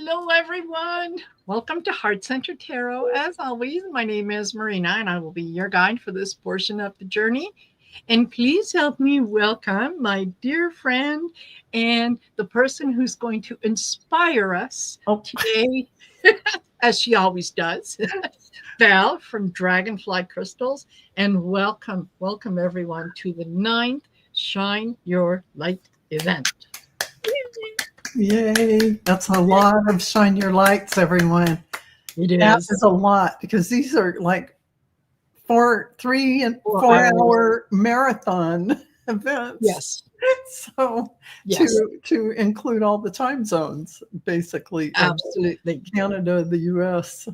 Hello, everyone. Welcome to Heart Center Tarot. As always, my name is Marina, and I will be your guide for this portion of the journey. And please help me welcome my dear friend and the person who's going to inspire us today, as she always does, Val from Dragonfly Crystals. And welcome everyone to the 9th Shine Your Light event. Yay. That's a lot of shine your lights, everyone. That is a lot because these are like 3 and 4 hour marathon events. Yes. So to include all the time zones, basically. Absolutely. Canada, the US.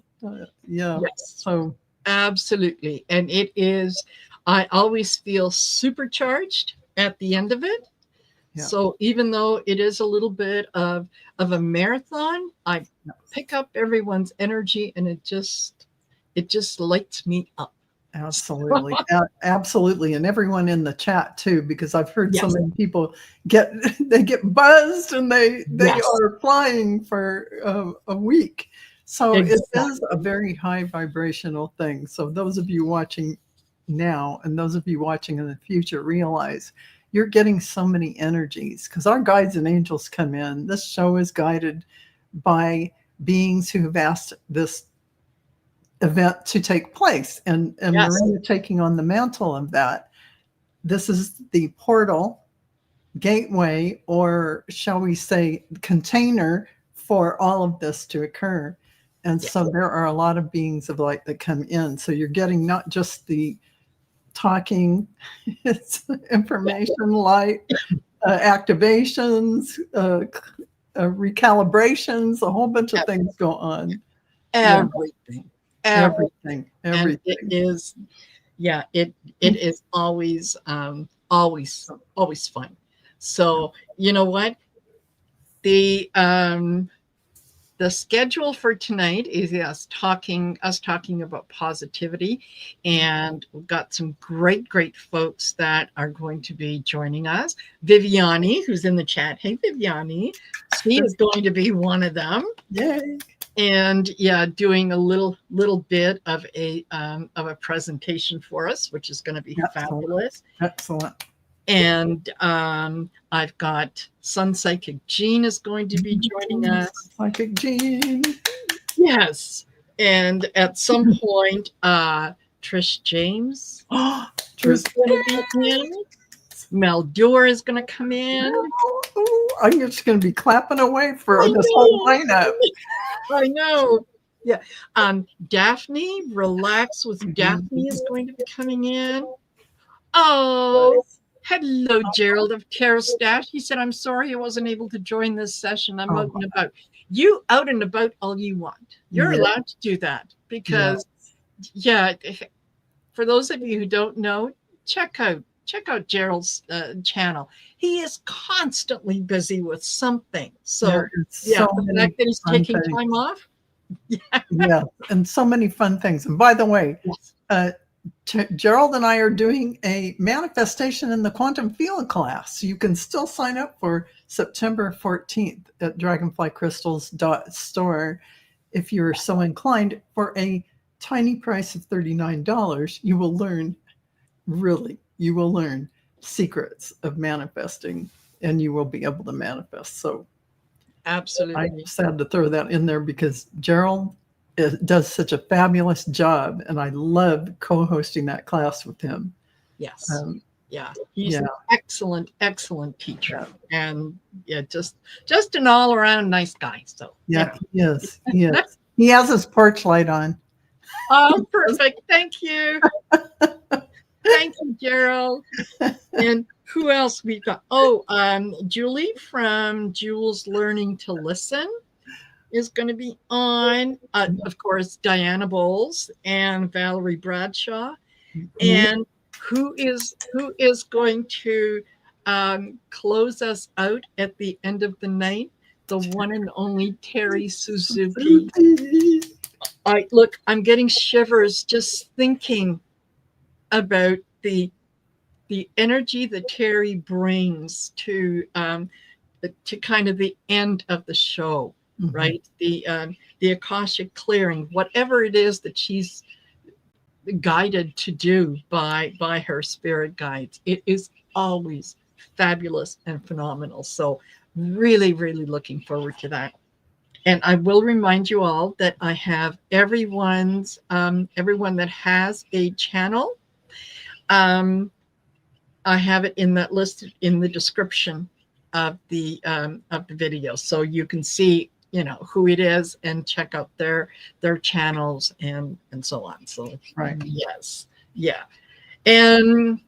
Yes. So absolutely. And it is, I always feel supercharged at the end of it. Yeah. So even though it is a little bit of a marathon, I pick up everyone's energy and it just lights me up. Absolutely. Absolutely. And everyone in the chat too, because I've heard so many people get buzzed and they are flying for a week. So it is a very high vibrational thing. So those of you watching now and those of you watching in the future realize you're getting so many energies because our guides and angels come in. This show is guided by beings who have asked this event to take place, and Marina taking on the mantle of that. This is the portal, gateway, or shall we say container for all of this to occur. And so there are a lot of beings of light that come in. So you're getting not just the talking, it's information, light, activations, recalibrations, a whole bunch of things go on. Everything. And it is, it is always fun. So you know what, the schedule for tonight is us talking about positivity, and we've got some great folks that are going to be joining us. Viviani, who's in the chat. Hey, Viviani. She is going to be one of them. Yay. And doing a little bit of a presentation for us, which is going to be fabulous. Excellent. And I've got Sun Psychic Jean is going to be joining us. Psychic Jean. Yes. And at some point, Trish James is going to be in. Mel Dewar is going to come in. I'm just going to be clapping away for this whole lineup. I know. Yeah. Daphne, Relax with Daphne is going to be coming in. Oh, hello, Gerald of Tarot Stash. He said, I'm sorry I wasn't able to join this session. I'm out and about. You out and about all you want. You're allowed to do that because, for those of you who don't know, check out Gerald's channel. He is constantly busy with something. So the fact that he's taking time off. And so many fun things. And by the way, Gerald and I are doing a manifestation in the quantum field class. You can still sign up for September 14th at dragonflycrystals.store if you're so inclined. For a tiny price of $39, you will learn secrets of manifesting, and you will be able to manifest. So absolutely, I just had to throw that in there because Gerald does such a fabulous job, and I love co-hosting that class with him. Yes. He's an excellent teacher, and just an all-around nice guy. So he is. He has his porch light on. Oh, perfect. Thank you. Thank you, Gerald. And who else we got? Julie from Jules Learning to Listen is going to be on. Of course, Diana Bowles and Valerie Bradshaw. And who is going to close us out at the end of the night? The one and only Terry Suzuki. I'm getting shivers just thinking about the energy that Terry brings to kind of the end of the show. right? The Akashic clearing, whatever it is that she's guided to do by her spirit guides, it is always fabulous and phenomenal. So really, really looking forward to that. And I will remind you all that I have everyone that has a channel. I have it in that list in the description of the video, so you can see who it is and check out their channels and so on. So right. Yes, yeah, and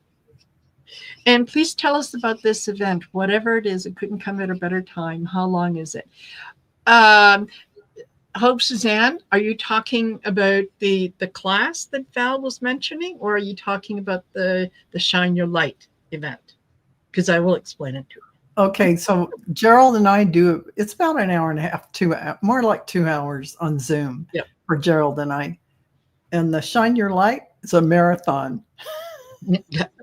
please tell us about this event, whatever it is. It couldn't come at a better time. How long is it? Hope Suzanne, are you talking about the class that Val was mentioning, or are you talking about the Shine Your Light event? Because I will explain it to you. Okay, so Gerald and I do, it's about an hour and a half, more like 2 hours on Zoom for Gerald and I. And the Shine Your Light is a marathon.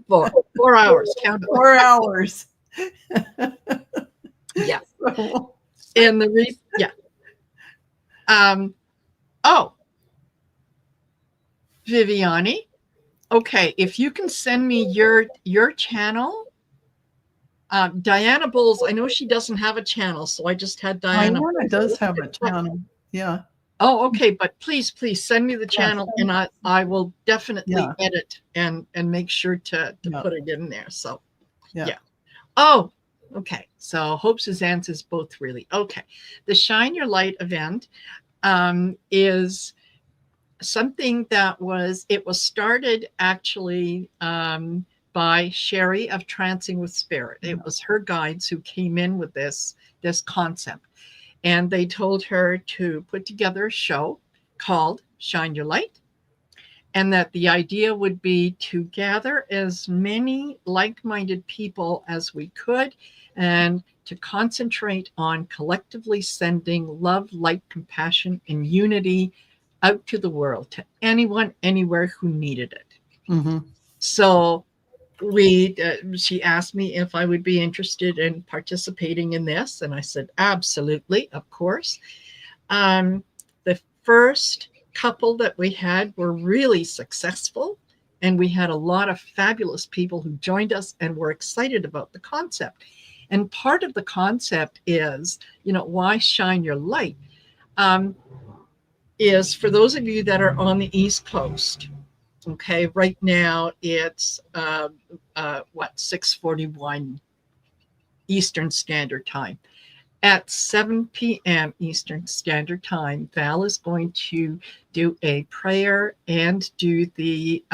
4 hours. Count 4 hours. Yeah. And Viviani. Okay, if you can send me your channel. Diana Bowles, I know she doesn't have a channel, so I just had Diana. Diana does have a channel, yeah. Oh, okay, but please send me the channel, and I will definitely edit and make sure to put it in there. So, yeah. Oh, okay. So Hope Suzanne says both really. Okay. The Shine Your Light event is something that was started actually by Sherry of Trancing with Spirit. It was her guides who came in with this concept. And they told her to put together a show called Shine Your Light. And that the idea would be to gather as many like-minded people as we could and to concentrate on collectively sending love, light, compassion, and unity out to the world, to anyone, anywhere who needed it. Mm-hmm. So she asked me if I would be interested in participating in this. And I said, absolutely, of course. The first couple that we had were really successful. And we had a lot of fabulous people who joined us and were excited about the concept. And part of the concept is, why Shine Your Light? Is for those of you that are on the East Coast. Okay, right now it's 6:41 Eastern Standard Time. At 7 p.m. Eastern Standard Time, Val is going to do a prayer and do the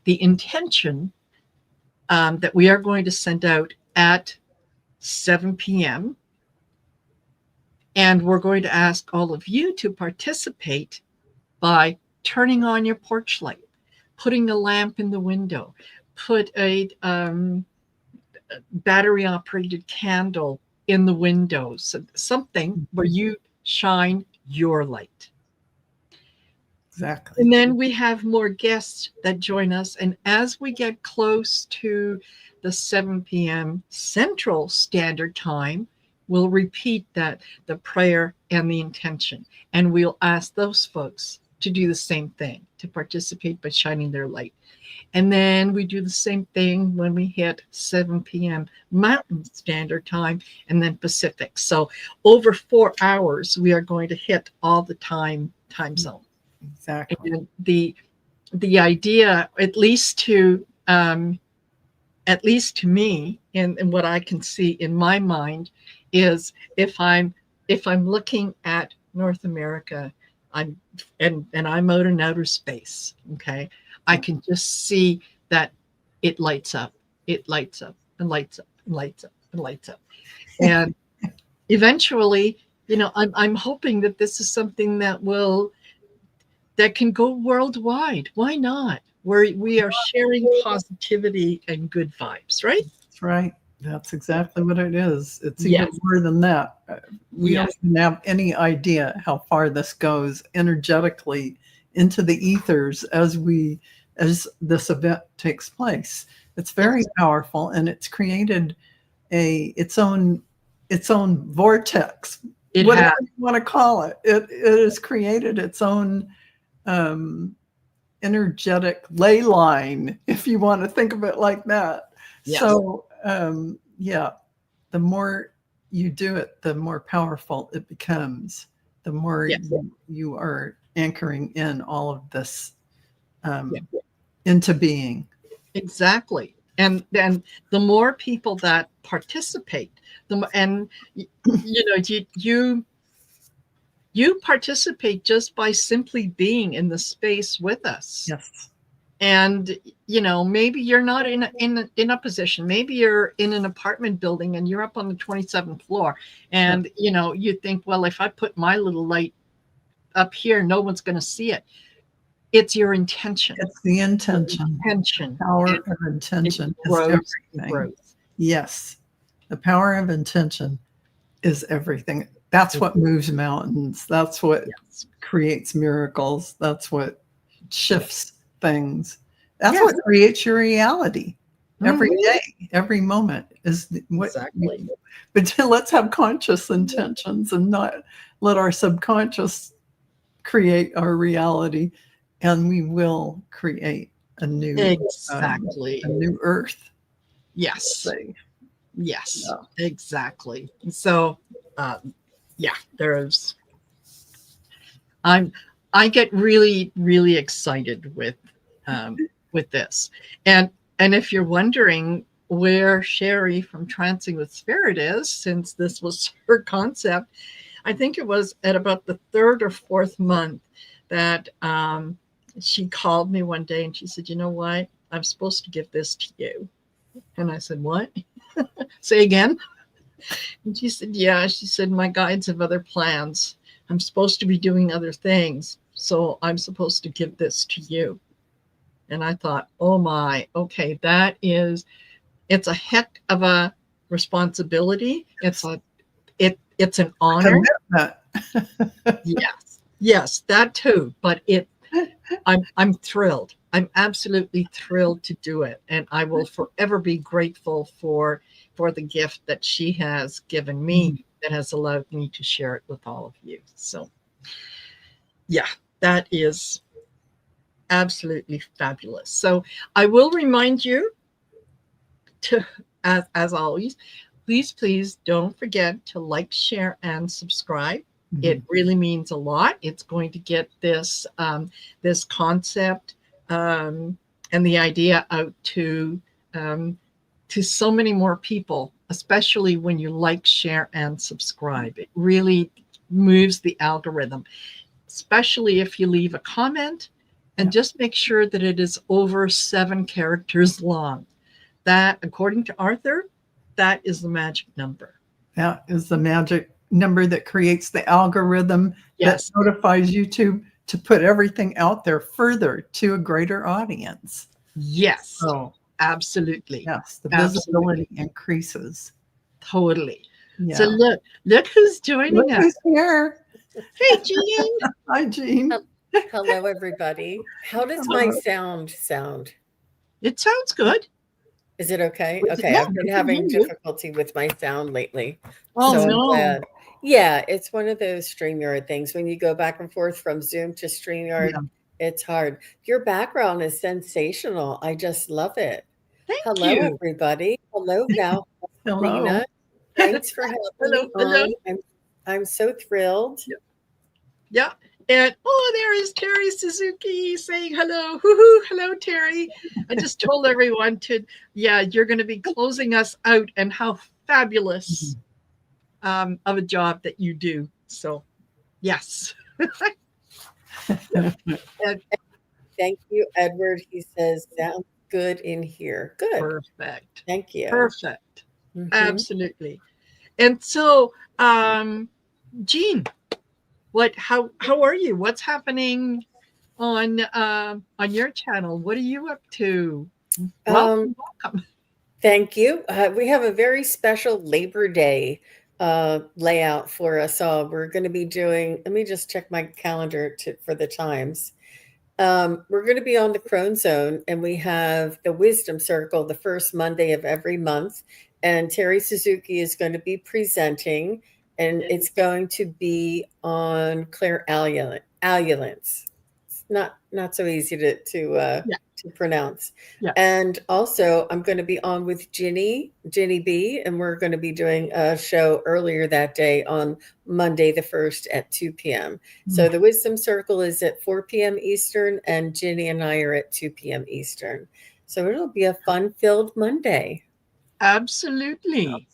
intention that we are going to send out at 7 p.m. And we're going to ask all of you to participate by turning on your porch light, putting a lamp in the window, put a battery-operated candle in the windows, something where you shine your light. Exactly. And then we have more guests that join us. And as we get close to the 7 p.m. Central Standard Time, we'll repeat the prayer and the intention. And we'll ask those folks to do the same thing, to participate by shining their light. And then we do the same thing when we hit 7 p.m. Mountain Standard Time and then Pacific. So over 4 hours, we are going to hit all the time zones. Exactly. And the idea, at least to me, and what I can see in my mind, is if I'm looking at North America, I'm out in outer space. Okay, I can just see that it lights up, and lights up, and lights up, and lights up, and lights up, and eventually, I'm hoping that this is something that can go worldwide. Why not? Where we are sharing positivity and good vibes, right? That's right. That's exactly what it is. It's even more than that. We don't even have any idea how far this goes energetically into the ethers as this event takes place. It's very powerful, and it's created its own vortex whatever you want to call it. It has created its own energetic ley line, if you want to think of it like that. Yes. So, the more you do it, the more powerful it becomes. The more you are anchoring in all of this into being. Exactly. And then the more people that participate, you participate just by simply being in the space with us. Yes. And maybe you're not in a position. Maybe you're in an apartment building and you're up on the 27th floor, and you think, well, if I put my little light up here, no one's going to see it. It's your intention. It's the intention. The power of intention is everything. Yes. The power of intention is everything. That's what moves mountains. That's what creates miracles. That's what shifts things. That's what creates your reality. Every day, every moment is what. Exactly. But let's have conscious intentions and not let our subconscious create our reality, and we will create a new a new earth. Yes. Yes, exactly. So, there's. I get really, really excited with this, and if you're wondering where Sherry from Trancing with Spirit is, since this was her concept, I think it was at about the 3rd or 4th month that she called me one day and she said, "You know what? I'm supposed to give this to you." And I said, "What?" Say again. And she said, "Yeah." She said, "My guides have other plans. I'm supposed to be doing other things. So I'm supposed to give this to you." And I thought, oh my, okay, it's a heck of a responsibility. It's an honor. Yes, that too. But I'm thrilled. I'm absolutely thrilled to do it. And I will forever be grateful for the gift that she has given me that has allowed me to share it with all of you. So, that is absolutely fabulous. So I will remind you to, as always, please don't forget to like, share, and subscribe. It really means a lot. It's going to get this concept and the idea out to so many more people, especially when you like, share, and subscribe. It really moves the algorithm, especially if you leave a comment, and just make sure that it is over 7 characters long. That, according to Arthur, that is the magic number. That is the magic number that creates the algorithm that notifies YouTube to put everything out there further to a greater audience. Yes. Oh, absolutely. Yes, the visibility increases. Totally. Yeah. So look who's joining us. Who's here? Hey, Jean. Hi, Jean. Hello, everybody. How does my sound? It sounds good. Is it okay? Okay, I've been having difficulty with my sound lately. Oh, so no. I'm glad. Yeah, it's one of those StreamYard things. When you go back and forth from Zoom to StreamYard, it's hard. Your background is sensational. I just love it. Thank you. Hello, everybody. Hello, Val. Hello. Thanks for having me on. I'm so thrilled. Yeah. And there is Terry Suzuki saying hello. Hoo-hoo. Hello, Terry. I just told everyone you're going to be closing us out, and how fabulous of a job that you do. So, yes. Thank you, Edward. He says, sounds good in here. Good. Perfect. Thank you. Perfect. Absolutely. And so, Jean, how are you? What's happening on your channel? What are you up to? Welcome. Thank you. We have a very special Labor Day layout for us all. We're going to be doing, let me just check my calendar for the times. We're going to be on the Crone Zone, and we have the Wisdom Circle the first Monday of every month. And Terry Suzuki is going to be presenting. and it's going to be on Claire Allulence. It's not so easy to pronounce. Yeah. And also, I'm going to be on with Ginny B, and we're going to be doing a show earlier that day on Monday the 1st at 2 p.m. So the Wisdom Circle is at 4 p.m. Eastern, and Ginny and I are at 2 p.m. Eastern. So it'll be a fun-filled Monday. Absolutely.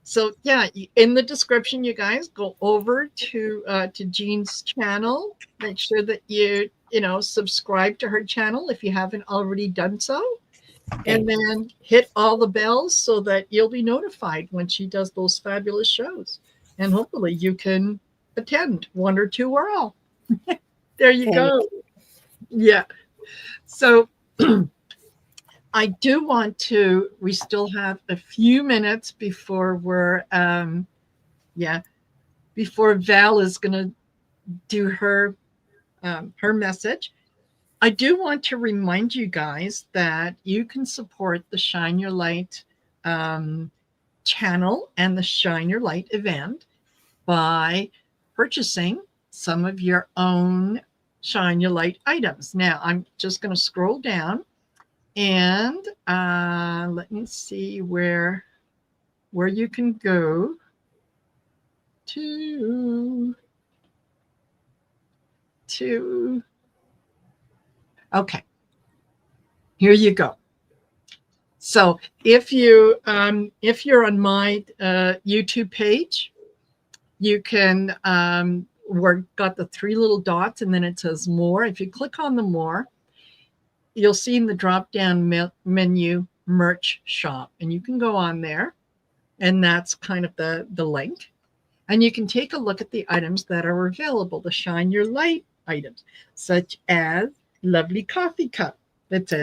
So yeah, in the description, you guys go over to Jean's channel. Make sure that you subscribe to her channel if you haven't already done so, and then hit all the bells so that you'll be notified when she does those fabulous shows, and hopefully you can attend one or two or all. There you go. Yeah. So I do want to, we still have a few minutes before before Val is going to do her message. I do want to remind you guys that you can support the Shine Your Light channel and the Shine Your Light event by purchasing some of your own Shine Your Light items. Now, I'm just going to scroll down. And let me see where you can go to. Okay, here you go. So if you're on my YouTube page, you can we've got the three little dots, and then it says more. If you click on the more, you'll see in the drop-down menu merch shop, and you can go on there, and that's kind of the link, and you can take a look at the items that are available, the Shine Your Light items, such as lovely coffee cup that says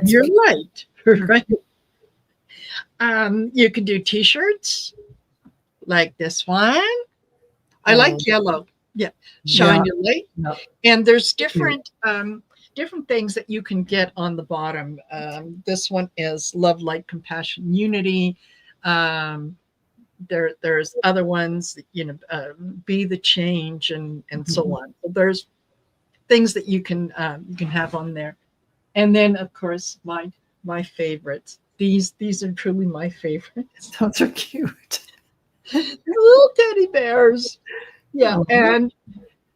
Your Light, right? You can do t-shirts like this one. I like yellow. Yeah, Shine Your Light. And there's different things that you can get on the bottom. This one is love, light, compassion, unity. There's other ones, be the change, and so on. So there's things that you can have on there. And then of course my favorites. These are truly my favorites. Those are cute. Little teddy bears. Yeah, and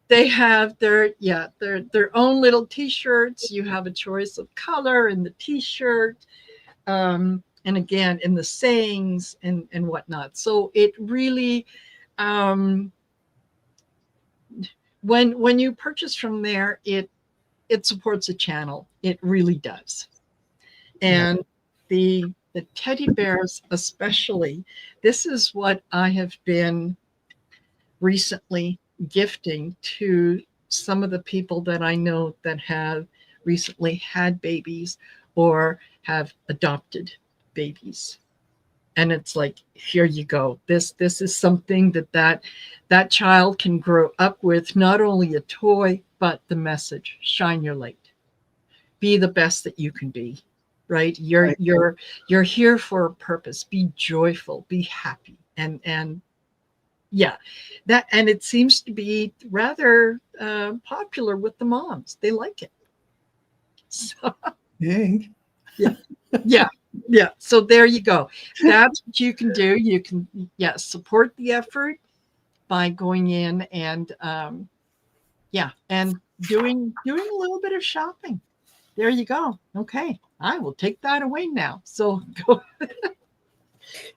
they have their own little t-shirts. You have a choice of color in the t-shirt, and again in the sayings and whatnot. So it really, when you purchase from there, it supports the channel. It really does. And the teddy bears especially, this is what I have been recently gifting to some of the people that I know that have recently had babies or have adopted babies. And it's like, here you go. This is something that child can grow up with, not only a toy, but the message, shine your light. Be the best that you can be, right? You're here for a purpose. Be joyful, be happy. And yeah, that, and it seems to be rather popular with the moms. They like it. So, yeah. So there you go. That's what you can do. You can, support the effort by going in and, and doing a little bit of shopping. There you go. Okay, I will take that away now. So go.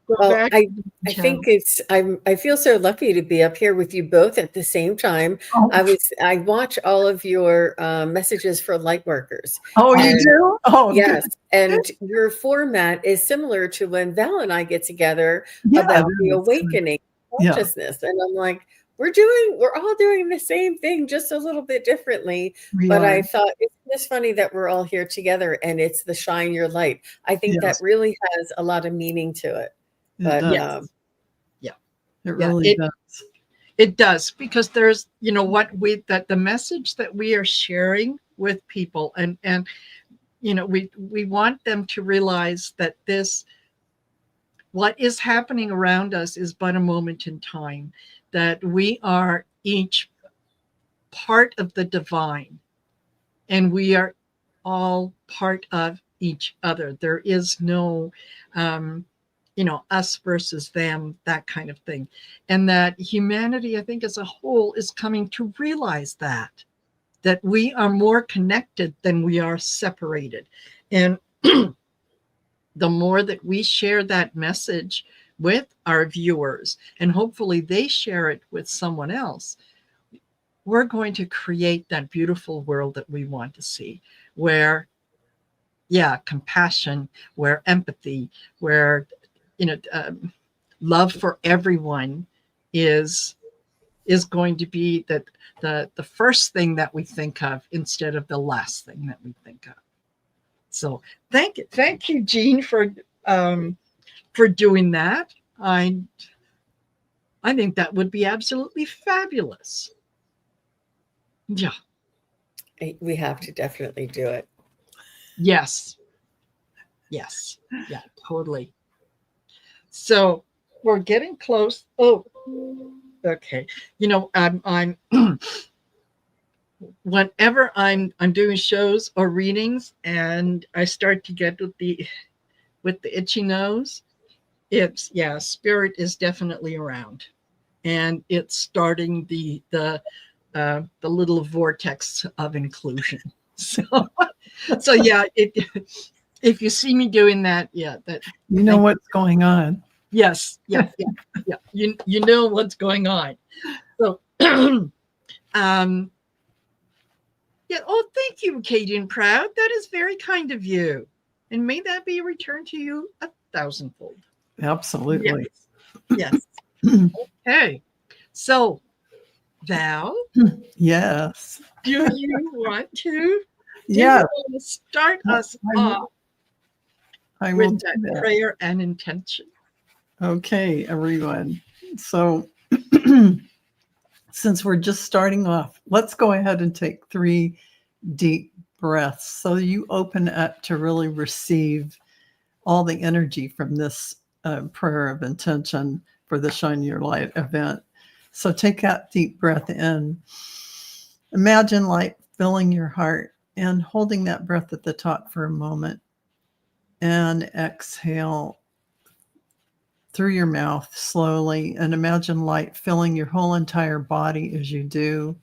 Well, I think I feel so lucky to be up here with you both at the same time. I watch all of your messages for Lightworkers. Oh, you do? Oh, yes. Good. And your format is similar to when Val and I get together about the awakening consciousness. And I'm like, we're all doing the same thing, just a little bit differently. But I thought it's just funny that we're all here together, and it's the shine your light. I think that really has a lot of meaning to it. But it really does. It does, because there's, that the message that we are sharing with people, and we want them to realize that this what is happening around us is but a moment in time, that we are each part of the divine, and we are all part of each other. There is no, us versus them, that kind of thing. And that humanity, I think, as a whole, is coming to realize that we are more connected than we are separated. And the more that we share that message with our viewers, and hopefully they share it with someone else, we're going to create that beautiful world that we want to see, where, yeah, compassion, where empathy, where, love for everyone is going to be the first thing that we think of, instead of the last thing that we think of. So thank you, Jean, for doing that. I think that would be absolutely fabulous. Yeah. We have to definitely do it. Yes. Yes. Yeah, totally. So we're getting close. Oh, okay. I'm whenever I'm doing shows or readings and I start to get with the itchy nose, it's, yeah, spirit is definitely around, and it's starting the little vortex of inclusion. So yeah, if you see me doing that, yeah, that you know what's going on. Yes, yeah. You know what's going on. So, yeah. Oh, thank you, Cajun Proud. That is very kind of you, and may that be returned to you 1,000-fold. Absolutely. Yes. Okay. So, Val. Yes. Do you want to? Yeah. Start us off with that prayer and intention. Okay, everyone. So, since we're just starting off, let's go ahead and take 3 deep breaths so you open up to really receive all the energy from this prayer of intention for the Shine Your Light event. So take that deep breath in. Imagine light filling your heart and holding that breath at the top for a moment. And exhale through your mouth slowly, and imagine light filling your whole entire body as you do.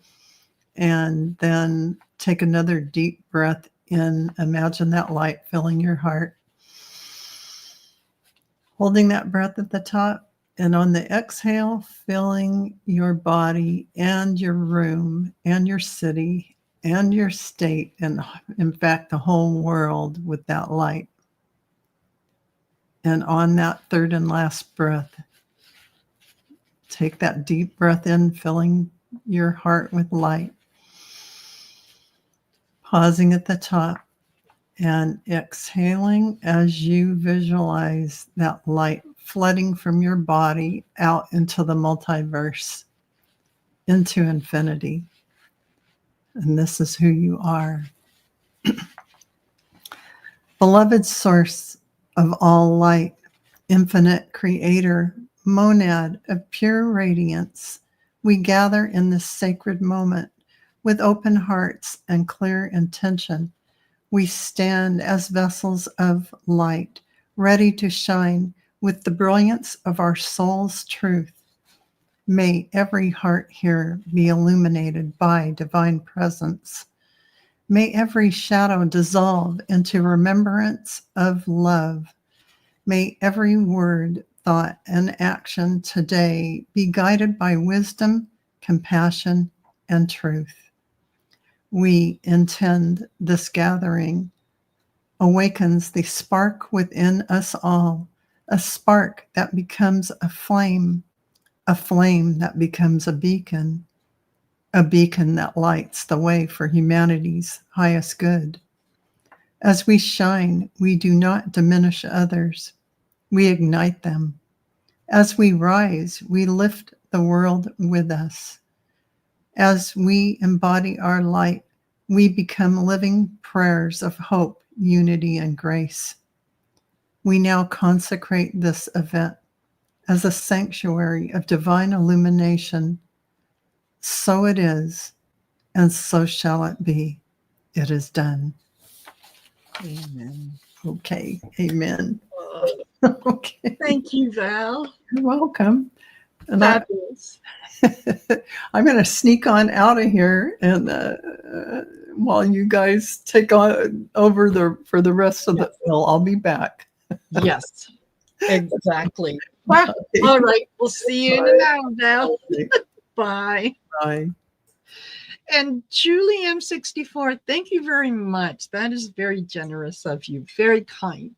And then take another deep breath in. Imagine that light filling your heart. Holding that breath at the top, and on the exhale, filling your body and your room and your city and your state, and in fact, the whole world with that light. And on that third and last breath, take that deep breath in, filling your heart with light. Pausing at the top and exhaling as you visualize that light flooding from your body out into the multiverse, into infinity. And this is who you are. Beloved source of all light, infinite creator, monad of pure radiance, we gather in this sacred moment with open hearts and clear intention. We stand as vessels of light, ready to shine with the brilliance of our soul's truth. May every heart here be illuminated by divine presence. May every shadow dissolve into remembrance of love. May every word, thought, and action today be guided by wisdom, compassion, and truth. We intend this gathering awakens the spark within us all, a spark that becomes a flame that becomes a beacon that lights the way for humanity's highest good. As we shine, we do not diminish others, we ignite them. As we rise, we lift the world with us. As we embody our light, we become living prayers of hope, unity, and grace. We now consecrate this event as a sanctuary of divine illumination. So it is, and so shall it be. It is done. Amen. Okay. Amen. Okay. Thank you, Val. You're welcome. And Fabulous. I'm going to sneak on out of here, and while you guys take on over for the rest of the film, I'll be back. Yes, exactly. Well, all right. We'll see you in an hour, Val. Bye. Bye. And Julie M64, thank you very much. That is very generous of you. Very kind.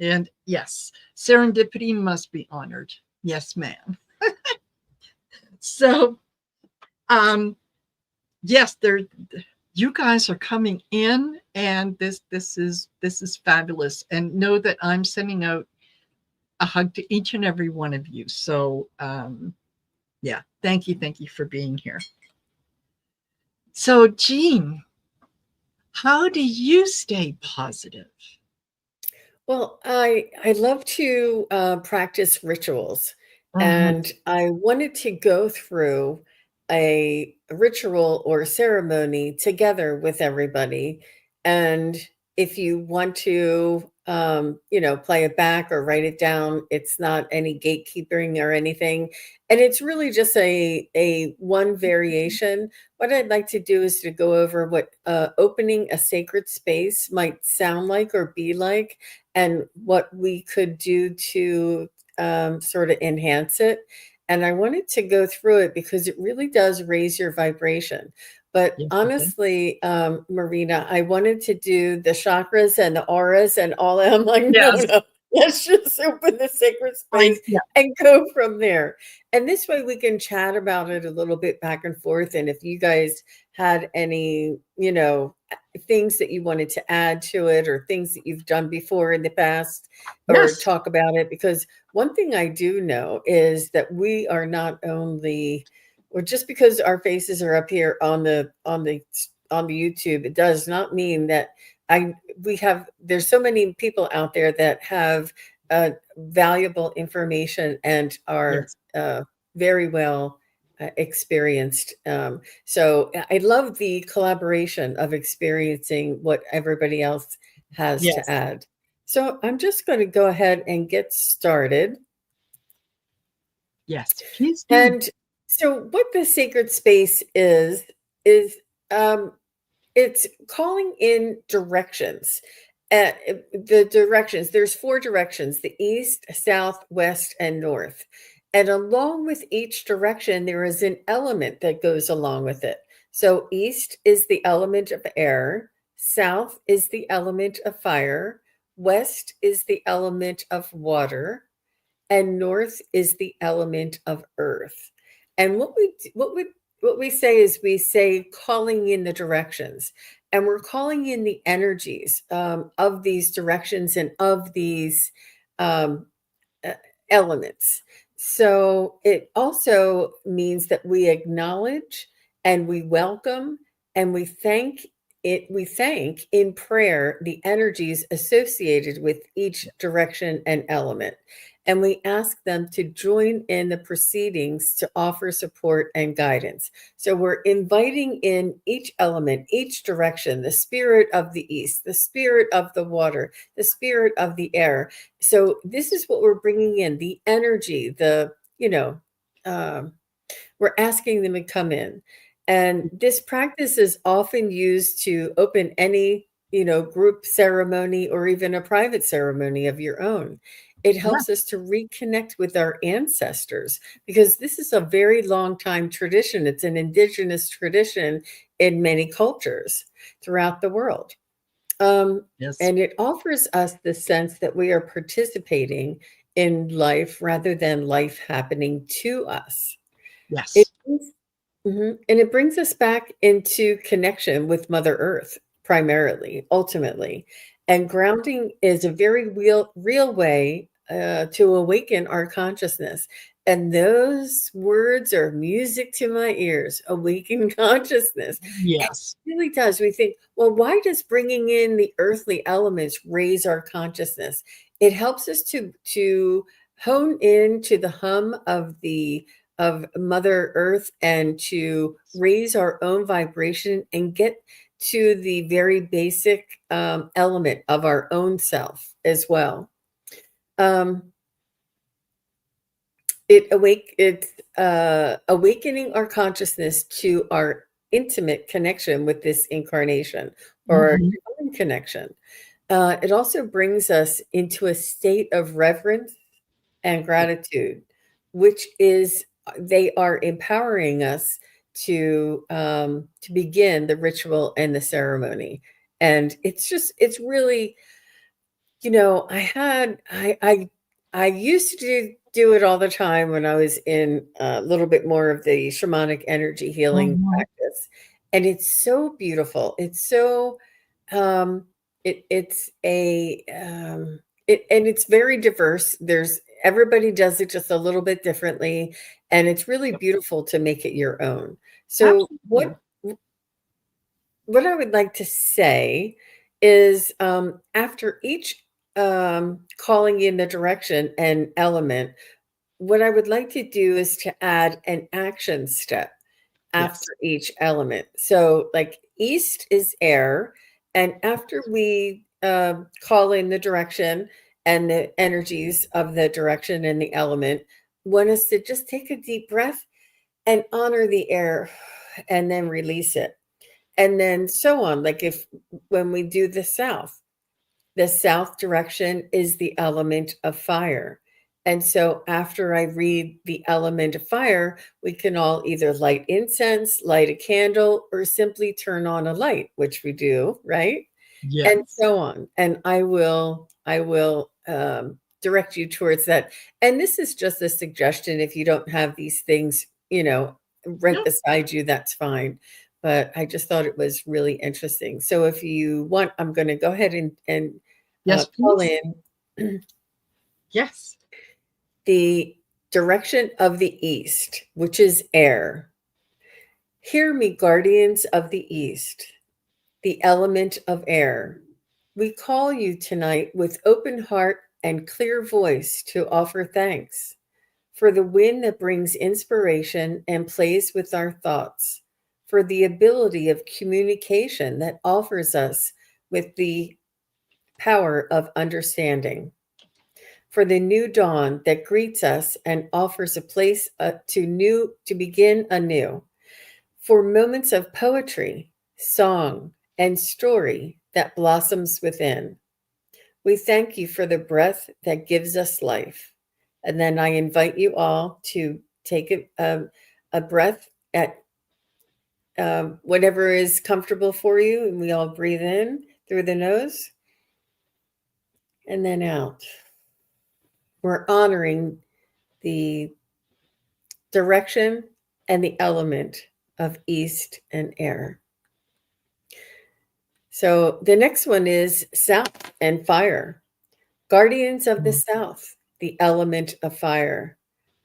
And yes, serendipity must be honored. Yes, ma'am. So, yes, you guys are coming in, and this is fabulous. And know that I'm sending out a hug to each and every one of you. So, yeah, thank you for being here. So, Jean, how do you stay positive? Well, I love to practice rituals, and I wanted to go through a ritual or ceremony together with everybody. And if you want to, play it back or write it down, it's not any gatekeeping or anything, and it's really just a one variation. What I'd like to do is to go over what opening a sacred space might sound like or be like, and what we could do to sort of enhance it. And I wanted to go through it because it really does raise your vibration. But Yes, honestly, Marina, I wanted to do the chakras and the auras and all that. I'm like, yes. no, let's just open the sacred space and go from there. And this way we can chat about it a little bit back and forth. And if you guys had any, things that you wanted to add to it, or things that you've done before in the past, or talk about it, because one thing I do know is that we are not only, or just because our faces are up here on the YouTube, it does not mean that there's so many people out there that have valuable information and are very well experienced. So I love the collaboration of experiencing what everybody else has to add. So I'm just going to go ahead and get started. Yes, please do. And so what the sacred space is it's calling in directions. The directions, there's 4 directions: the east, south, west, and north. And along with each direction, there is an element that goes along with it. So east is the element of air, south is the element of fire, west is the element of water, and north is the element of earth. And what we say is, we say calling in the directions, and we're calling in the energies of these directions and of these elements. So it also means that we acknowledge and we welcome and we thank in prayer the energies associated with each direction and element. And we ask them to join in the proceedings to offer support and guidance. So we're inviting in each element, each direction, the spirit of the east, the spirit of the water, the spirit of the air. So this is what we're bringing in, the energy, we're asking them to come in. And this practice is often used to open any, group ceremony or even a private ceremony of your own. It helps us to reconnect with our ancestors, because this is a very long time tradition. It's an indigenous tradition in many cultures throughout the world. And it offers us the sense that we are participating in life rather than life happening to us. Yes. And it brings us back into connection with Mother Earth, primarily, ultimately. And grounding is a very real way to awaken our consciousness And those words are music to my ears. Awaken consciousness. Yes. It really does. We think, well, why does bringing in the earthly elements raise our consciousness? It helps us to hone in to the hum of Mother Earth and to raise our own vibration and get to the very basic element of our own self as well. It's awakening our consciousness to our intimate connection with this incarnation or our divine connection. It also brings us into a state of reverence and gratitude, which is they are empowering us to begin the ritual and the ceremony. And it's really, I used to do it all the time when I was in a little bit more of the shamanic energy healing practice. And it's so beautiful. It's so it's a and it's very diverse. There's everybody does it just a little bit differently, and it's really beautiful to make it your own. So Absolutely. what I would like to say is after each calling in the direction and element, what I would like to do is to add an action step after each element. So, like east is air, and after we call in the direction and the energies of the direction and the element, want us to just take a deep breath and honor the air and then release it. And then so on. Like when we do the south direction is the element of fire. And so after I read the element of fire, we can all either light incense, light a candle, or simply turn on a light, which we do, right? Yes. And so on. And I will direct you towards that. And this is just a suggestion. If you don't have these things, right beside you, that's fine. But I just thought it was really interesting. So if you want, I'm going to go ahead and yes, call in. Yes. The direction of the east, which is air. Hear me, guardians of the east, the element of air. We call you tonight with open heart and clear voice to offer thanks for the wind that brings inspiration and plays with our thoughts, for the ability of communication that offers us with the power of understanding, for the new dawn that greets us and offers a place to begin anew, for moments of poetry, song, and story that blossoms within. We thank you for the breath that gives us life. And then I invite you all to take a breath at whatever is comfortable for you. And we all breathe in through the nose and then out. We're honoring the direction and the element of east and air. So the next one is south and fire. Guardians of the south, the element of fire.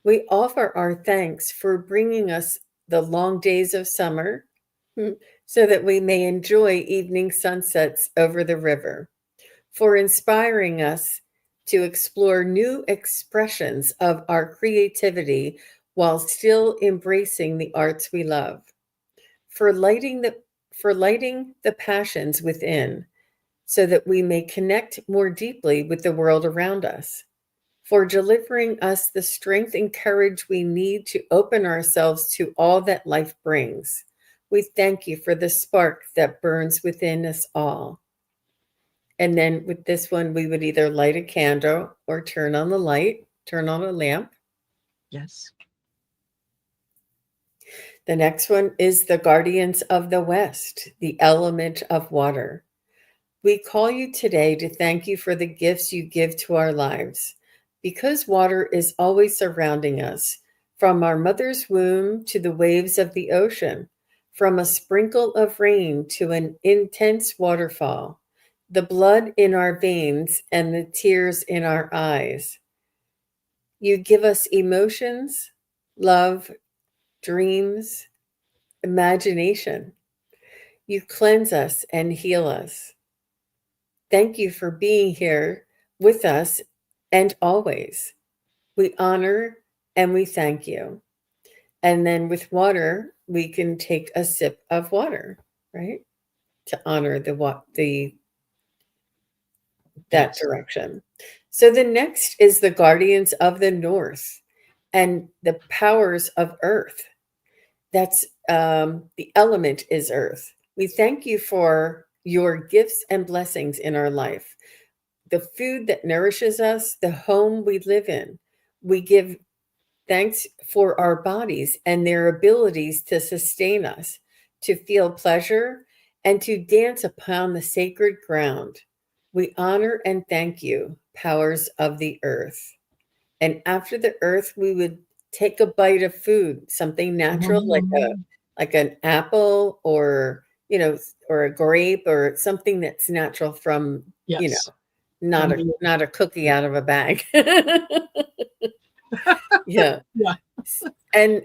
We offer our thanks for bringing us the long days of summer so that we may enjoy evening sunsets over the river, for inspiring us to explore new expressions of our creativity while still embracing the arts we love, for lighting the passions within so that we may connect more deeply with the world around us, for delivering us the strength and courage we need to open ourselves to all that life brings. We thank you for the spark that burns within us all. And then with this one, we would either light a candle or turn on the light, turn on a lamp. Yes. The next one is the guardians of the West, the element of water. We call you today to thank you for the gifts you give to our lives, because water is always surrounding us, from our mother's womb to the waves of the ocean, from a sprinkle of rain to an intense waterfall, the blood in our veins and the tears in our eyes. You give us emotions, love, dreams, imagination. You cleanse us and heal us. Thank you for being here with us and always. We honor and we thank you. And then with water, we can take a sip of water, right? To honor that Yes. direction. So the next is the guardians of the north and the powers of earth. That's the element is earth. We thank you for your gifts and blessings in our life, the food that nourishes us, the home we live in. We give thanks for our bodies and their abilities to sustain us, to feel pleasure, and to dance upon the sacred ground. We honor and thank you, powers of the earth. And after the earth, we would take a bite of food, something natural like an apple or or a grape or something that's natural from Yes. not a cookie out of a bag. Yeah. Yeah. And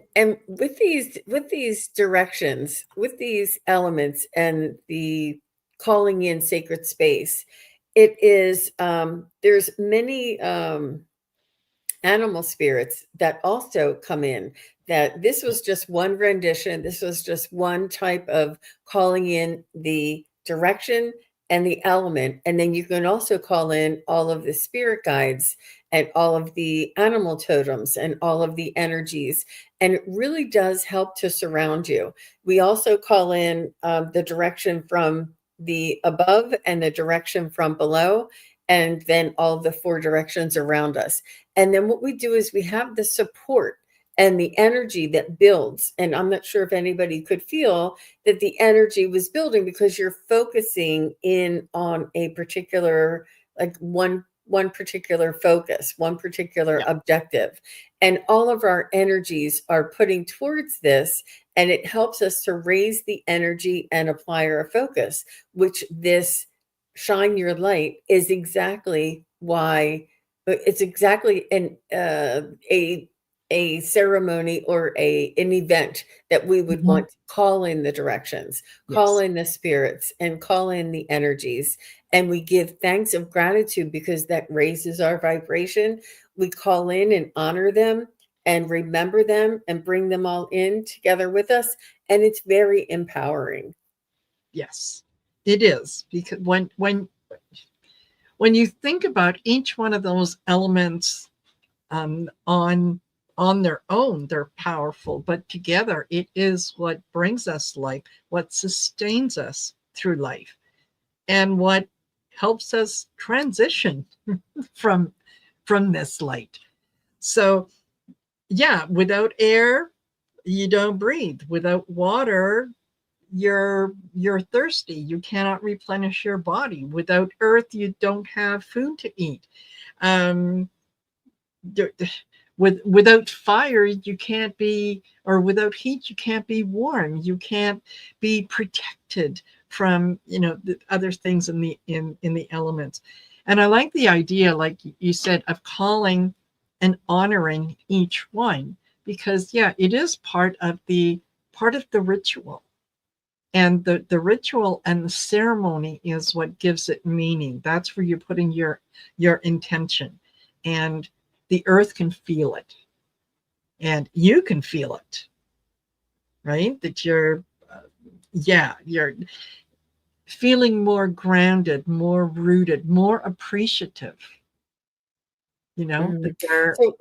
with these directions, with these elements and the calling in sacred space, it is there's many animal spirits that also come in. That this was just one rendition, this was just one type of calling in the direction and the element, and then you can also call in all of the spirit guides and all of the animal totems and all of the energies, and it really does help to surround you. We also call in the direction from the above and the direction from below, and then all the four directions around us. And then what we do is we have the support and the energy that builds. And I'm not sure if anybody could feel that the energy was building because you're focusing in on a particular, like one particular focus, one particular objective. And all of our energies are putting towards this, and it helps us to raise the energy and apply our focus, which this shine your light is exactly why. It's exactly a ceremony or an event that we would want to call in the directions, call in the spirits, and call in the energies. And we give thanks of gratitude because that raises our vibration. We call in and honor them and remember them and bring them all in together with us. And it's very empowering. Yes, it is, because when you think about each one of those elements on their own, they're powerful, but together it is what brings us life, what sustains us through life, and what helps us transition from this light. So yeah, without air you don't breathe, without water you're thirsty, you cannot replenish your body, without earth you don't have food to eat. um without fire you can't be, or without heat you can't be warm, you can't be protected from the other things in the elements. And I like the idea, like you said, of calling and honoring each one, because yeah, it is part of the ritual, and the ritual and the ceremony is what gives it meaning. That's where you're putting your intention, and the earth can feel it, and you can feel it, right? That you're feeling more grounded, more rooted, more appreciative, that they're. So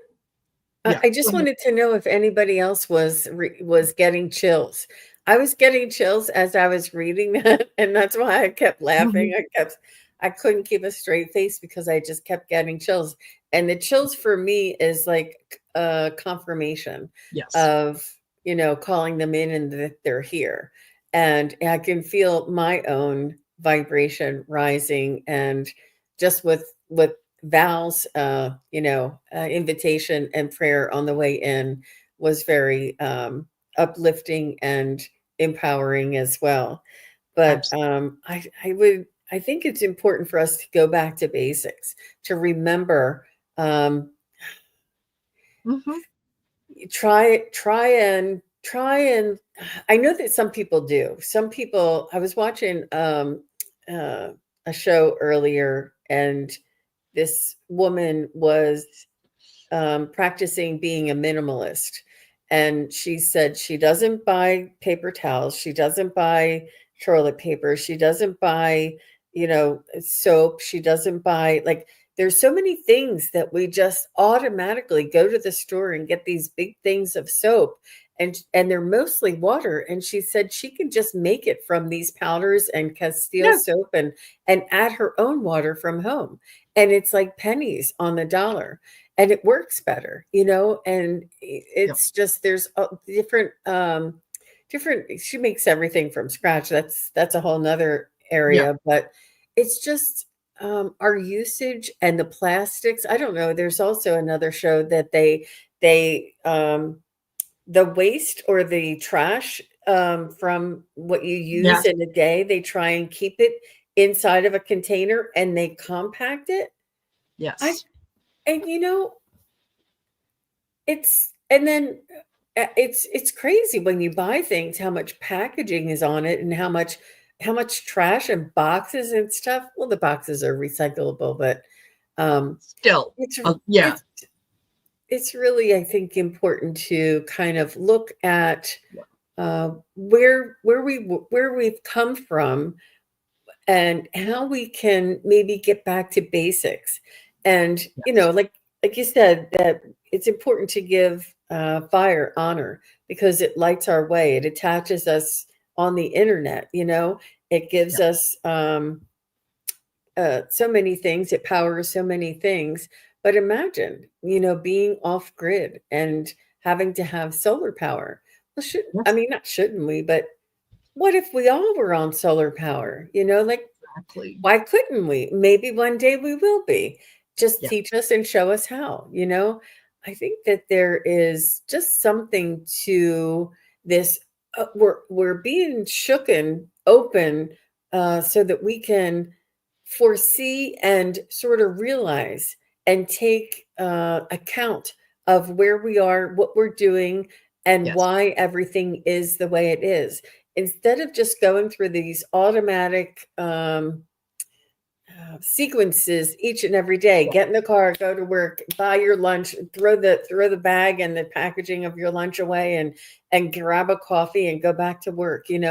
Yeah, I just wanted to know if anybody else was getting chills. I was getting chills as I was reading that, and that's why I kept laughing. I couldn't keep a straight face because I just kept getting chills. And the chills for me is like a confirmation yes, of, calling them in and that they're here. And I can feel my own vibration rising, and just with Val's, invitation and prayer on the way in was very uplifting and empowering as well. But absolutely. I think it's important for us to go back to basics, to remember, um, Mm-hmm. Try and I know that some people do. Some people, I was watching uh, a show earlier, and this woman was practicing being a minimalist. And she said she doesn't buy paper towels, she doesn't buy toilet paper, she doesn't buy, soap, she doesn't buy, like, there's so many things that we just automatically go to the store and get these big things of soap, and they're mostly water. And she said she can just make it from these powders and Castile Yes. soap, and add her own water from home, and it's like pennies on the dollar, and it works better, and Yep. it's just, there's a different, she makes everything from scratch. That's a whole nother Yeah. area, but it's just our usage and the plastics. I don't know, there's also another show that they the waste or the trash from what you use Yes. in a day, they try and keep it inside of a container and they compact it. I Yes. and it's and then it's crazy when you buy things, how much packaging is on it, and how much trash and boxes and stuff. Well, the boxes are recyclable, but Still. it's Yeah. it's it's really, I think, important to kind of look at where we've come from, and how we can maybe get back to basics. And Yes. like you said, that it's important to give fire honor, because it lights our way, it attaches us on the internet, it gives Yeah. us so many things, it powers so many things. But imagine, being off grid and having to have solar power. Well, Yes. not shouldn't we, but what if we all were on solar power? Like, Exactly. why couldn't we? Maybe one day we will be. Just Yeah. teach us and show us how, I think that there is just something to this. We're being shooken open, so that we can foresee and sort of realize and take account of where we are, what we're doing, and Yes. why everything is the way it is, instead of just going through these automatic sequences each and every day. Yeah. Get in the car, go to work, buy your lunch, throw the bag and the packaging of your lunch away, and grab a coffee and go back to work, and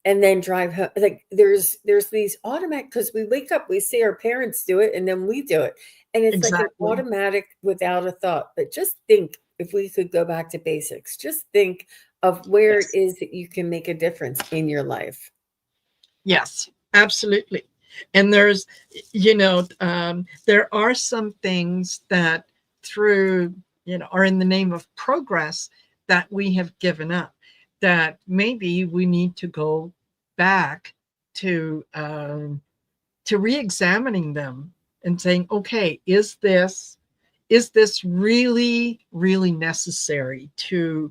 then drive home. Like, there's these automatic, because we wake up, we see our parents do it, and then we do it, and it's like an Exactly. automatic without a thought. But just think, if we could go back to basics, just think of where it Yes. is that you can make a difference in your life. Yes. Absolutely. And there are some things that through, are in the name of progress that we have given up, that maybe we need to go back to re-examining them and saying, okay, is this really, really necessary to,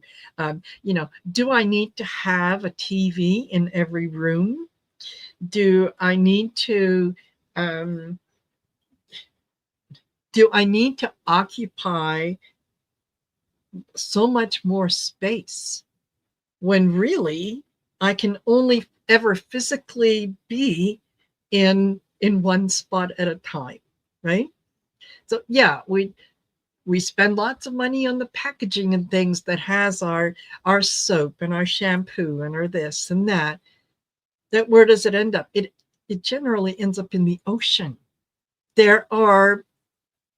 do I need to have a TV in every room? Do I need to, um, occupy so much more space when really I can only ever physically be in one spot at a time, right? So yeah, we spend lots of money on the packaging and things that has our soap and our shampoo and our this and that. That where does it end up? It generally ends up in the ocean. There are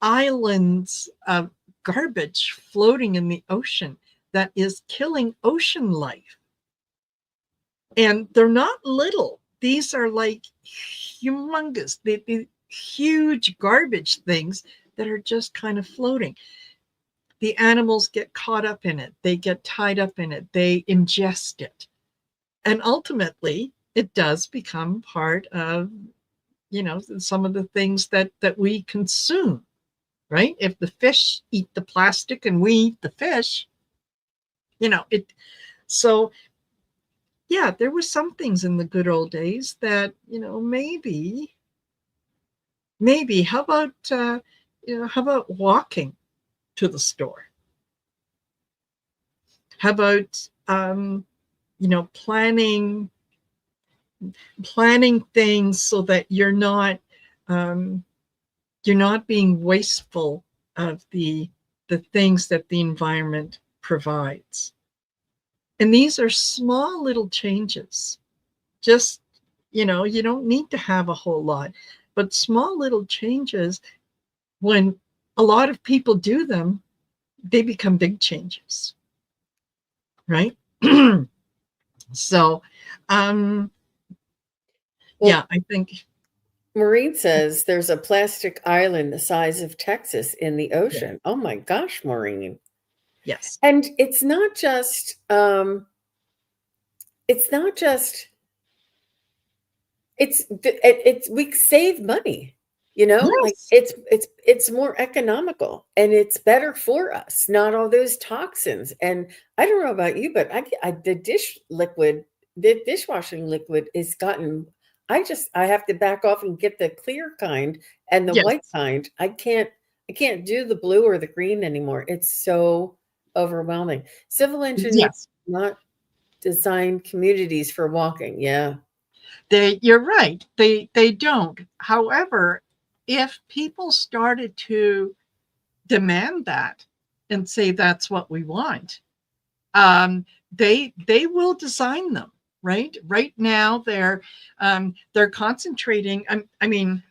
islands of garbage floating in the ocean that is killing ocean life. And they're not little. These are like humongous, the huge garbage things that are just kind of floating. The animals get caught up in it. They get tied up in it. They ingest it. And ultimately, it does become part of, some of the things that we consume, right? If the fish eat the plastic and we eat the fish, it. So yeah, there were some things in the good old days that, maybe how about walking to the store? How about planning things so that you're not being wasteful of the things that the environment provides. And these are small little changes. Just, you don't need to have a whole lot, but small little changes, when a lot of people do them, they become big changes. Right? So, yeah, I think. Maureen says there's a plastic island the size of Texas in the ocean. Yeah. Oh my gosh, Maureen. Yes. And it's not just we save money, Yes. like it's more economical and it's better for us, not all those toxins. And I don't know about you, but the dishwashing liquid is gotten, I have to back off and get the clear kind and the white kind. I can't do the blue or the green anymore. It's so overwhelming. Civil engineers not design communities for walking. Yeah. You're right. They don't. However, if people started to demand that and say that's what we want, they will design them. Right now, they're concentrating. I mean,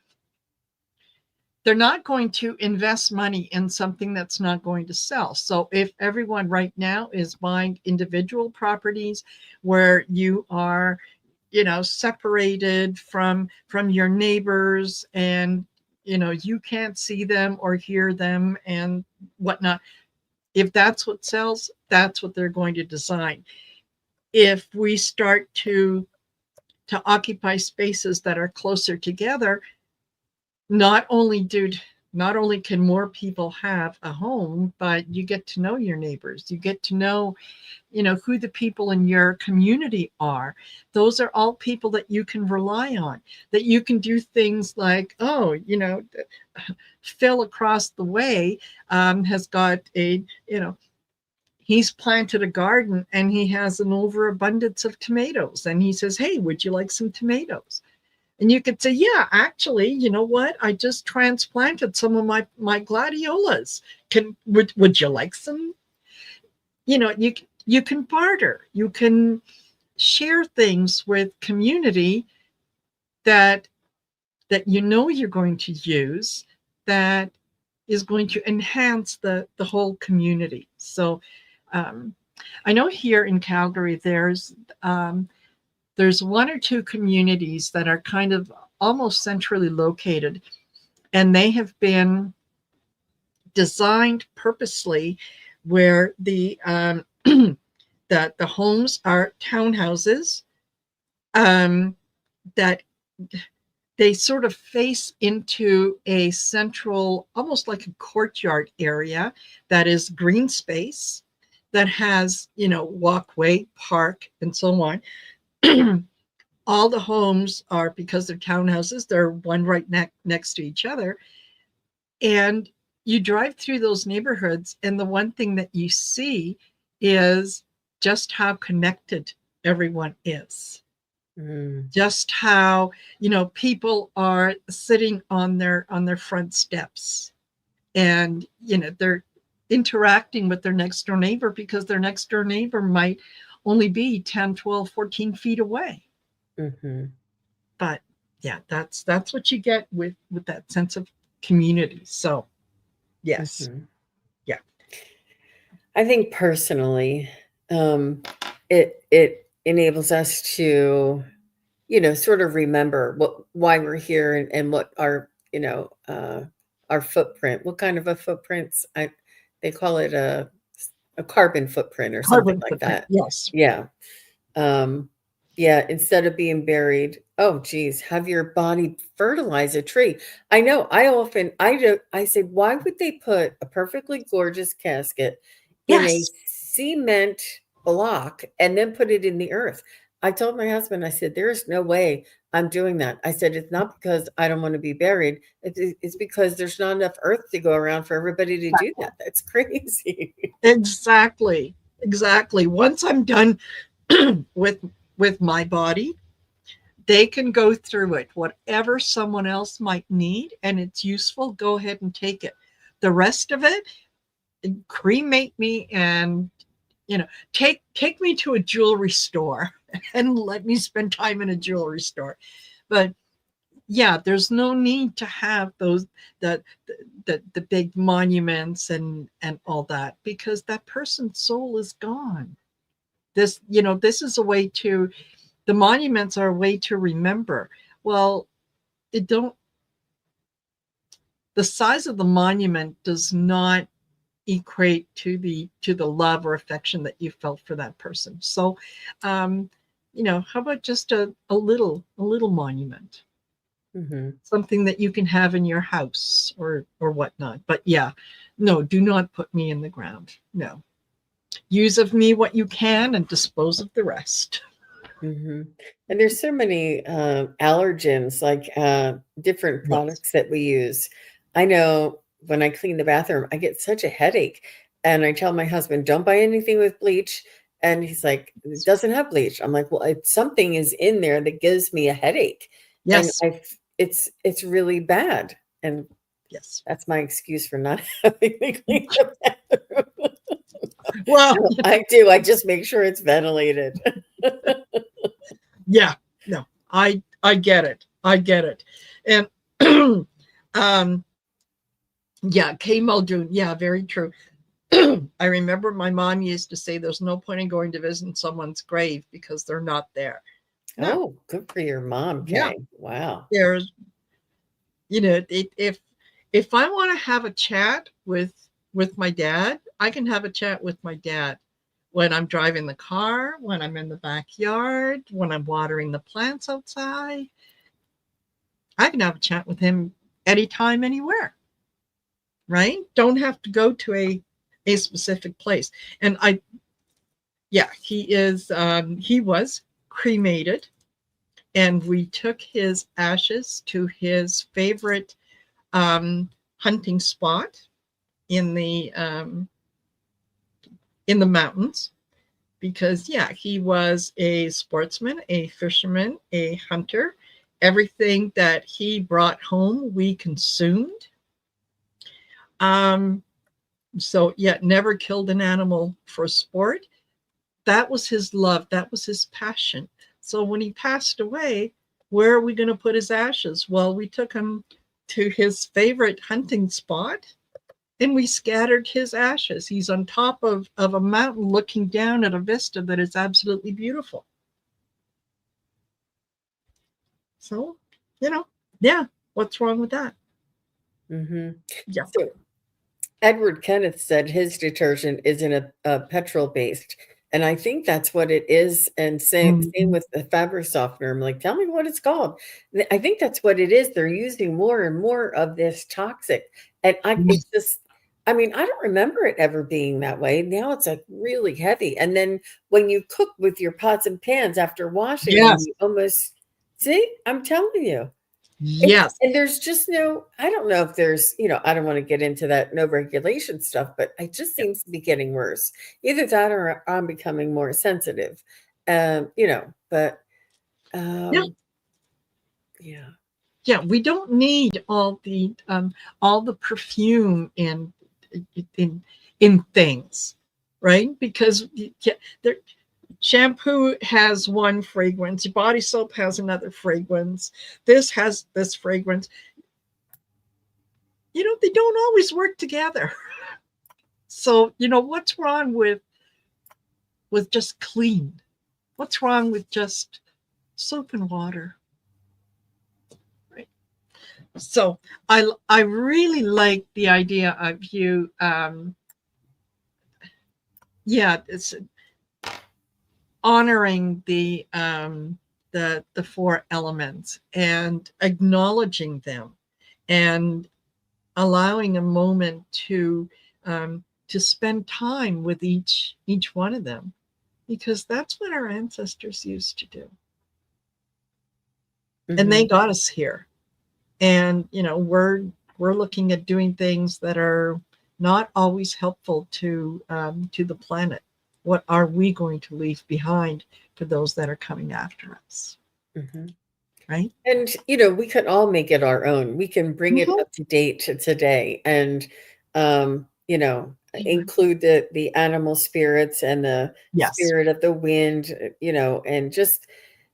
they're not going to invest money in something that's not going to sell. So if everyone right now is buying individual properties where you are separated from your neighbors, and you can't see them or hear them and whatnot, if that's what sells, that's what they're going to design. If we start to occupy spaces that are closer together, not only can more people have a home, but you get to know your neighbors. You get to know who the people in your community are. Those are all people that you can rely on, that you can do things like, Phil across the way has got he's planted a garden and he has an overabundance of tomatoes. And he says, hey, would you like some tomatoes? And you could say, yeah, actually, you know what? I just transplanted some of my gladiolas. Would you like some? You can barter. You can share things with community that you're going to use, that is going to enhance the whole community. So I know here in Calgary, there's one or two communities that are kind of almost centrally located, and they have been designed purposely where the homes are townhouses, that they sort of face into a central, almost like a courtyard area that is green space, that has, walkway, park, and so on. All the homes are, because they're townhouses, they're one right next to each other. And you drive through those neighborhoods, and the one thing that you see is just how connected everyone is. Just how, people are sitting on their front steps, and, they're interacting with their next door neighbor, because their next door neighbor might only be 10, 12, 14 feet away. Mm-hmm. But yeah, that's what you get with that sense of community. So yes. Mm-hmm. Yeah. I think personally, it enables us to, sort of remember why we're here, and what our, our footprint, what kind of a footprint, they call it a carbon footprint or something like that. Yes. Yeah. Yeah. Instead of being buried, oh geez, have your body fertilize a tree. I know. I say, why would they put a perfectly gorgeous casket in a cement block and then put it in the earth? I told my husband, I said, there's no way I'm doing that. I said, it's not because I don't want to be buried. It's because there's not enough earth to go around for everybody to do that. That's crazy. Exactly. Exactly. Once I'm done with my body, they can go through it. Whatever someone else might need and it's useful, go ahead and take it. The rest of it, cremate me and take me to a jewelry store and let me spend time in a jewelry store. But yeah, there's no need to have those the big monuments and all that, because that person's soul is gone. This is a way to, the monuments are a way to remember. Well, it don't the size of the monument does not equate to the love or affection that you felt for that person. So how about just a little monument, something that you can have in your house or whatnot. But yeah, no, do not put me in the ground. No, use of me what you can and dispose of the rest. And there's so many allergens, like different products that we use. I know when I clean the bathroom, I get such a headache. And I tell my husband, don't buy anything with bleach. And he's like, it doesn't have bleach. I'm like, well, something is in there that gives me a headache. Yes. And it's really bad. And yes, that's my excuse for not having to clean the bathroom. Well, I do. I just make sure it's ventilated. Yeah, no, I get it. I get it. And yeah, K. Muldoon. Yeah, very true. I remember my mom used to say there's no point in going to visit someone's grave because they're not there. No. Oh, good for your mom, Kay. Yeah. Wow. There's, if I want to have a chat with my dad, I can have a chat with my dad when I'm driving the car, when I'm in the backyard, when I'm watering the plants outside. I can have a chat with him anytime, anywhere. Right? Don't have to go to a specific place. And he was cremated, and we took his ashes to his favorite hunting spot in the mountains, because he was a sportsman, a fisherman, a hunter. Everything that he brought home, we consumed. So never killed an animal for sport. That was his love. That was his passion. So when he passed away, where are we going to put his ashes? Well, we took him to his favorite hunting spot and we scattered his ashes. He's on top of a mountain looking down at a vista that is absolutely beautiful. So, what's wrong with that? Yeah. So Edward Kenneth said his detergent isn't a petrol-based. And I think that's what it is. And same with the fabric softener. I'm like, tell me what it's called. I think that's what it is. They're using more and more of this toxic. And it's just, I don't remember it ever being that way. Now it's like really heavy. And then when you cook with your pots and pans after washing, you almost, see, I'm telling you. Yes. And there's just I don't know if there's, I don't want to get into that no regulation stuff, but it just seems to be getting worse. Either that or I'm becoming more sensitive, but yeah. Yeah, we don't need all the perfume in things, right? Because shampoo has one fragrance, body soap has another fragrance, this has this fragrance. They don't always work together. So, what's wrong with just clean? What's wrong with just soap and water? Right. So I really like the idea of you it's honoring the four elements and acknowledging them and allowing a moment to spend time with each one of them, because that's what our ancestors used to do. And they got us here. And we're looking at doing things that are not always helpful to the planet. what are we going to leave behind for those that are coming after us? Mm-hmm. Right? And, we can all make it our own. We can bring it Mm-hmm. up to date to today and, Yeah. include the animal spirits and the Yes. spirit of the wind, and just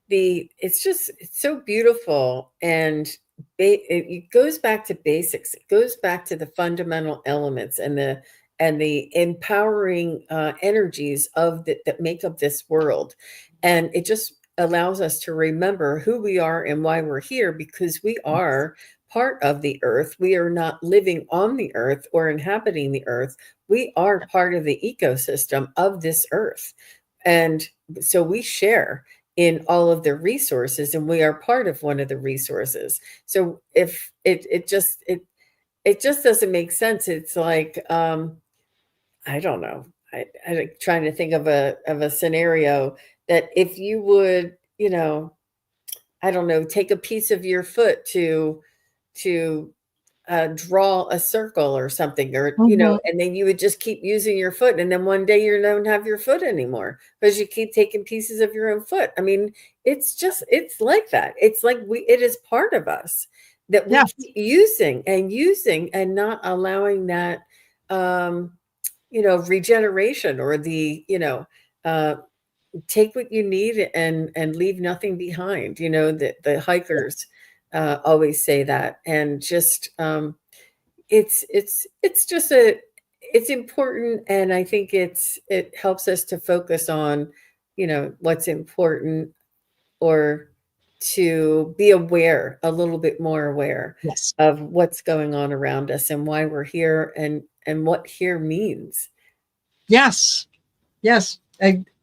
it's so beautiful. And it goes back to basics. It goes back to the fundamental elements and the empowering energies that make up this world. And it just allows us to remember who we are and why we're here, because we are part of the earth. We are not living on the earth or inhabiting the earth. We are part of the ecosystem of this earth. And so we share in all of the resources, and we are part of one of the resources. So if it just doesn't make sense. It's like, I don't know. I'm trying to think of a scenario that if you would, I don't know, take a piece of your foot to draw a circle or something, or Mm-hmm. and then you would just keep using your foot, and then one day you don't have your foot anymore because you keep taking pieces of your own foot. I mean, it's like that. It's like it is part of us that we Yes. keep using and not allowing that um regeneration, or uh take what you need and leave nothing behind. The hikers always say that. And just it's just it's important. And I think it helps us to focus on what's important, or to be aware, a little bit more aware Yes. of what's going on around us and why we're here, and what here means. Yes. Yes.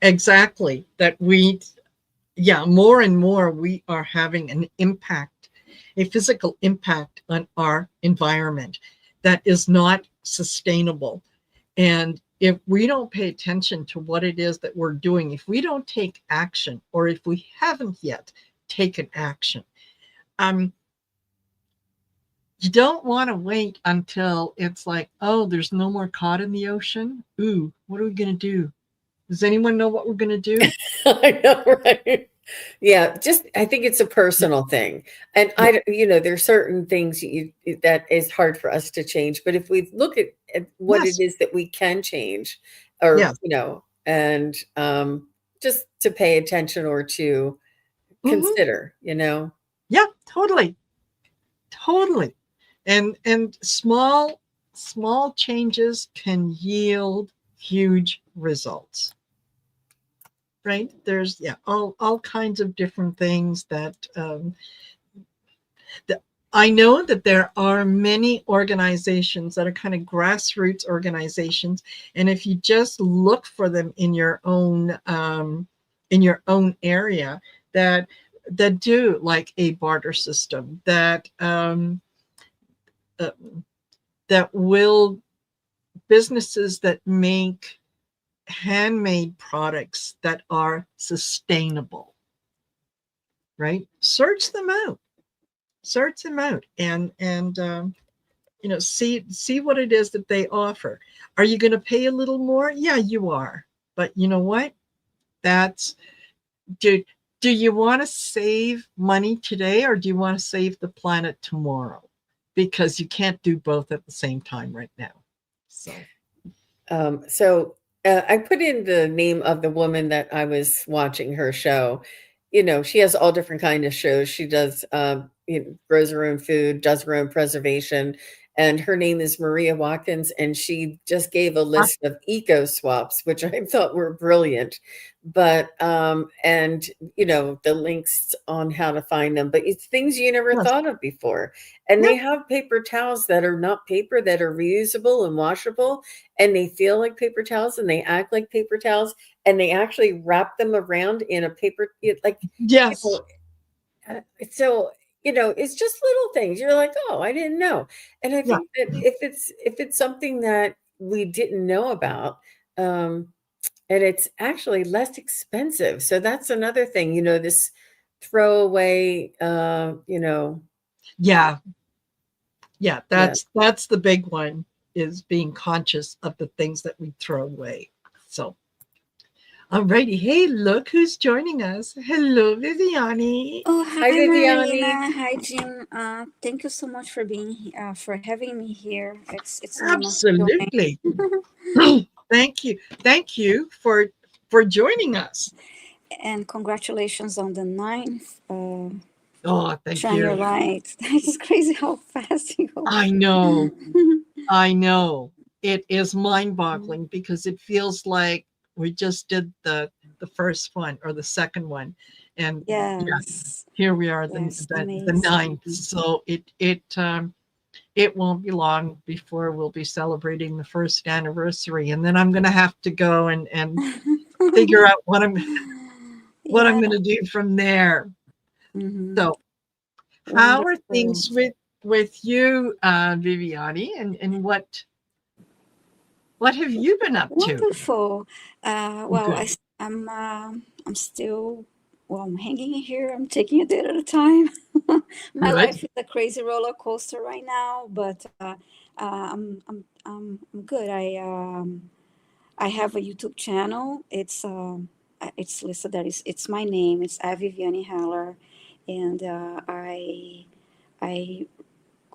Exactly. That more and more we are having an impact, a physical impact on our environment that is not sustainable. And if we don't pay attention to what it is that we're doing, if we don't take action, or if we haven't yet taken action, um, you don't want to wait until it's like, oh, there's no more cod in the ocean. Ooh, what are we going to do? Does anyone know what we're going to do? I know, right? Yeah, just I think it's a Yeah. personal thing. And Yeah. there's certain things that is hard for us to change. But if we look at what it Yes. is that we can change, or, Yes. and just to pay attention, or to Hmm. consider. Yeah, totally. Totally. And small changes can yield huge results. Right? There's all kinds of different things that I know that there are many organizations that are kind of grassroots organizations, and if you just look for them in your own area, that do like a barter system, uh, that will businesses that make handmade products that are sustainable, right? Search them out, and see what it is that they offer. Are you going to pay a little more? Yeah, you are. But you know what? That's do do you want to save money today, or do you want to save the planet tomorrow? Because you can't do both at the same time right now. So So I put in the name of the woman that I was watching her show. She has all different kind of shows. She does, grows her own food, does her own preservation, and her name is Maria Watkins. And she just gave a list of eco swaps, which I thought were brilliant. But and the links on how to find them, but it's things you never yes, thought of before. And yeah, they have paper towels that are not paper, that are reusable and washable, and they feel like paper towels, and they act like paper towels, and they actually wrap them around in a paper, like, you yes, know, so it's just little things. You're like, oh, I didn't know. And I yeah, think that if it's something that we didn't know about, um, and it's actually less expensive. So that's another thing, this throwaway, yeah, yeah. yeah. That's the big one, is being conscious of the things that we throw away. So Alrighty. Hey, look who's joining us. Hello, Viviani. Oh, Hi, hi, Viviani. Marina. Hi, Jim. Thank you so much for for having me here. It's an honor to Absolutely. join. Thank you. Thank you for joining us. And congratulations on the ninth. Oh, thank Shine your you. light. It's crazy how fast you go. I know. I know. It is mind-boggling because it feels like we just did the first one or the second one. And yeah, Yes, here we are, yes, the amazing. ninth. So it won't be long before we'll be celebrating the first anniversary. And then I'm gonna have to go and figure out what I'm Yeah. gonna do from there. Hmm. So how are Wonderful. things with you, Viviani, and what have you been up to? Wonderful. Well, Good. I'm still I'm hanging in here. I'm taking a day at a time. My Good. life is a crazy roller coaster right now, but I'm good. I have a YouTube channel. It's listed that it's my name. It's Viviane Haller, and I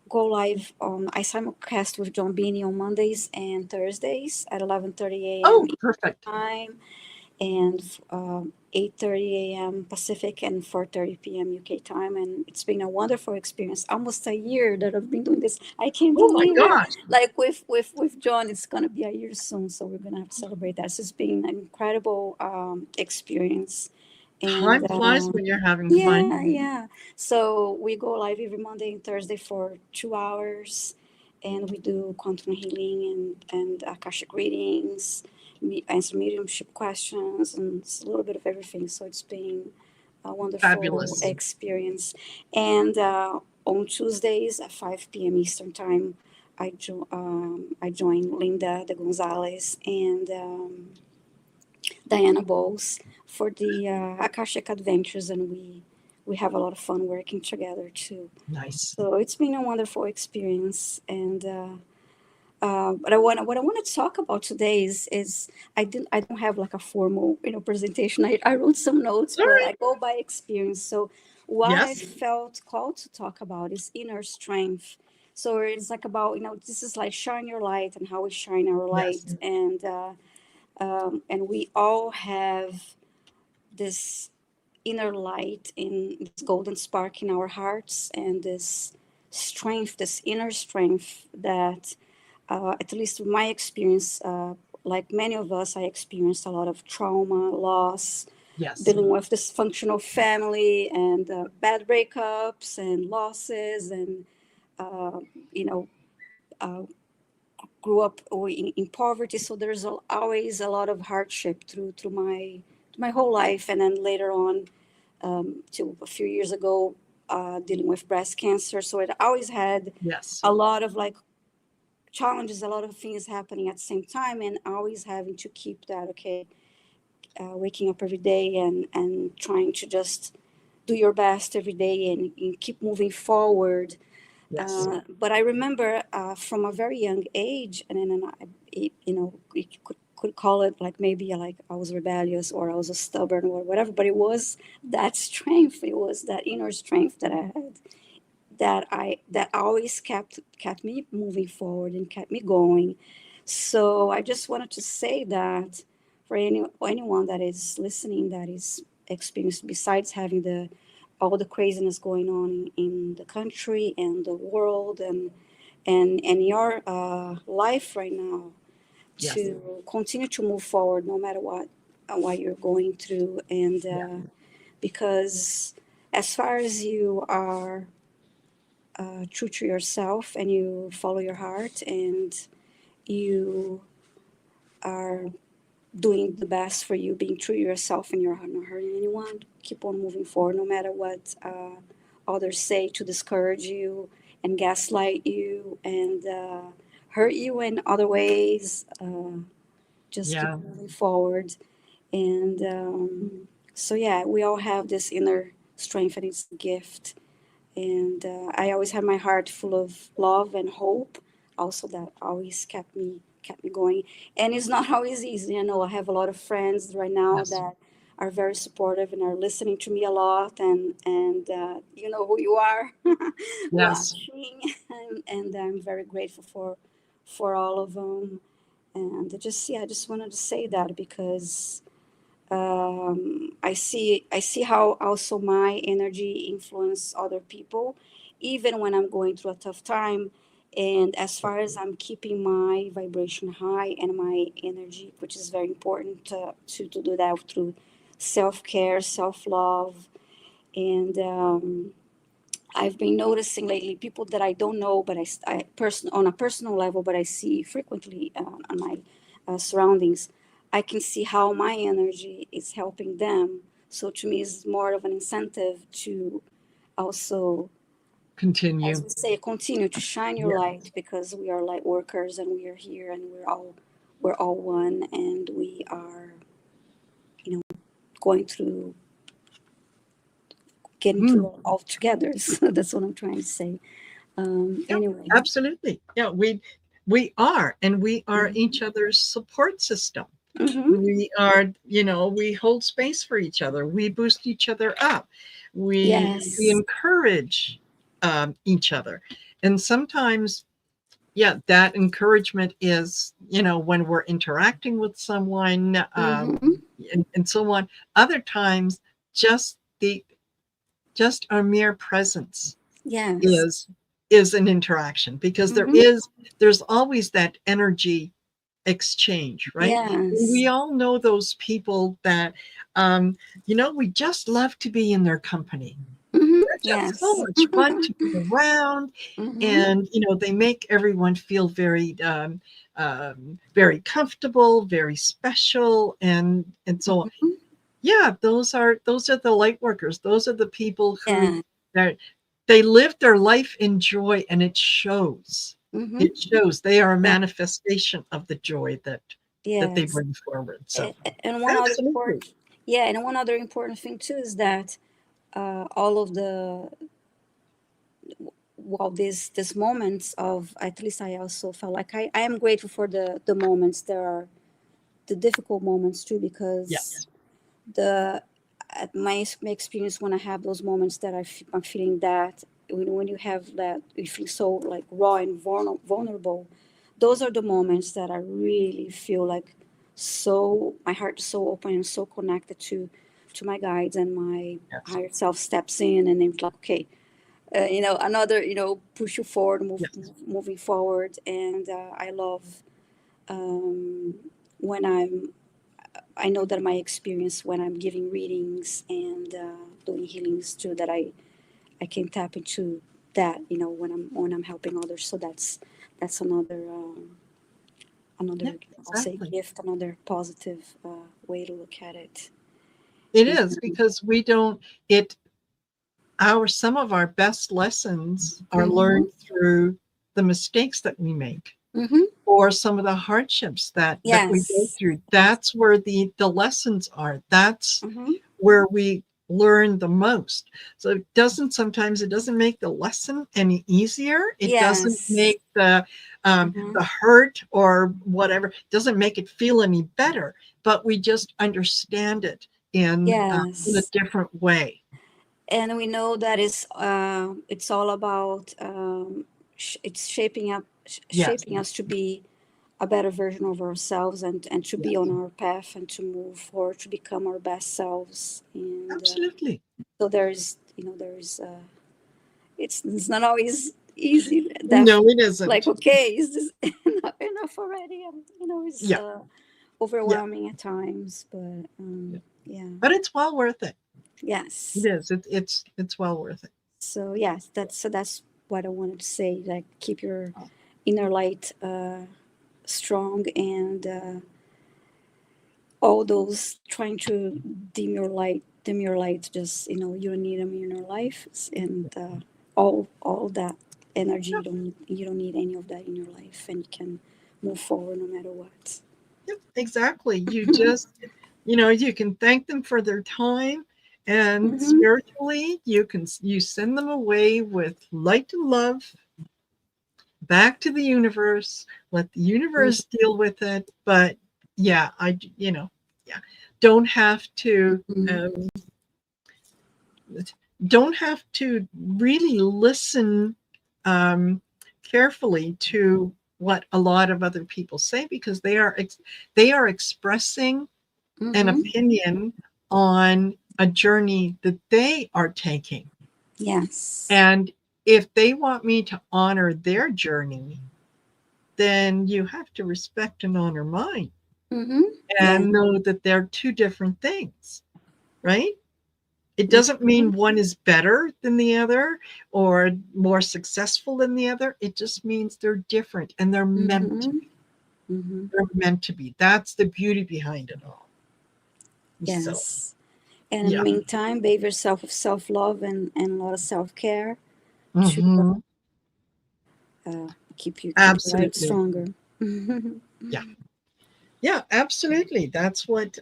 go live on I simulcast with John Beanie on Mondays and Thursdays at 11:30 a.m. Oh, perfect. time and 8:30 a.m. Pacific and 4:30 p.m. UK time. And it's been a wonderful experience. Almost a year that I've been doing this. I can't Oh my believe it. gosh. Like with John, it's gonna be a year soon, so we're gonna have to celebrate that. So it's been an incredible experience. And Time flies when you're having fun. yeah, yeah. So we go live every Monday and Thursday for 2 hours, and we do quantum healing and akashic readings, answer mediumship questions, and it's a little bit of everything. So it's been a wonderful Fabulous. experience. And on Tuesdays at 5 p.m. Eastern time, I join Linda de Gonzalez and Diana Bowles for the Akashic Adventures, and we have a lot of fun working together too. Nice. So it's been a wonderful experience, and but what I want to talk about today is I don't have like a formal presentation. I wrote some notes, All but right. I go by experience. So what I Yes. felt called to talk about is inner strength. So it's like about this is like shine your light and how we shine our Yes. light, and we all have this inner light in this golden spark in our hearts and this strength, this inner strength that at least in my experience, like many of us, I experienced a lot of trauma, loss, Yes. dealing with dysfunctional family and bad breakups and losses, and uh, you know, uh, grew up in poverty. So there's always a lot of hardship through my whole life, and then later on, till a few years ago, dealing with breast cancer. So it always had Yes. a lot of like challenges, a lot of things happening at the same time, and always having to keep that okay, waking up every day and trying to just do your best every day and keep moving forward. Yes. But I remember from a very young age, and then you could call it like maybe like I was rebellious or I was a stubborn or whatever, but it was that strength, it was that inner strength that I had that always kept me moving forward and kept me going. So I just wanted to say that for anyone that is listening that is experienced, besides having the all the craziness going on in the country and the world and your life right now, Yes. to continue to move forward no matter what you're going through, and Yeah. because as far as you are true to yourself and you follow your heart and you are doing the best for you, being true to yourself, and you're not hurting anyone, keep on moving forward no matter what others say to discourage you and gaslight you and hurt you in other ways. Just keep Yeah. moving forward. And so, yeah, we all have this inner strength, and it's a gift. And I always have my heart full of love and hope. Also, that always kept me kept me going. And it's not always easy. I know I have a lot of friends right now Yes. that are very supportive and are listening to me a lot, and you know who you are, Yes. watching, and I'm very grateful for all of them. And I just wanted to say that because I see how also my energy influence other people, even when I'm going through a tough time. And as far as I'm keeping my vibration high and my energy, which is very important to do that through self care, self love, and I've been noticing lately people that I don't know, but on a personal level, but I see frequently on my surroundings. I can see how my energy is helping them. So to me, it's more of an incentive to also, as Continue. we say, continue to shine your Yeah. light, because we are light workers and we are here and we're all one, and we are, you know, going through getting through Mm. it all together. So that's what I'm trying to say. Yep, Anyway. absolutely. Yeah, we are, and we are Mhm. each other's support system. Mhm. We are, we hold space for each other. We boost each other up. We Yes. encourage each other, and sometimes, yeah, that encouragement is, when we're interacting with someone, Mhm. and so on. Other times, just the just our mere presence Yes. is is an interaction, because Mhm. there's always that energy exchange, right? And Yes. we all know those people that we just love to be in their company. Mhm. They're just so Yes. much fun to be around, Mhm. and they make everyone feel very comfortable, very special, and so on. Mhm. Yeah, those are the light workers. Those are the people who Yeah. that they live their life in joy, and it shows. Mhm. It shows they are a Yeah. manifestation of the joy that they Yes. bring forward. So And one other absolutely. important, yeah, and one other important thing too is that all of the well, these moments of, at least I also felt like I am grateful for the moments. There are the difficult moments too, because Yes. the at my experience, when I have those moments that I'm feeling that when you have that, you feel so like raw and vulnerable. Those are the moments that I really feel like, so my heart is so open and so connected to my guides, and my Yes. higher self steps in, and it's like, okay, another, push you forward, Yes. moving forward. And I love um, when I know that my experience when I'm giving readings and doing healings too, that I can tap into that, when I'm helping others. So that's Yeah, another, I'll say, exactly. gift, another positive way to look at it. It And, is, because we don't it our some of our best lessons are mm-hmm, learned through the mistakes that we make, mm-hmm, or some of the hardships that we go yes, through. That's where the lessons are. That's mm-hmm, where we learn the most. So it doesn't make the lesson any easier. It doesn't yes, make the mm-hmm, hurt or whatever, it doesn't make it feel any better, but we just understand it in a yes. different way. And we know that it's all about it's Yes. shaping us to be a better version of ourselves, and to be on Yes. our path and to move forward to become our best selves. And Absolutely. so there's it's not always easy. That, No, it like, isn't. okay, is this enough already? It's Yeah. Yeah. overwhelming at times, but Yeah. yeah, But it's well worth it. It yes. is. It's well worth it. So yes, that's what I wanted to say. Like, keep your inner light strong, and all those trying to dim your light. Just, you don't need them in your life, and all that energy, you don't need any of that in your life, and you can move forward no matter what. Yep, exactly. You can thank them for their time, and Hmm. spiritually, you send them away with light and love, back to the universe, let the universe deal with it. But yeah, don't have to, don't have to really listen carefully to what a lot of other people say, because they are expressing an opinion on a journey that they are taking. Yes. And if they want me to honor their journey, then you have to respect and honor mine, and know that they're two different things, right? It doesn't mean one is better than the other or more successful than the other. It just means they're different, and they're meant to be. They're meant to be. That's the beauty behind it all. Yes. So, and in the meantime, bathe yourself with self-love and a lot of self-care to keep your life stronger. Yeah, absolutely. That's what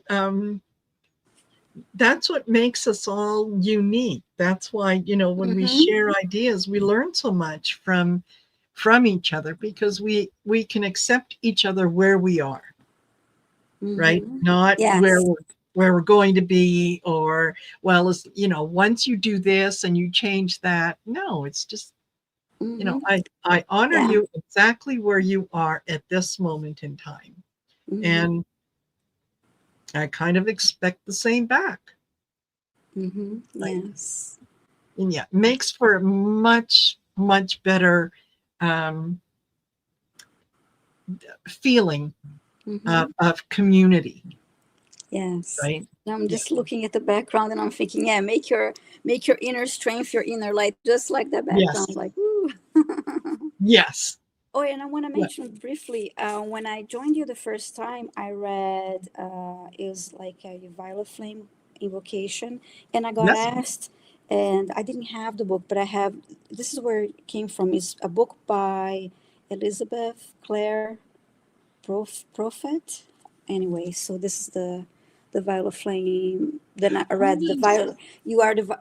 makes us all unique. That's why, when we share ideas, we learn so much from each other, because we can accept each other where we are, right? Not where we're going to be, or, well, once you do this and you change that. No, it's just, I honor you exactly where you are at this moment in time. And I kind of expect the same back. Yes. And yeah, makes for a much, much better feeling of community. Yes. Right. I'm just looking at the background and I'm thinking, make your inner strength, your inner light, just like the background. Like, ooh. Yes. Oh, and I want to mention briefly, when I joined you the first time, I read, it was like a violet flame invocation, and I got asked, and I didn't have the book, but I have, this is where it came from. It's a book by Elizabeth Clare Prophet. Anyway, so this is the violet flame. Then I read the violet.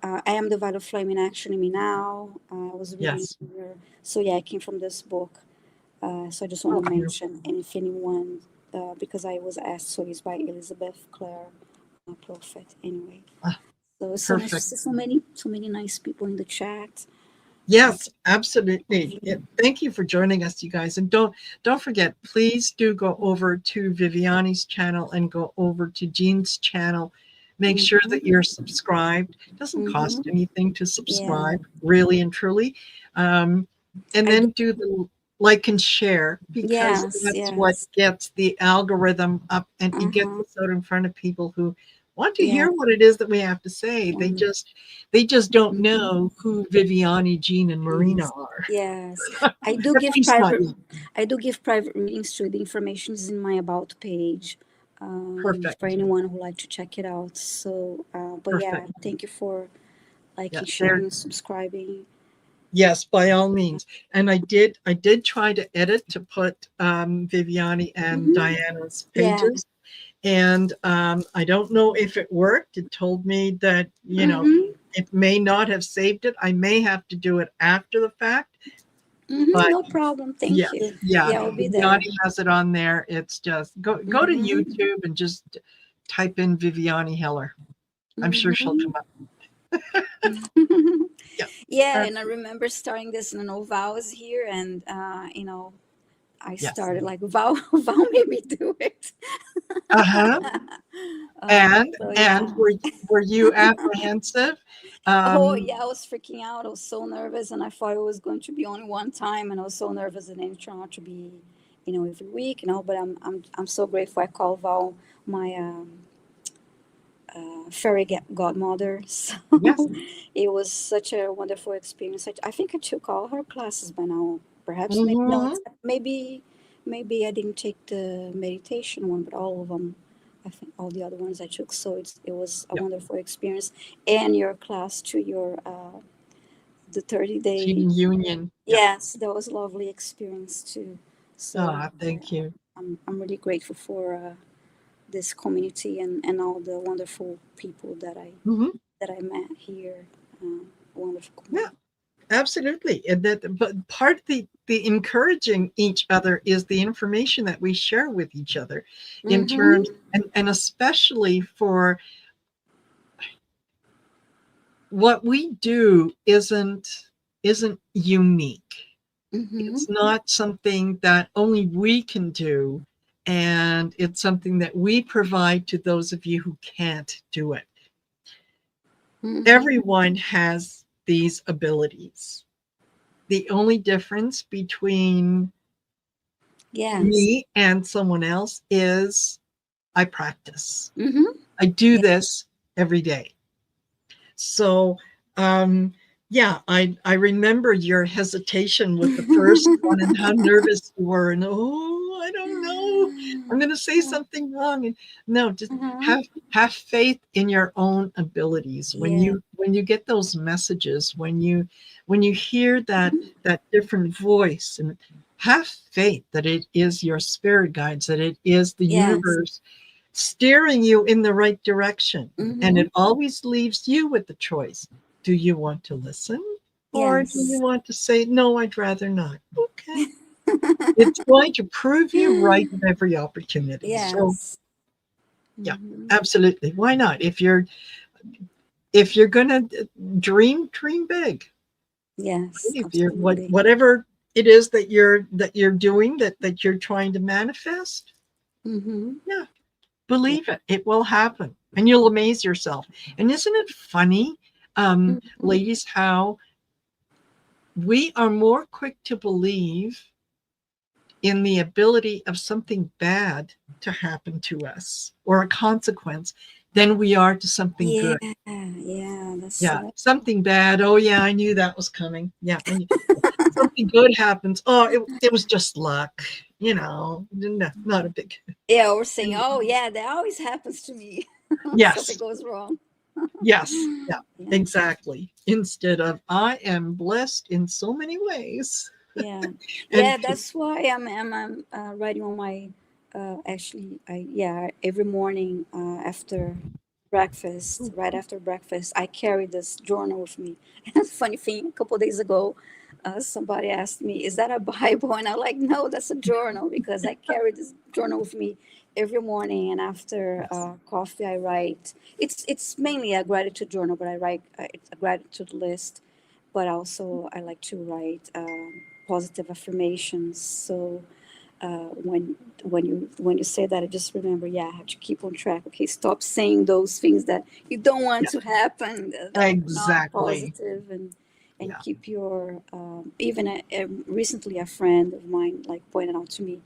I am the violet flame in action in me now. I was reading. So yeah, it came from this book. So I just want to mention, and if anyone, because I was asked, so it's by Elizabeth Clare Prophet. Anyway, so so nice to see so many nice people in the chat. Yes, absolutely. Thank you for joining us, you guys. And don't forget, please do go over to Viviani's channel and go over to Jean's channel. Make sure that you're subscribed. It doesn't cost anything to subscribe, really and truly. And then do the like and share, because that's what gets the algorithm up, and it gets us out in front of people who want to hear what it is that we have to say. They just don't know who Viviani, Jean, and Marina are. Yes, I do give private readings too. The information is in my about page. Perfect. For anyone who would like to check it out. So, but thank you for liking, sharing, subscribing. Yes, by all means. And I did try to edit to put Viviani and Diana's pages. And I don't know if it worked. It told me that, it may not have saved it. I may have to do it after the fact. But no problem. Thank you. Yeah, I'll be there. Viviani has it on there. It's just go to YouTube and just type in Viviani Heller. I'm sure she'll come up. And I remember starting this, Val was here, and I started like Val made me do it. And were you apprehensive? I was freaking out. I was so nervous, and I thought it was going to be only one time, and I was so nervous, and then it turned out to be, every week, But I'm so grateful. I call Val my fairy godmother. So it was such a wonderful experience. I think I took all her classes by now. Perhaps maybe I didn't take the meditation one, but all of them. I think all the other ones I took. So it was a wonderful experience. And your class to your the 30-day union. Yes, that was a lovely experience too. So thank you. I'm really grateful for this community and all the wonderful people that I met here. Wonderful community. Absolutely. And that, but part of the encouraging each other is the information that we share with each other in terms, and especially for what we do isn't unique. It's not something that only we can do, and it's something that we provide to those of you who can't do it. Everyone has these abilities. The only difference between me and someone else is I practice. I do this every day. So, yeah, I remember your hesitation with the first one and how nervous you were, and oh, I don't know, I'm going to say something wrong. And no, just have faith in your own abilities. When you get those messages, when you hear that different voice, and have faith that it is your spirit guides, that it is the universe steering you in the right direction. And it always leaves you with the choice. Do you want to listen? Or do you want to say, no, I'd rather not? Okay. It's going to prove you right at every opportunity. So yeah, absolutely. Why not? If you're gonna dream big. Yes, If you're absolutely. whatever it is that you're doing, that you're trying to manifest. Yeah. Believe it. It will happen. And you'll amaze yourself. And isn't it funny, ladies, how we are more quick to believe in the ability of something bad to happen to us, or a consequence, than we are to something good. That's Something bad. Oh yeah, I knew that was coming. Yeah. Something good happens. Oh, it was just luck. No, not a big. we're saying, oh yeah, that always happens to me. Yes. Something goes wrong. Yes. Yeah, exactly. Instead of, I am blessed in so many ways. That's why I'm writing on my actually every morning after breakfast, right after breakfast, I carry this journal with me. And funny thing, a couple of days ago, somebody asked me, is that a Bible? And I'm like, no, that's a journal, because I carry this journal with me every morning, and after coffee I write. It's mainly a gratitude journal, but I write it's a gratitude list, but also I like to write positive affirmations. So when you say that, I just remember, I have to keep on track. Okay, stop saying those things that you don't want to happen, that are not Exactly. positive, and keep your even recently a friend of mine like pointed out to me,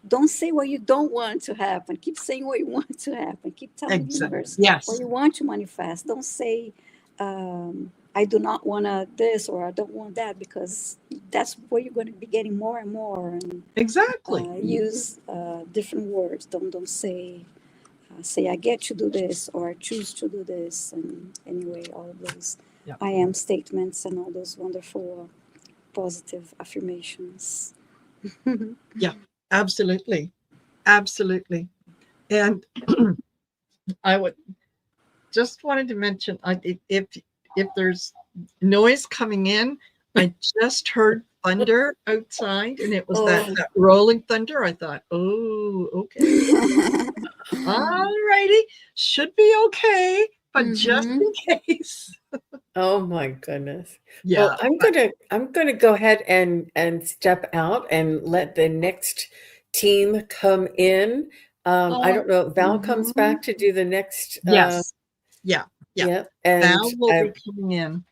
don't say what you don't want to happen. Keep saying what you want to happen. Keep telling the universe what you want to manifest. Don't say I do not want to this, or I don't want that, because that's where you're going to be getting more and more. And Exactly. use different words. Don't say I get to do this, or I choose to do this. And anyway, all of those I am statements and all those wonderful positive affirmations. Yeah, absolutely. Absolutely. And I would just wanted to mention, if there's noise coming in, I just heard thunder outside, and it was that rolling thunder. I thought, oh, okay. All righty. Should be okay, but just in case. Oh my goodness. Yeah. Well, I'm gonna go ahead and step out and let the next team come in. I don't know if Val comes back to do the next. Yes. Yeah. Yeah. And Val will be coming in.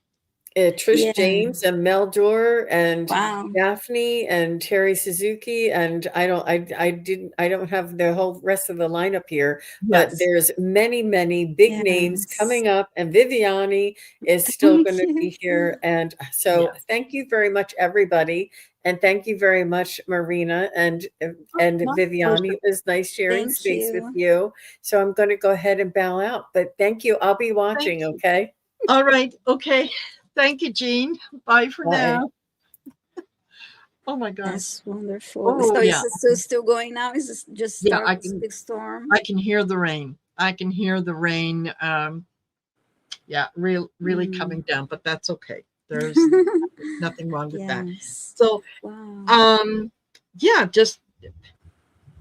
Trish James and Mel Dore and Wow. Daphne and Terry Suzuki, and I don't have the whole rest of the lineup here, but there's many big names coming up, and Viviani is still going to be here. And so thank you very much, everybody. And thank you very much, Marina and Viviani. It was nice sharing space with you. So I'm going to go ahead and bow out, but thank you. I'll be watching. Okay. All right. Okay. Thank you, Jean. Bye for now. Oh my God. That's wonderful. So is it still going now? Is this just start this big storm? I can hear the rain. Really coming down, but that's okay. There's nothing wrong with that. Yes. So, Wow. yeah, just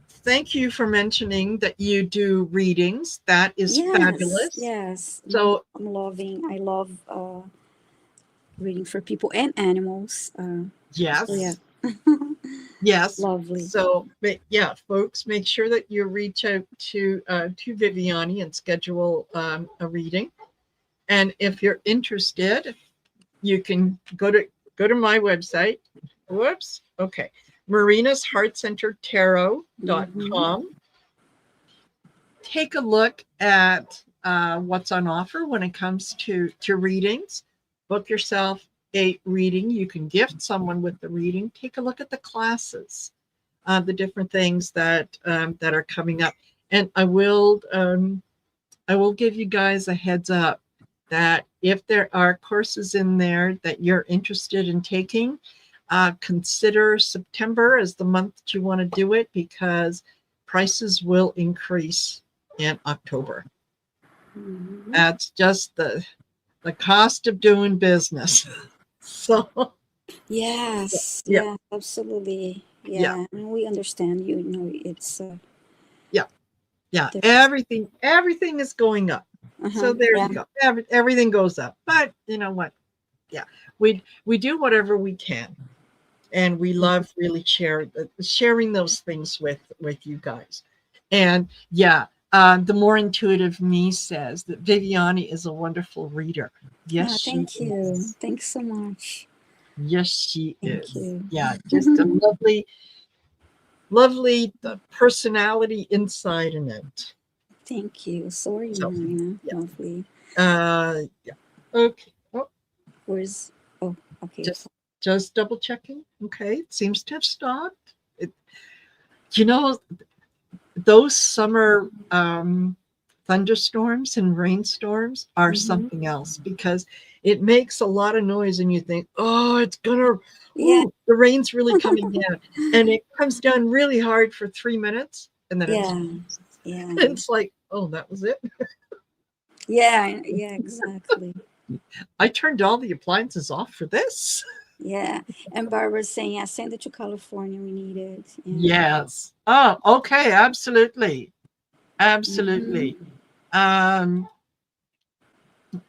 thank you for mentioning that you do readings. That is Yes. fabulous. Yes. So, I love reading for people and animals. yes. So yeah. Yes. Lovely. So, yeah, folks, make sure that you reach out to Viviani and schedule a reading. And if you're interested, you can go to my website. Whoops. Okay. marinasheartcentertarot.com. Take a look at what's on offer when it comes to readings. Book yourself a reading. You can gift someone with the reading. Take a look at the classes, the different things that are coming up. And I will give you guys a heads up that if there are courses in there that you're interested in taking, consider September as the month that you want to do it, because prices will increase in October. That's just the cost of doing business. So Yes. yeah. Yeah. Absolutely. Yeah. Yeah. And we understand. You know, it's yeah. there's- Everything is going up. So there yeah. you go. Everything goes up. But you know what? Yeah, we do whatever we can, and we love really sharing those things with you guys. And yeah, the more intuitive me says that Viviani is a wonderful reader. Yes, she Thank you. is. Thanks so much. Yes, she Thank is. you. Yeah, just a lovely personality inside and out. Thank you. Sorry, So, Marina. yeah. Lovely. Yeah. Okay. Oh, Where's okay. just double checking. Okay, it seems to have stopped. You know, those summer thunderstorms and rainstorms are something else, because it makes a lot of noise and you think, oh, it's gonna, Yeah. the rain's really coming down, and it comes down really hard for 3 minutes, and then Yeah. it's like, oh, that was it. Yeah, exactly. I turned all the appliances off for this. Yeah. And Barbara's saying, yeah, send it to California. We need it. Yeah. Yes. Oh, okay, absolutely. Absolutely.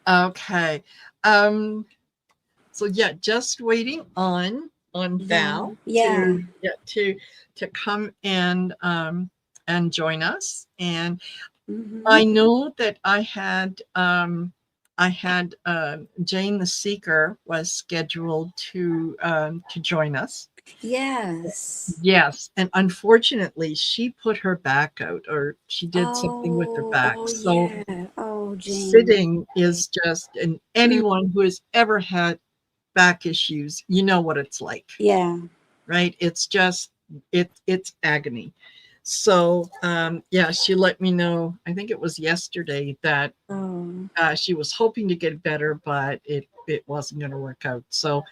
Okay. So yeah, just waiting on Val Yeah. to come and join us. And Mhm. I know that I had Jane the Seeker was scheduled to join us. Yes. Yes, and unfortunately, she put her back out, or she did something with her back. So Yeah. Oh, Jane. sitting is just, and anyone who has ever had back issues, you know what it's like. Yeah. Right? It's just it's agony. So yeah, she let me know, I think it was yesterday, that she was hoping to get better, but it wasn't going to work out. So,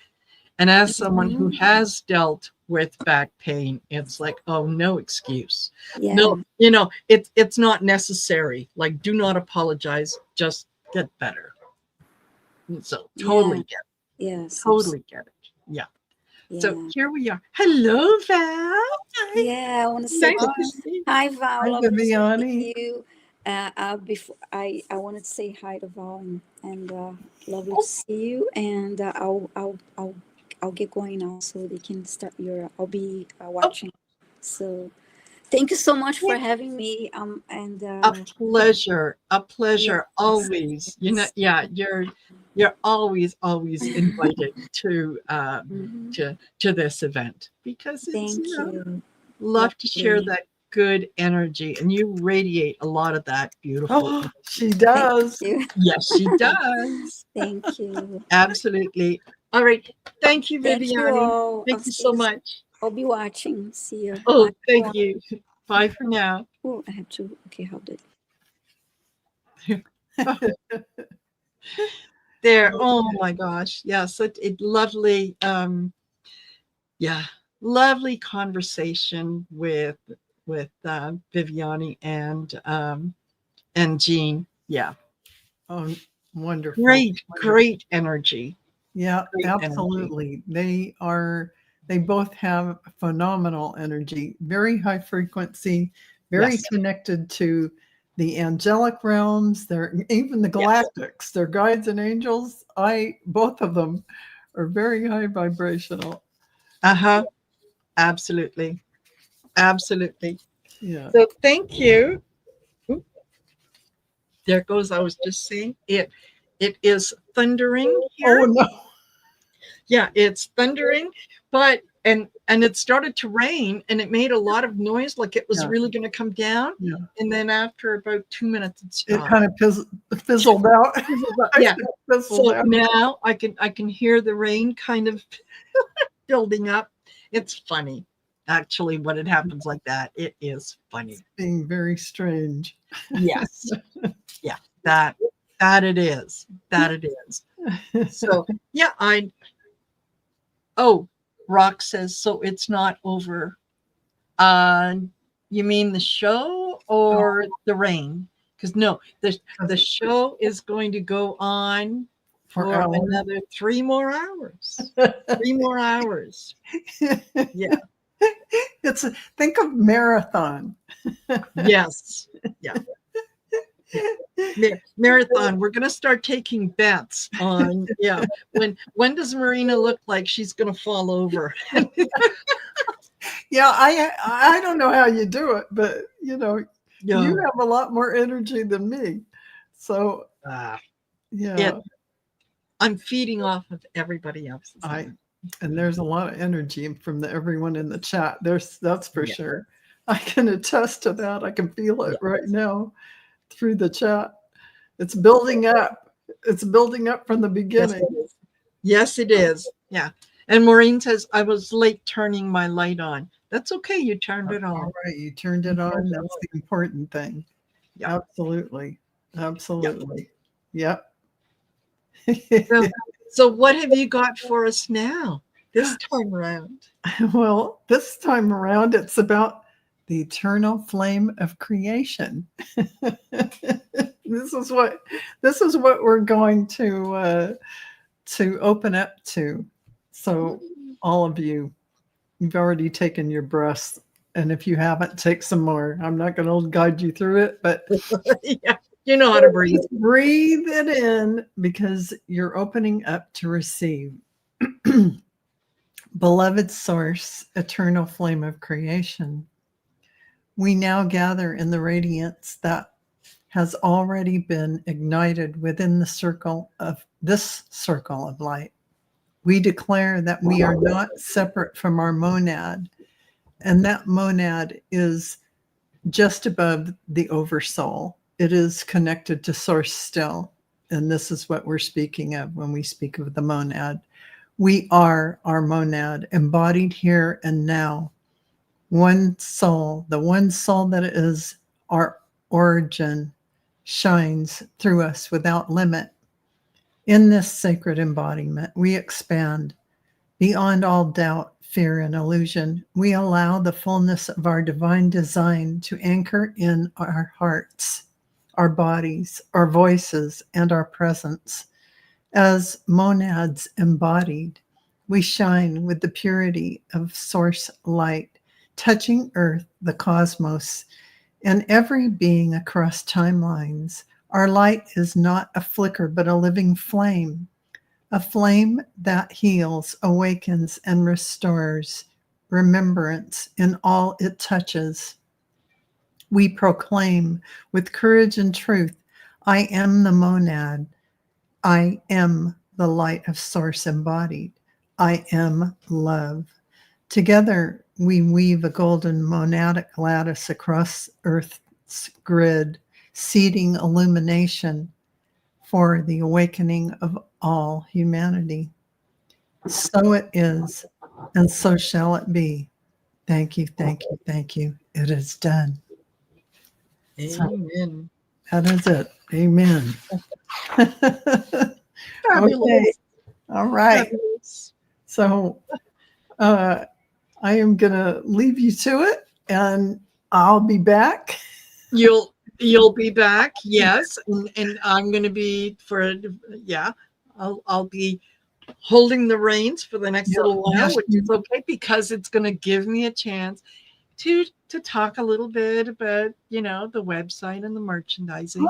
and as someone who has dealt with back pain, it's like, oh, no excuse. Yeah. No, you know, it's not necessary. Like, do not apologize, just get better. So totally get it. Yes. Totally get it. Yeah. Yeah. So here we are. Hello, Val. Hi. Yeah, I want to say Nice to see you. hi, Val. Hi, Lovely to see Viviani. you. Before I wanted to say hi to Val, and lovely to see you. And I'll get going now so they can start your. I'll be watching. So thank you so much for having me. And A pleasure. yes. Always. You know, yeah, you're always invited to this event, because it's, Thank you know, you. love to share Lovely. that good energy, and you radiate a lot of that beautiful. Oh, she does. Thank you. Yes, she does. Thank you. Absolutely. All right. Thank you, Thank you Viviani. all. Thank you so much. I'll be watching. See you. Oh, Bye, thank everyone. you. Bye for now. Oh, I have to. Okay, how did? There. Oh my gosh. Yeah, such a lovely lovely conversation with Viviani and Jean. Yeah. Oh, wonderful. Great energy. Yeah, Great energy. absolutely. They both have phenomenal energy, very high frequency, very Yes. connected to the angelic realms. They're even the galactics, their guides and angels. Both of them are very high vibrational. Uh-huh. Absolutely. Absolutely. Yeah. So thank you. Oop, there goes, I was just saying it. It is thundering here. Oh no. Yeah, it's thundering, but and it started to rain and it made a lot of noise like it was Yeah. really going to come down. Yeah. And then after about 2 minutes it It stopped. kind of fizzled out. Yeah. Fizzled So out. now I can hear the rain kind of building up. It's funny. Actually, when it happens like that, it is funny. Being very strange. Yes. Yeah. That it is. That it is. So yeah, Rock says, so it's not over. You mean the show or the rain? Because no, the show is going to go on for another 3 more hours. 3 more hours. Yeah. Think of marathon. Yes. Yeah. Marathon. We're going to start taking bets on when does Marina look like she's going to fall over? Yeah, I don't know how you do it, but you have a lot more energy than me. So yeah, I'm feeding off of everybody else. And there's a lot of energy from everyone in the chat. That's for sure. I can attest to that. I can feel it right now through the chat. It's building up. It's building up from the beginning. Yes, it is. Yeah. And Maureen says, I was late turning my light on. That's okay. You turned it on. All right. You turned it on. That's the important thing. Yeah. Absolutely. Absolutely. Yep. So what have you got for us now this time around? Well, this time around, it's about the eternal flame of creation. This is what we're going to open up to. So all of you've already taken your breaths, and if you haven't, take some more. I'm not going to guide you through it, but yeah, you know how to breathe. Breathe it in because you're opening up to receive. Beloved source, eternal flame of creation, we now gather in the radiance that has already been ignited within this circle of light. We declare that we are not separate from our monad, and that monad is just above the oversoul. It is connected to source still, and this is what we're speaking of when we speak of the monad. We are our monad, embodied here and now. One soul, the one soul that is our origin, shines through us without limit. In this sacred embodiment, we expand beyond all doubt, fear, and illusion. We allow the fullness of our divine design to anchor in our hearts, our bodies, our voices, and our presence. As monads embodied, we shine with the purity of source light, touching earth, the cosmos, and every being across timelines. Our light is not a flicker, but a living flame, a flame that heals, awakens, and restores remembrance in all it touches. We proclaim with courage and truth, I am the monad. I am the light of source embodied. I am love. Together, we weave a golden monadic lattice across Earth's grid, seeding illumination for the awakening of all humanity. So it is, and so shall it be. Thank you, thank you, thank you. It is done. Amen. So, that is it. Amen. Okay. All right. Fabulous. So I am going to leave you to it, and I'll be back. You'll be back, yes, and I'm going to be I'll be holding the reins for the next Yeah, little while, yes, which is okay because it's going to give me a chance to talk a little bit about, you know, the website and the merchandising.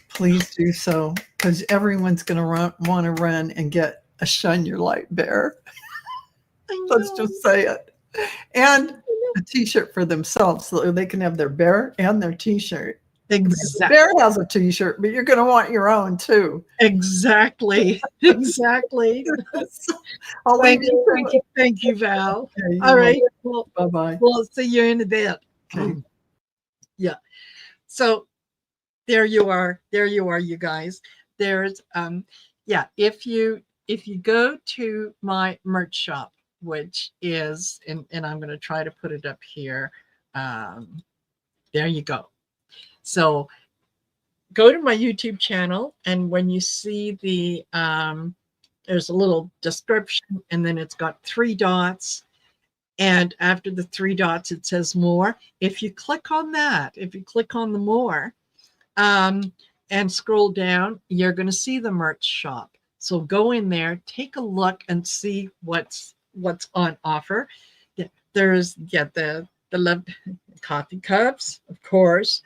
Please do so, because everyone's going to want to run and get a Shine Your Light bear. Let's just say it. And a t-shirt for themselves so they can have their bear and their t-shirt. Exactly. The bear has a t-shirt, but you're going to want your own too. Exactly. Exactly. Thank you, Val. Okay, all right. Well, bye-bye. We'll see you in a bit. Okay. Yeah. So there you are, you guys. There's yeah, if you go to my merch shop, which is, and I'm going to try to put it up here. There you go. So go to my YouTube channel, and when you see the there's a little description, and then it's got 3 dots, and after the 3 dots it says more. If you click on that, if you click on the more, and scroll down, you're going to see the merch shop. So go in there, take a look, and see what's on offer. There's the love coffee cups, of course,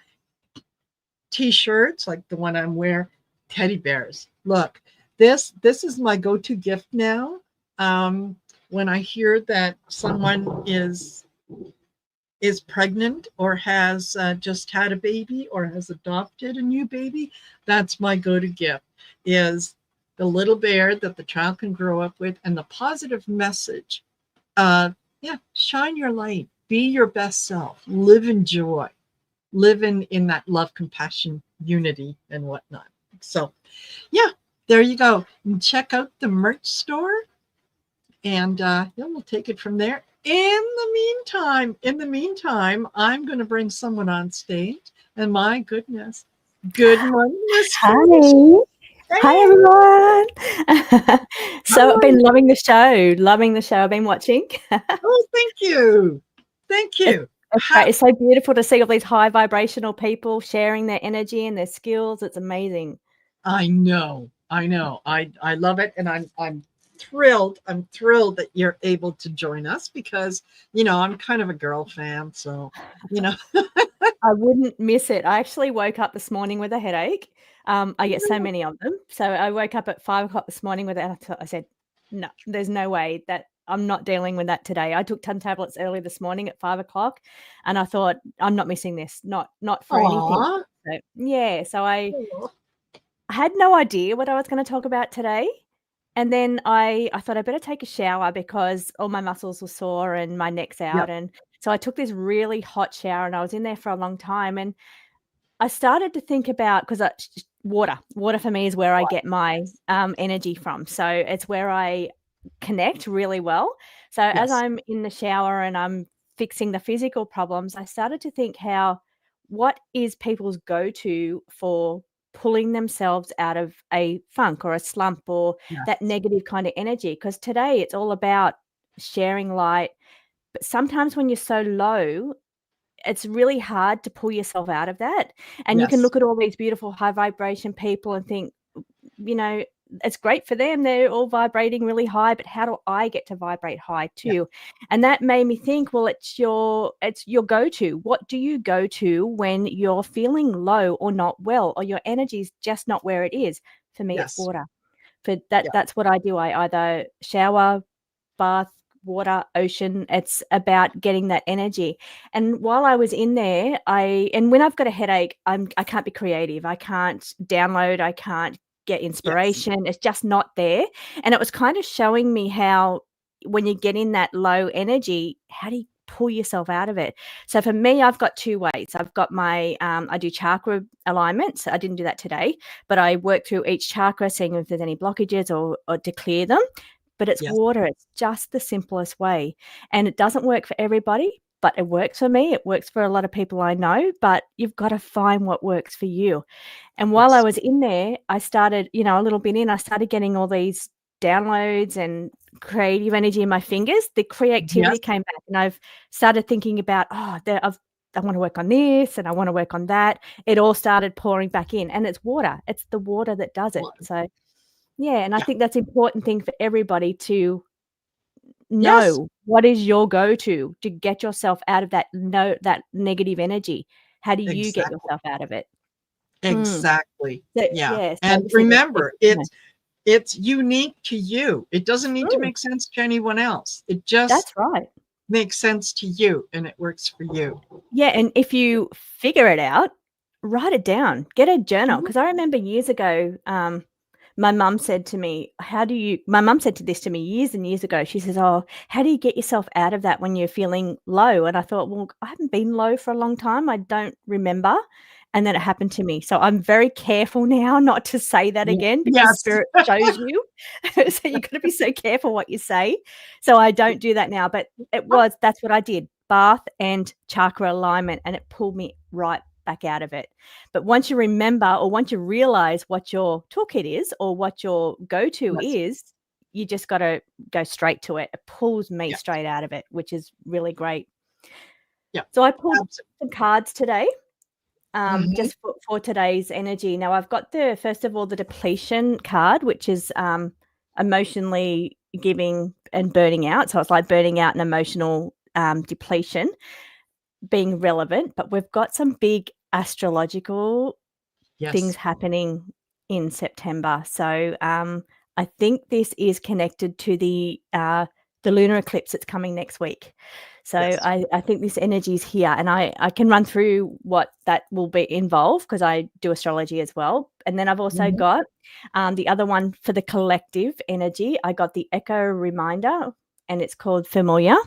t-shirts like the one I'm wearing, teddy bears. Look, this is my go-to gift now. When I hear that someone is pregnant or has just had a baby or has adopted a new baby, that's my go-to gift, is the little bear that the child can grow up with, and the positive message. Yeah, shine your light, be your best self, live in joy, live in that love, compassion, unity, and whatnot. So yeah, there you go. And check out the merch store, and we'll take it from there. In the meantime, I'm going to bring someone on stage. And my goodness, good morning, Miss Hi. Hi, everyone. So I've been loving the show. I've been watching. Oh, thank you. Thank you. It's great. It's so beautiful to see all these high vibrational people sharing their energy and their skills. It's amazing. I know. I love it. And I'm thrilled. I'm thrilled that you're able to join us because, you know, I'm kind of a girl fan. So, you know, I wouldn't miss it. I actually woke up this morning with a headache. I get so many of them. So I woke up at 5 o'clock this morning with it. I said, no, there's no way that I'm not dealing with that today. I took 10 tablets early this morning at 5 o'clock, and I thought, I'm not missing this, not for anything. So, yeah. So I had no idea what I was going to talk about today. And then I thought I better take a shower because all my muscles were sore and my neck's out. And so I took this really hot shower, and I was in there for a long time. And I started to think about, because water for me is where I get my energy from. So it's where I connect really well. So as I'm in the shower and I'm fixing the physical problems, I started to think what is people's go-to for pulling themselves out of a funk or a slump or that negative kind of energy? Because today it's all about sharing light. But sometimes when you're so low, it's really hard to pull yourself out of that. And you can look at all these beautiful high vibration people and think, you know, it's great for them. They're all vibrating really high, but how do I get to vibrate high too? And that made me think, well, it's your go-to. What do you go to when you're feeling low or not well, or your energy's just not where it is? For me, it's water. That's what I do. I either shower, bath, water, ocean. It's about getting that energy. And while I was in there, and when I've got a headache, I can't be creative. I can't download. I can't get inspiration. It's just not there. And it was kind of showing me how when you get in that low energy, how do you pull yourself out of it? So for me, I've got 2 ways. I've got my I do chakra alignments. I didn't do that today, but I work through each chakra, seeing if there's any blockages or to clear them. But it's water. It's just the simplest way. And it doesn't work for everybody, but it works for me. It works for a lot of people I know, but you've got to find what works for you. And while I was in there, I started, a little bit in, I started getting all these downloads and creative energy in my fingers. The creativity came back, and I've started thinking about, I want to work on this and I want to work on that. It all started pouring back in, and it's water. It's the water that does it. So Yeah, and I Yeah. think that's an important thing for everybody to Yes. know. What is your go-to to get yourself out of that negative energy? How do you get Exactly. yourself out of it? Exactly. So, Yeah. yeah, so And this is a big remember, thing. it's unique to you. It doesn't need to Mm, make sense to anyone else. It just that's right. makes sense to you and it works for you. Yeah, and if you figure it out, write it down. Get a journal. Mhm. Because I remember years ago, my mum said to me, my mum said this to me years and years ago. She says, "Oh, how do you get yourself out of that when you're feeling low?" And I thought, well, I haven't been low for a long time. I don't remember. And then it happened to me. So I'm very careful now not to say that Yeah. again because Yes. spirit shows you. So you've got to be so careful what you say. So I don't do that now. But that's what I did. Bath and chakra alignment, and it pulled me right back out of it. But once you remember or once you realize what your toolkit is or what your go-to Yes. is, you just got to go straight to it. It pulls me Yes. straight out of it, which is really great. Yeah. So I pulled Absolutely. some cards today, Mhm. just for today's energy. Now I've got first of all, the depletion card, which is emotionally giving and burning out. So it's like burning out and emotional depletion being relevant, but we've got some big astrological things Yes. happening in September. So I think this is connected to the lunar eclipse that's coming next week. So Yes. I think this energy is here, and I can run through what that will be involved because I do astrology as well. And then I've also Mhm. got the other one for the collective energy. I got the Echo Reminder, and it's called Familiar.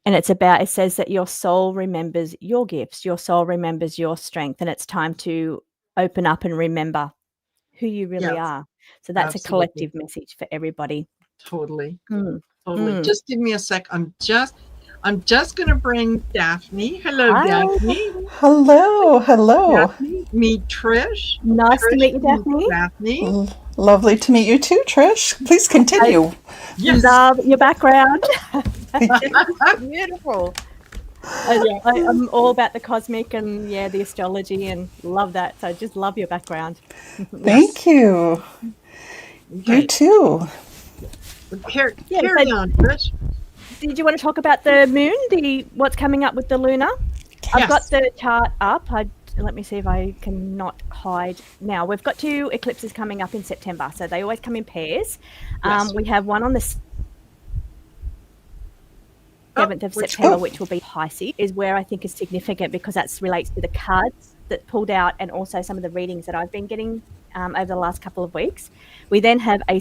And it says that your soul remembers your gifts, your soul remembers your strength, and it's time to open up and remember who you really Yes. are. So that's a Absolutely. collective message for everybody. Totally. Mm. Totally. Mm. Just give me a sec. I'm just gonna bring Daphne. Hello, Hi, Daphne. Daphne. Hello, hello. Daphne. Meet Trish. Nice to Trish meet you, meets Daphne. Daphne. Lovely to meet you too, Trish. Please continue. Yes. Love your background. Beautiful. I'm all about the cosmic and the astrology and love that. So I just love your background. Thank you. You Great. too. Carry So on, Trish. did you want to talk about the moon, what's coming up with the lunar? I've got Yes. the chart up. Let me see if I can not hide now. We've got 2 eclipses coming up in September, so they always come in pairs. Yes. We have one on the 7th of Which September, one? which will be Pisces, is where I think is significant because that relates to the cards that pulled out and also some of the readings that I've been getting over the last couple of weeks. We then have a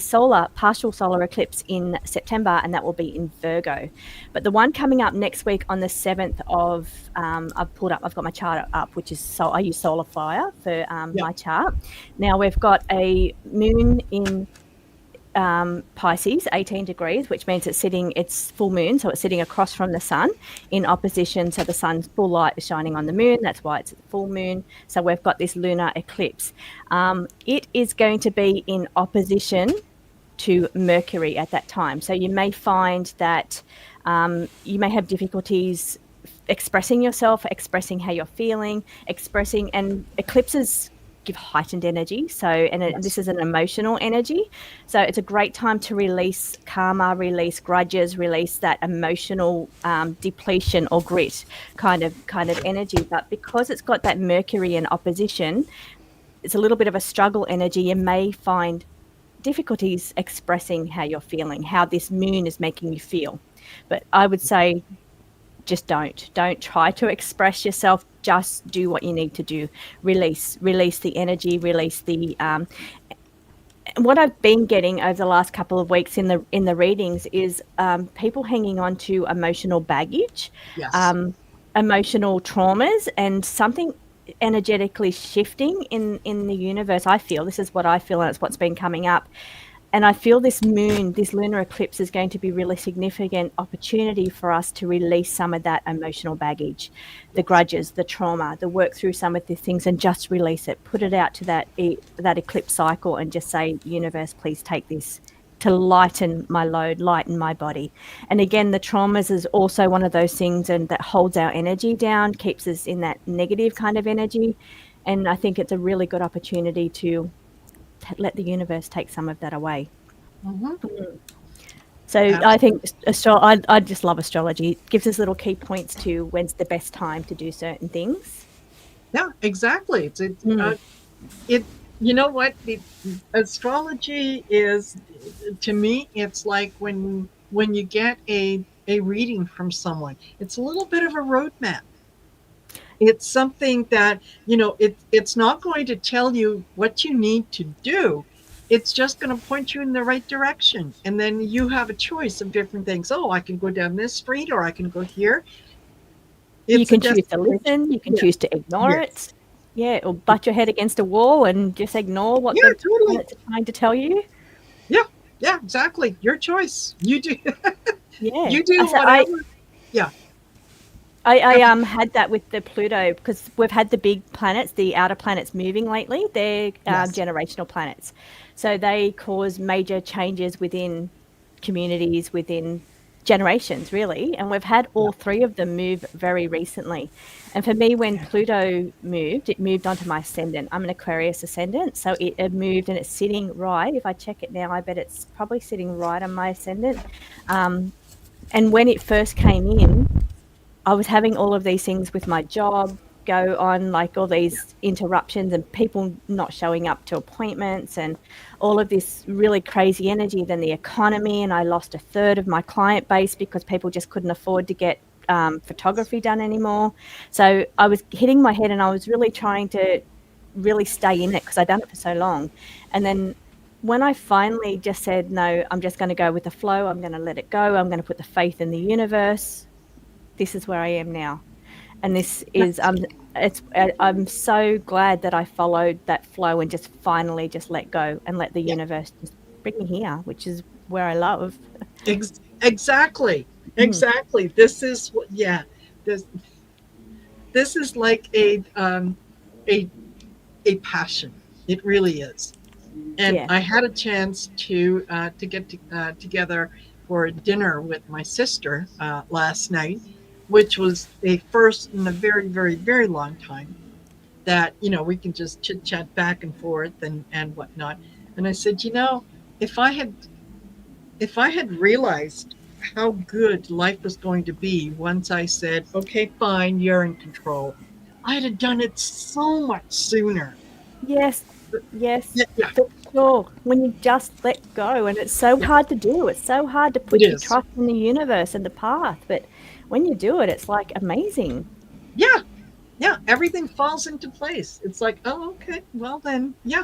partial solar eclipse in September, and that will be in Virgo. But the one coming up next week on the 7th of, I've got my chart up, which is, I use Solar Fire for my chart. Now we've got a moon in Pisces, 18 degrees, which means it's full moon, so it's sitting across from the sun in opposition. So the sun's full light is shining on the moon. That's why it's full moon. So we've got this lunar eclipse. It is going to be in opposition to Mercury at that time. So you may find that you may have difficulties expressing yourself, expressing how you're feeling, and eclipses give heightened energy. So, this is an emotional energy. So it's a great time to release karma, release grudges, release that emotional depletion or grit kind of energy. But because it's got that Mercury in opposition, it's a little bit of a struggle energy. You may find difficulties expressing how you're feeling, how this moon is making you feel. But I would say just don't try to express yourself. Just do what you need to do. Release the energy, release the what I've been getting over the last couple of weeks in the readings is people hanging on to emotional baggage, Yes. emotional traumas, and something energetically shifting in the universe. I feel this is what I feel, and it's what's been coming up. And I feel this lunar eclipse is going to be really significant opportunity for us to release some of that emotional baggage, the grudges, the trauma, the work through some of the things and just release it, put it out to that eclipse cycle and just say, universe, please take this to lighten my load, lighten my body. And again, the traumas is also one of those things and that holds our energy down, keeps us in that negative kind of energy. And I think it's a really good opportunity to let the universe take some of that away. Mhm. So Absolutely. I think I just love astrology. It gives us little key points to when's the best time to do certain things. Yeah, exactly. It you know what? Astrology is, to me, it's like when you get a reading from someone. It's a little bit of a roadmap. It's something that, it's not going to tell you what you need to do. It's just going to point you in the right direction. And then you have a choice of different things. Oh, I can go down this street or I can go here. You It's a can choose to destination. listen. You can Yes. choose to ignore Yes. it. Yeah, or butt your head against a wall and just ignore what Yeah, the totally. planets are trying to tell you. Yeah. Yeah, exactly. Your choice. You do. Yeah. You do So I whatever. Yeah. I Go. had that with the Pluto because we've had the big planets, the outer planets moving lately. They're Yes. generational planets. So they cause major changes within communities, within generations, really. And we've had Yeah. all three of them move very recently. And for me, when Yeah. Pluto moved, it moved onto my ascendant. I'm an Aquarius ascendant. So it moved and it's sitting right. If I check it now, I bet it's probably sitting right on my ascendant. And when it first came in, I was having all of these things with my job go on, like all these interruptions and people not showing up to appointments and all of this really crazy energy. Then the economy, and I lost a third of my client base because people just couldn't afford to get photography done anymore. So I was hitting my head and I was really trying to really stay in it because I'd done it for so long. And then when I finally just said, no, I'm just going to go with the flow, I'm going to let it go, I'm going to put the faith in the universe, this is where I am now. And this is I'm so glad that I followed that flow and just finally just let go and let the Yeah. universe just bring me here, which is where I love. Exactly. Exactly. This is what. Yeah. This this is like a a passion. It really is. And Yeah. I had a chance to get together for dinner with my sister last night, which was a first in a very, very, very long time. That we can just chit chat back and forth and whatnot. And I said, if I had if I had realized how good life was going to be once I said, okay, fine, you're in control, I'd have done it so much sooner. Yes. Yes. Yeah, yeah, For sure. When you just let go, and it's so yeah, hard to do. It's so hard to it put your is. trust in the universe and the path. But when you do it, it's like amazing. Yeah, yeah, everything falls into place. It's like, oh, okay, well then, yeah.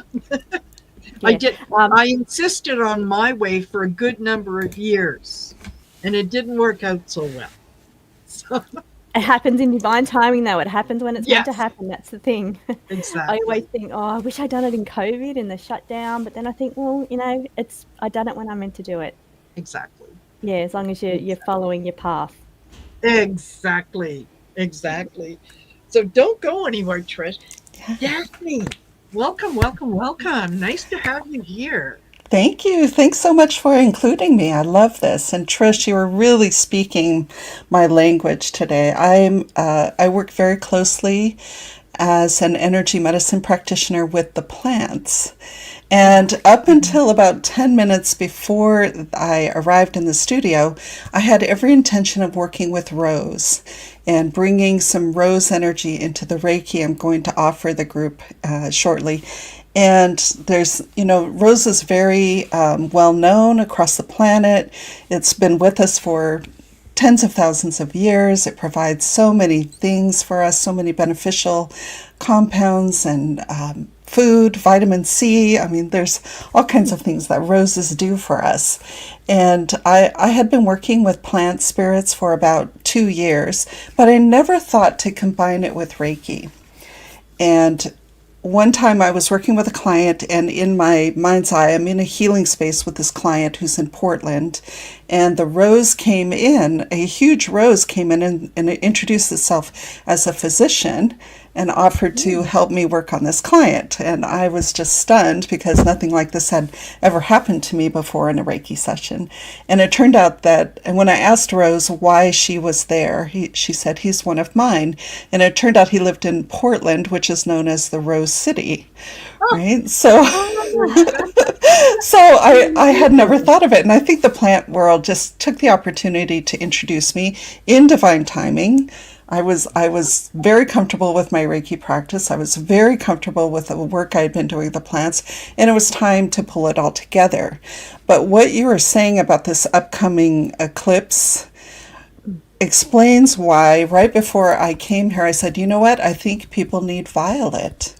I Yeah. did. I insisted on my way for a good number of years, and it didn't work out so well. So, It happens in divine timing, though. It happens when it's meant to yes, happen. That's the thing. I always exactly, think, oh, I wish I'd done it in COVID in the shutdown. But then I think, well, I done it when I meant to do it. exactly, Yeah, as long as you're following your path. exactly, exactly. So don't go anywhere, Trish. Daphne, welcome, welcome, welcome. Nice to have you here. Thank you. Thanks so much for including me. I love this. And Trish, you were really speaking my language today. I work very closely as an energy medicine practitioner with the plants. And up until about 10 minutes before I arrived in the studio, I had every intention of working with Rose and bringing some Rose energy into the Reiki I'm going to offer the group shortly. And Rose is very well known across the planet. It's been with us for tens of thousands of years. It provides so many things for us, so many beneficial compounds and food, vitamin C. I mean, there's all kinds of things that roses do for us. And I had been working with plant spirits for about 2 years, but I never thought to combine it with Reiki. And one time I was working with a client, and in my mind's eye, I'm in a healing space with this client who's in Portland. And the rose came in, a huge rose came in, and it introduced itself as a physician. and offered to help me work on this client. And I was just stunned because nothing like this had ever happened to me before in a Reiki session. And it turned out that, and when I asked Rose why she was there, she said, he's one of mine. And it turned out he lived in Portland, which is known as the Rose City. Right? So, so I had never thought of it. And I think the plant world just took the opportunity to introduce me in divine timing. I was very comfortable with my Reiki practice. I was very comfortable with the work I had been doing with the plants, and it was time to pull it all together. But what you were saying about this upcoming eclipse explains why right before I came here, I said, you know what? I think people need violet.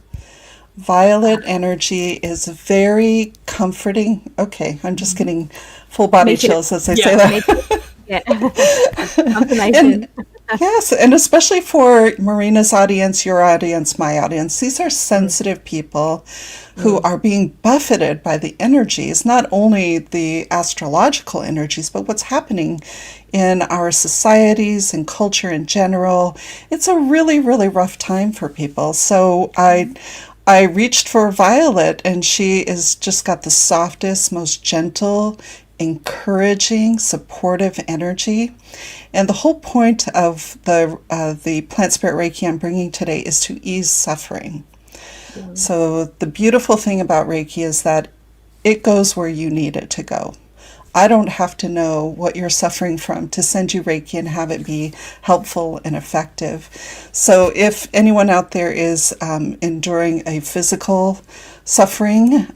Violet energy is very comforting. Okay, I'm just getting full body chills as I say that. Yeah. Confirmation. Yes, and especially for Marina's audience, your audience, my audience, these are sensitive people who are being buffeted by the energies, not only the astrological energies, but what's happening in our societies and culture in general. It's a really, really rough time for people. So I reached for Violet, and she is just got the softest, most gentle, encouraging, supportive energy. And the whole point of the plant spirit Reiki I'm bringing today is to ease suffering. So the beautiful thing about Reiki is that it goes where you need it to go. I don't have to know what you're suffering from to send you Reiki and have it be helpful and effective. So if anyone out there is enduring a physical suffering,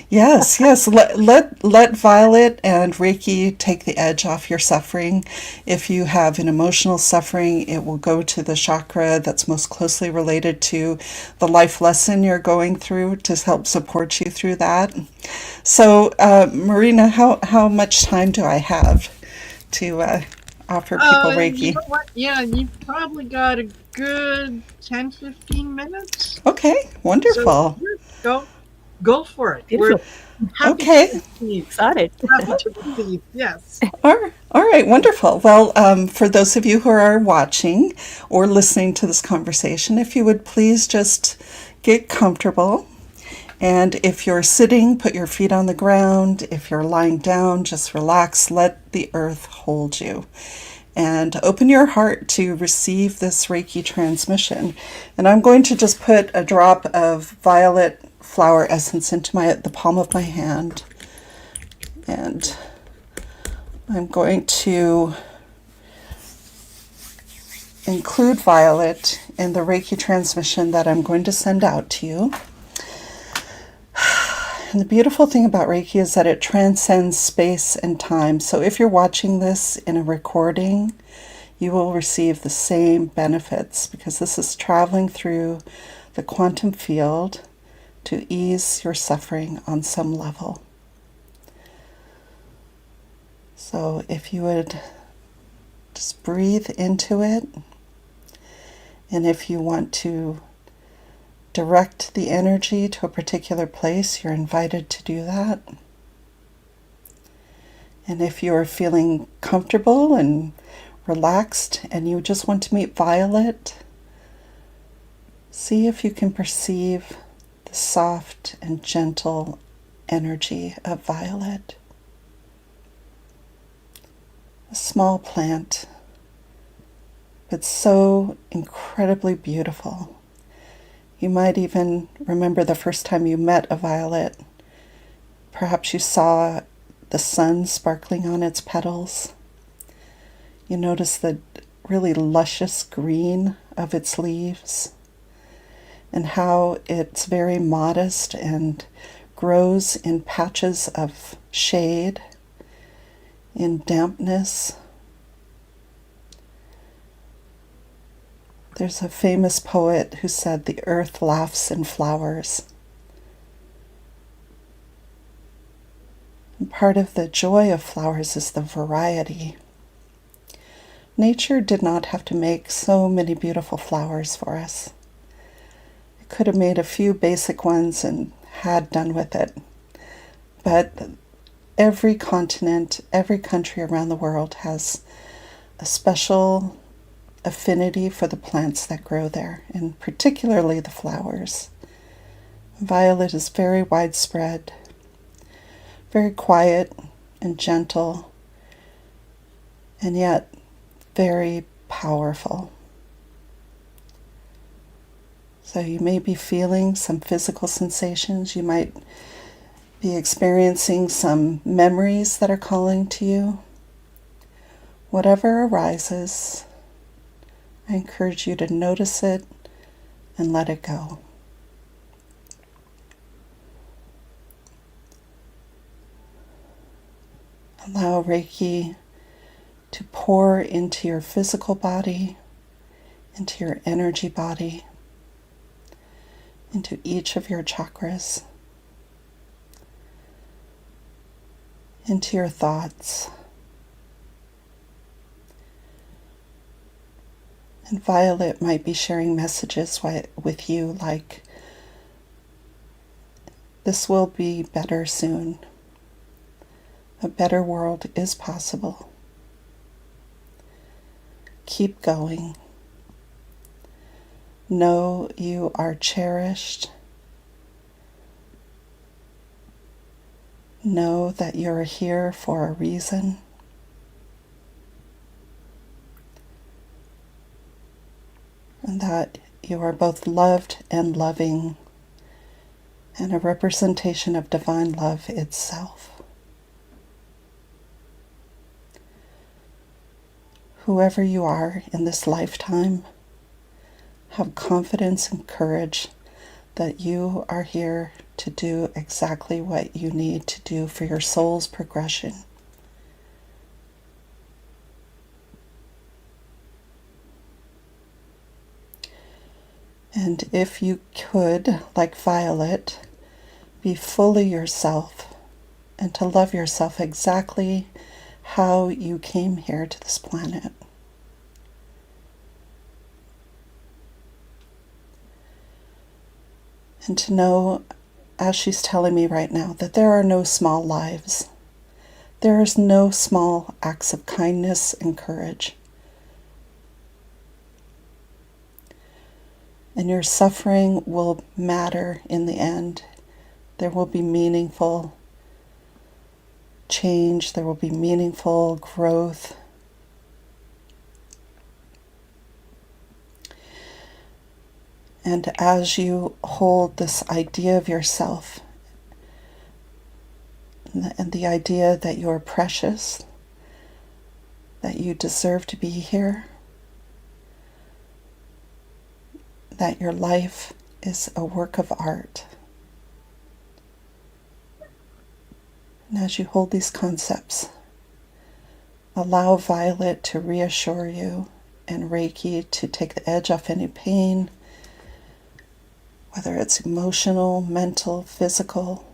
yes, let Violet and Reiki take the edge off your suffering. If you have an emotional suffering, it will go to the chakra that's most closely related to the life lesson you're going through to help support you through that. So, Marina, how much time do I have to offer people Reiki? You know what? Yeah, you've probably got a good 10, 15 minutes. Okay, wonderful. So go for it. Beautiful. We're happy Okay. to receive. Excited. Happy to receive. Yes. All right, wonderful. Well, for those of you who are watching or listening to this conversation, if you would please just get comfortable. And if you're sitting, put your feet on the ground. If you're lying down, just relax. Let the earth hold you. And open your heart to receive this Reiki transmission. And I'm going to just put a drop of violet flower essence into the palm of my hand. And I'm going to include violet in the Reiki transmission that I'm going to send out to you. And the beautiful thing about Reiki is that it transcends space and time. So if you're watching this in a recording, you will receive the same benefits because this is traveling through the quantum field to ease your suffering on some level. So if you would just breathe into it, and if you want to direct the energy to a particular place, you're invited to do that. And if you're feeling comfortable and relaxed and you just want to meet Violet, see if you can perceive the soft and gentle energy of Violet. A small plant, but so incredibly beautiful. You might even remember the first time you met a violet. Perhaps you saw the sun sparkling on its petals. You notice the really luscious green of its leaves and how it's very modest and grows in patches of shade, in dampness. There's a famous poet who said, "The earth laughs in flowers." And part of the joy of flowers is the variety. Nature did not have to make so many beautiful flowers for us. It could have made a few basic ones and had done with it. But every continent, every country around the world has a special affinity for the plants that grow there, and particularly the flowers. Violet is very widespread, very quiet and gentle, and yet very powerful. So you may be feeling some physical sensations. You might be experiencing some memories that are calling to you. Whatever arises, I encourage you to notice it and let it go. Allow Reiki to pour into your physical body, into your energy body, into each of your chakras, into your thoughts. And Violet might be sharing messages with you like, this will be better soon. A better world is possible. Keep going. Know you are cherished. Know that you're here for a reason. And that you are both loved and loving, and a representation of divine love itself. Whoever you are in this lifetime, have confidence and courage that you are here to do exactly what you need to do for your soul's progression. And if you could, like Violet, be fully yourself and to love yourself exactly how you came here to this planet. And to know, as she's telling me right now, that there are no small lives. There is no small acts of kindness and courage. And your suffering will matter in the end. There will be meaningful change. There will be meaningful growth. And as you hold this idea of yourself and the idea that you're precious, that you deserve to be here, that your life is a work of art. And as you hold these concepts, allow Violet to reassure you and Reiki to take the edge off any pain, whether it's emotional, mental, physical.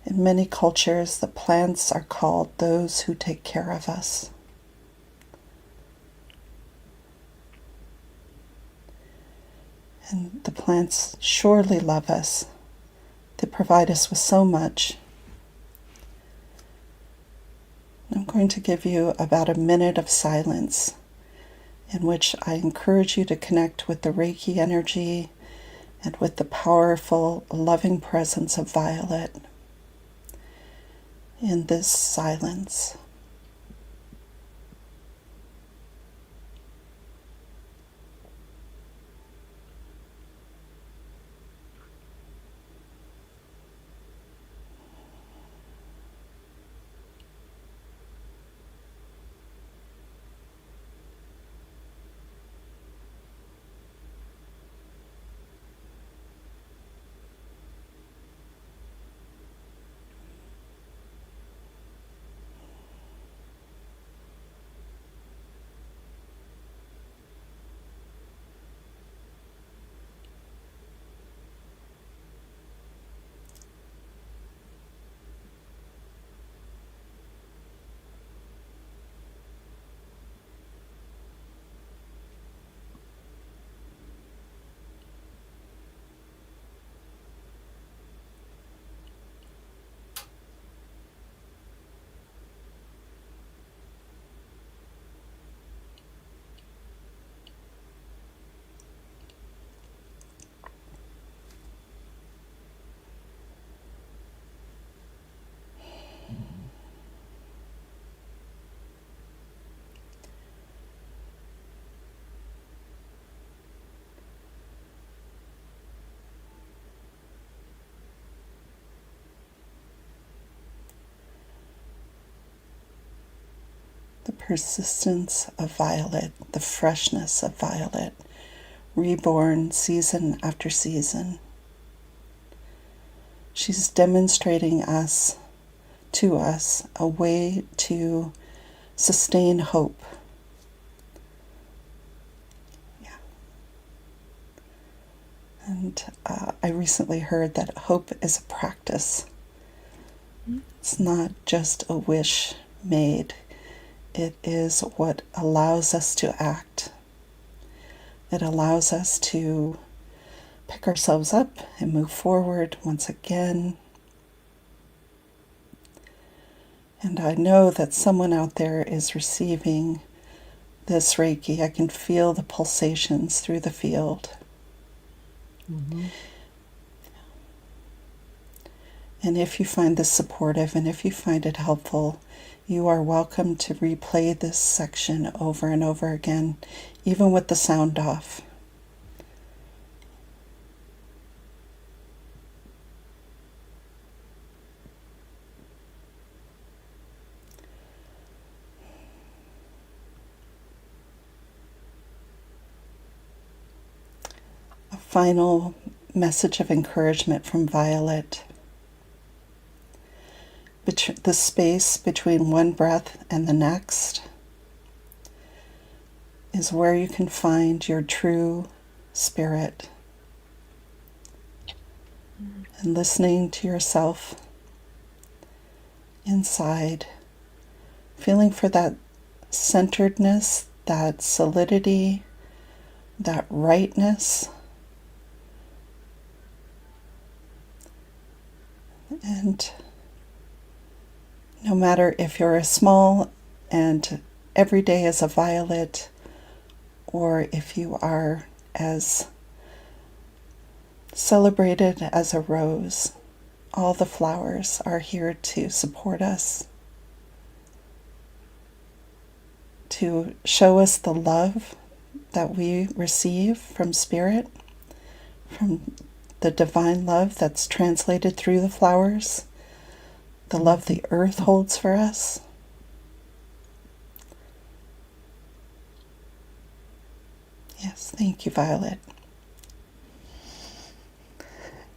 In many cultures, the plants are called those who take care of us. And the plants surely love us. They provide us with so much. I'm going to give you about a minute of silence in which I encourage you to connect with the Reiki energy and with the powerful, loving presence of Violet in this silence. The persistence of violet, the freshness of violet, reborn season after season. She's demonstrating to us a way to sustain hope. Yeah. And I recently heard that hope is a practice. It's not just a wish made. It is what allows us to act. It allows us to pick ourselves up and move forward once again. And I know that someone out there is receiving this Reiki. I can feel the pulsations through the field. Mm-hmm. And if you find this supportive and if you find it helpful, you are welcome to replay this section over and over again, even with the sound off. A final message of encouragement from Violet. The space between one breath and the next is where you can find your true spirit. And listening to yourself inside, feeling for that centeredness, that solidity, that rightness. And no matter if you're as small and every day as a violet, or if you are as celebrated as a rose, all the flowers are here to support us, to show us the love that we receive from Spirit, from the divine love that's translated through the flowers, the love the earth holds for us. Yes, thank you, Violet.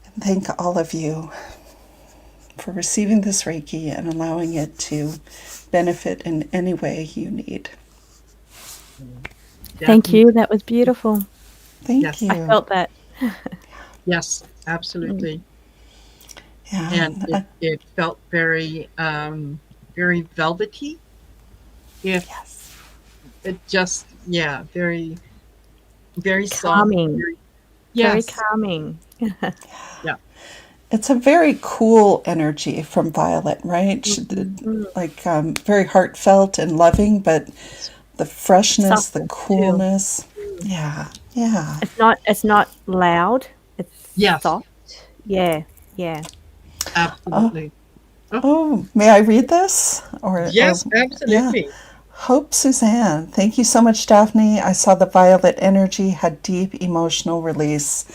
And thank all of you for receiving this Reiki and allowing it to benefit in any way you need. Thank you. That was beautiful. Thank you. I felt that. Yes, absolutely. Yeah. And it felt very, very velvety. Yes. It just, very, very Calming. soft. Very calming. Yeah. It's a very cool energy from Violet, right? Mm-hmm. Like very heartfelt and loving, but the freshness, Soft the coolness. too. Yeah. It's not loud. It's soft. Yeah. Absolutely. May I read this? Yes, absolutely. Yeah. Hope Suzanne. Thank you so much, Daphne. I saw the violet energy had deep emotional release.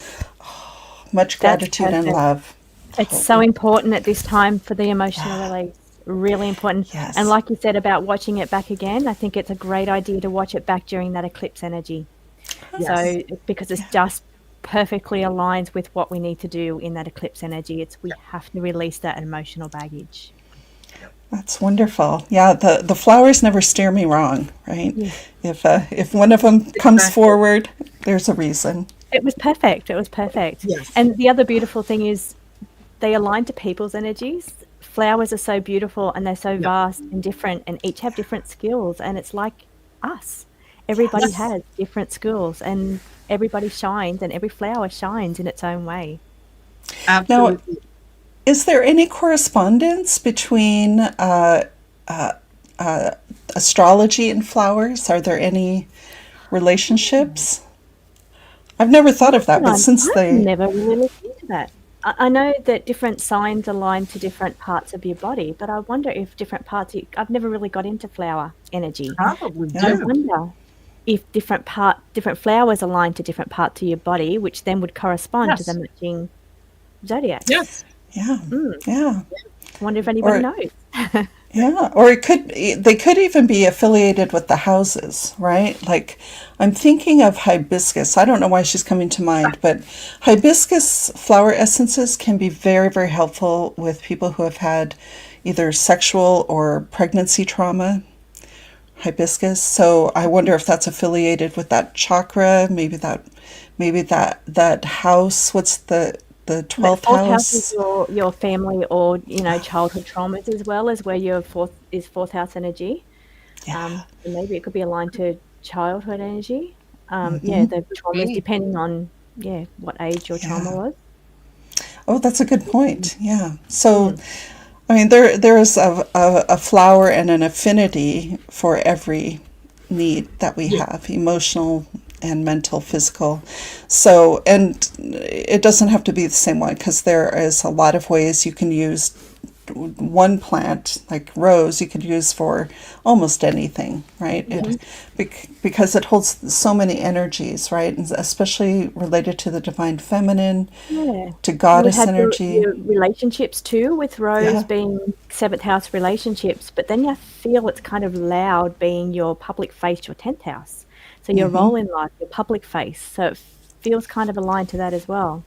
Much gratitude and love. It's so important at this time for the emotional release. Really important. Yes. And like you said about watching it back again, I think it's a great idea to watch it back during that eclipse energy. Yes. So because it's just perfectly aligns with what we need to do in that eclipse energy. We have to release that emotional baggage. That's wonderful. Yeah, the flowers never steer me wrong, right? Yeah. If one of them comes forward, there's a reason. It was perfect. Yes. And the other beautiful thing is they align to people's energies. Flowers are so beautiful and they're so vast and different and each have different skills. And it's like us. Everybody has different skills and everybody shines and every flower shines in its own way. Absolutely. Now, is there any correspondence between astrology and flowers? Are there any relationships? I've never thought of that, but I've never really looked into that. I know that different signs align to different parts of your body, but I wonder if different parts. I've never really got into flower energy. Probably do. I wonder if different flowers align to different parts of your body, which then would correspond to the matching zodiac. Yes. Yeah. Yeah. I wonder if anybody knows. Yeah, or they could even be affiliated with the houses, right? Like I'm thinking of hibiscus. I don't know why she's coming to mind, but hibiscus flower essences can be very, very helpful with people who have had either sexual or pregnancy trauma. Hibiscus. So I wonder if that's affiliated with that chakra, maybe that house. What's the But 12th fourth house is house? your family or childhood traumas, as well as where your fourth house energy. Yeah. So maybe it could be aligned to childhood energy. Yeah, Hmm. the traumas Me. depending on what age your trauma Yeah. was. Oh, that's a good point. Yeah. So Mm. I mean, there is a flower and an affinity for every need that we Yeah. have, emotional and mental, physical. So, and it doesn't have to be the same one because there is a lot of ways you can use one plant like rose you could use for almost anything, right? Yeah. Because it holds so many energies, right? And especially related to the divine feminine, Yeah. to You would goddess have energy. your relationships too, with Rose Yeah. being seventh house relationships, but then you feel it's kind of loud being your public face, your 10th house. So your role in life, your public face. So it feels kind of aligned to that as well.